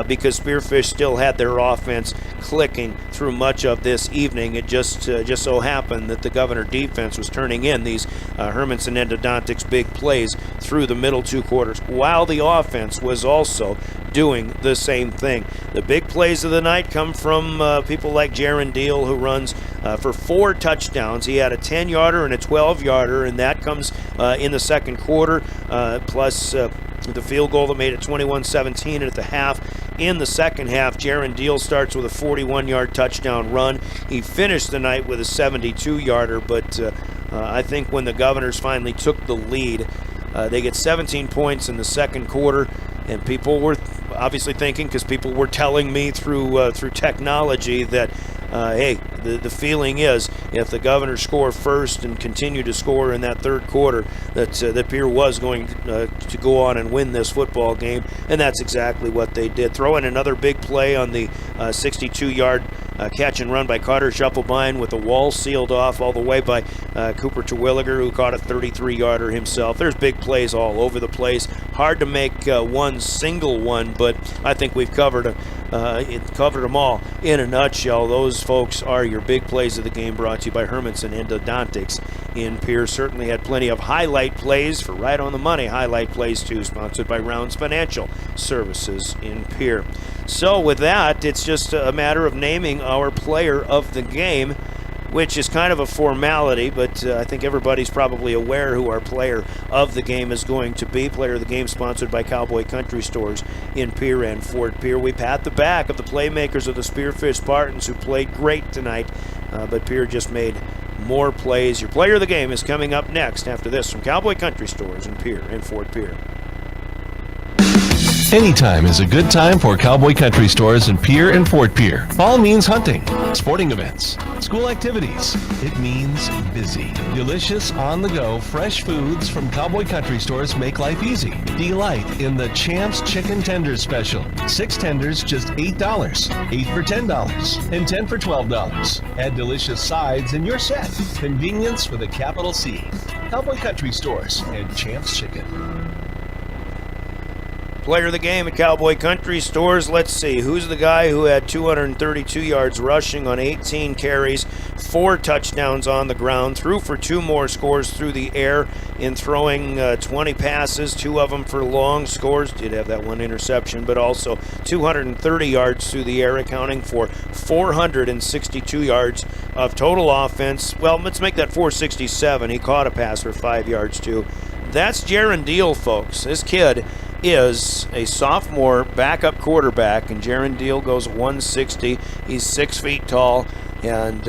because Spearfish still had their offense clicking through much of this evening. It just so happened that the Governor defense was turning in these Hermanson endodontics big plays through the middle 2 quarters, while the offense was also doing the same thing. The big plays of the night come from people like Jaron Deal, who runs for 4 touchdowns. He had a 10-yarder and a 12-yarder, and that comes in the second quarter, plus the field goal that made it 21-17 at the half. In the second half, Jaron Deal starts with a 41-yard touchdown run. He finished the night with a 72-yarder, but I think when the Governors finally took the lead, they get 17 points in the second quarter, and people were obviously thinking, because people were telling me through technology that hey, the feeling is if the Governors score first and continue to score in that third quarter, that Pierre was going to go on and win this football game, and that's exactly what they did. Throw in another big play on the 62-yard catch and run by Carter Shufflebine with the wall sealed off all the way by Cooper Terwilliger, who caught a 33-yarder himself. There's big plays all over the place. Hard to make one single one, but I think we've covered them all in a nutshell. Those folks are your big plays of the game, brought to you by Hermanson Endodontics in Pierre. Certainly had plenty of highlight plays for right on the money highlight plays too, sponsored by Rounds Financial Services in Pierre. So with that, it's just a matter of naming our player of the game, which is kind of a formality, but I think everybody's probably aware who our player of the game is going to be. Player of the game sponsored by Cowboy Country Stores in Pierre and Fort Pierre. We pat the back of the playmakers of the Spearfish Spartans, who played great tonight, but Pierre just made more plays. Your player of the game is coming up next after this from Cowboy Country Stores in Pierre and Fort Pierre. Anytime is a good time for Cowboy Country Stores in Pierre and Fort Pierre. Fall means hunting, sporting events, school activities. It means busy. Delicious, on-the-go, fresh foods from Cowboy Country Stores make life easy. Delight in the Champs Chicken Tenders Special. 6 tenders, just $8. 8 for $10 and 10 for $12. Add delicious sides and you're set. Convenience with a capital C. Cowboy Country Stores and Champs Chicken. Player of the game at Cowboy Country Stores. Let's see, who's the guy who had 232 yards rushing on 18 carries, 4 touchdowns on the ground, threw for 2 more scores through the air in throwing 20 passes, 2 of them for long scores. Did have that 1 interception, but also 230 yards through the air, accounting for 462 yards of total offense. Well, let's make that 467. He caught a pass for 5 yards too. That's Jaron Deal, folks. This kid is a sophomore backup quarterback, and Jaron Deal goes 160. He's 6 feet tall, and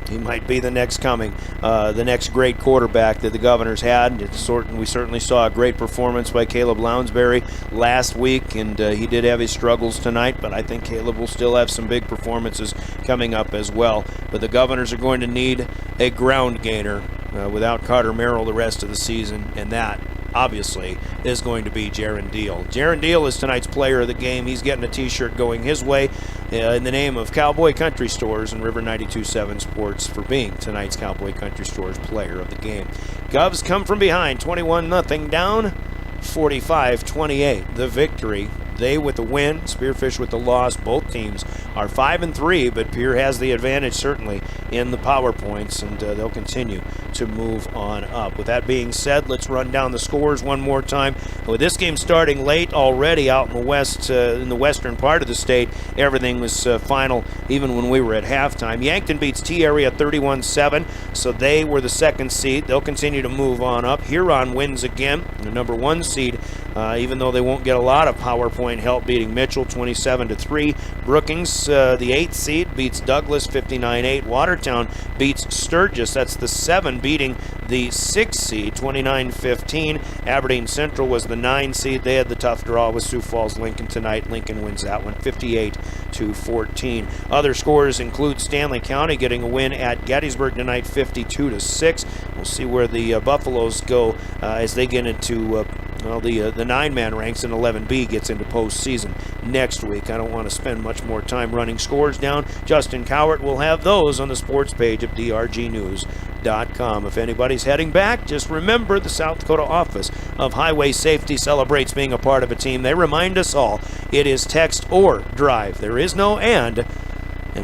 he might be the next coming, the next great quarterback that the Governors had. We certainly saw a great performance by Caleb Lounsbury last week, and he did have his struggles tonight, but I think Caleb will still have some big performances coming up as well. But the Governors are going to need a ground gainer without Carter Merrill the rest of the season, and that obviously is going to be Jaron Deal. Jaron Deal is tonight's player of the game. He's getting a t-shirt going his way in the name of Cowboy Country Stores and River 92.7 Sports for being tonight's Cowboy Country Stores player of the game. Govs come from behind, 21-0 down, 45-28. The victory. They with the win, Spearfish with the loss. Both teams are 5-3, but Pierre has the advantage certainly in the power points, and they'll continue to move on up. With that being said, let's run down the scores one more time. With this game starting late already out in the west, in the western part of the state, everything was final even when we were at halftime. Yankton beats T-Area 31-7, so they were the 2nd seed. They'll continue to move on up. Huron wins again, the number 1 seed, even though they won't get a lot of power point help, beating Mitchell 27-3. Brookings, the 8th seed, beats Douglas 59-8. Watertown beats Sturgis, that's the 7, beating the 6th seed 29-15. Aberdeen Central was the 9 seed. They had the tough draw with Sioux Falls Lincoln tonight. Lincoln wins that one 58-14. Other scores include Stanley County getting a win at Gettysburg tonight 52-6. We'll see where the Buffaloes go as they get into the 9-man ranks, and 11B gets into postseason next week. I don't want to spend much more time running scores down. Justin Cowart will have those on the sports page of drgnews.com. If anybody's heading back, just remember the South Dakota Office of Highway Safety celebrates being a part of a team. They remind us all it is text or drive. There is no and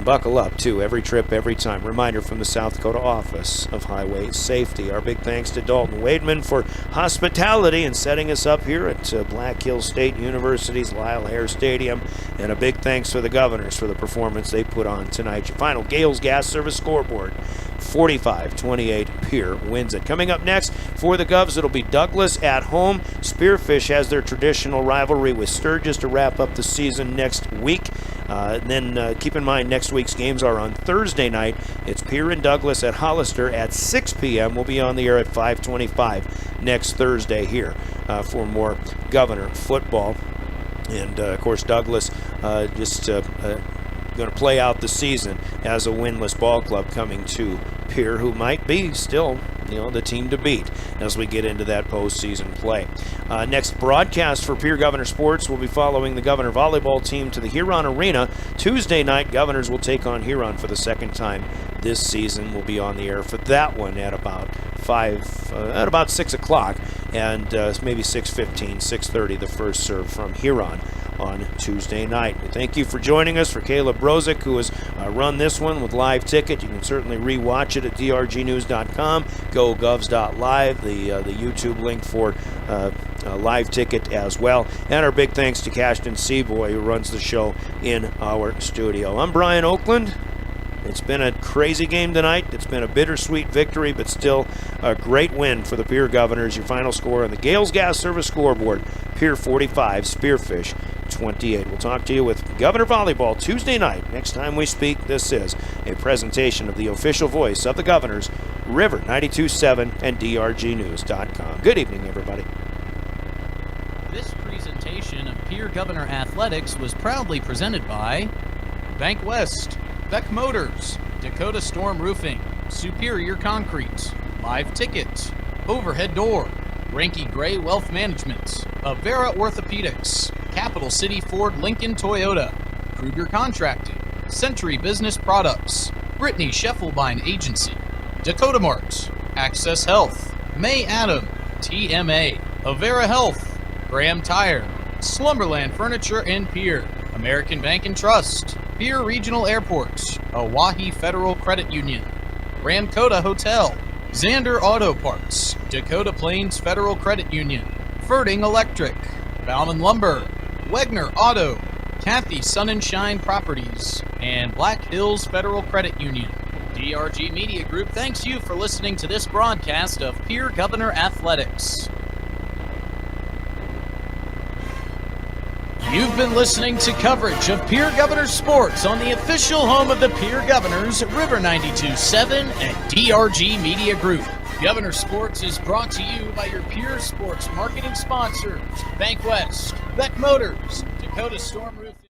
buckle up, too, every trip, every time. Reminder from the South Dakota Office of Highway Safety. Our big thanks to Dalton Wademan for hospitality and setting us up here at Black Hills State University's Lyle Hare Stadium. And a big thanks to the Governors for the performance they put on tonight. Your final Gales Gas Service scoreboard, 45-28. Pierre wins it. Coming up next for the Govs, it'll be Douglas at home. Spearfish has their traditional rivalry with Sturgis to wrap up the season next week. Then keep in mind, next week's games are on Thursday night. It's Pierre and Douglas at Hollister at 6 p.m. We'll be on the air at 5:25 next Thursday here for more Governor football. And, of course, Douglas just going to play out the season as a winless ball club coming to Pierre, who might be still the team to beat as we get into that postseason play. Next broadcast for Pierre Governor Sports will be following the Governor volleyball team to the Huron Arena. Tuesday night, Governors will take on Huron for the 2nd time this season. We'll be on the air for that one at about 6 o'clock, and maybe 6:15, 6:30, the first serve from Huron on Tuesday night. We thank you for joining us. For Caleb Brozick, who has run this one with live ticket, you can certainly re-watch it at drgnews.com. Go govs.live, the YouTube link for live ticket as well. And our big thanks to Cashton Seaboy, who runs the show in our studio. I'm Brian Oakland. It's been a crazy game tonight. It's been a bittersweet victory, but still a great win for the Pierre Governors. Your final score on the Gales Gas Service scoreboard, Pierre 45, Spearfish 28. We'll talk to you with Governor Volleyball Tuesday night. Next time we speak, this is a presentation of the official voice of the Governors, River 92.7 and drgnews.com. Good evening, everybody. This presentation of Pierre Governor Athletics was proudly presented by Bank West, Beck Motors, Dakota Storm Roofing, Superior Concrete, Live Ticket, Overhead Door, Ranky Gray Wealth Management, Avera Orthopedics, Capital City Ford Lincoln Toyota, Kruger Contracting, Century Business Products, Brittany Scheffelbein Agency, Dakota Mart, Access Health, May Adam, TMA, Avera Health, Graham Tire, Slumberland Furniture in Pierre, American Bank and Trust, Pierre Regional Airport, Oahe Federal Credit Union, Ramkota Hotel, Xander Auto Parts, Dakota Plains Federal Credit Union, Ferding Electric, Bauman Lumber, Wegner Auto, Kathy Sun and Shine Properties, and Black Hills Federal Credit Union. DRG Media Group thanks you for listening to this broadcast of Pierre Governor Athletics. You've been listening to coverage of Pierre Governor Sports on the official home of the Pierre Governors, River 92.7 and DRG Media Group. Governor Sports is brought to you by your Pierre Sports marketing sponsors, Bank West, Beck Motors, Dakota Storm Roofing.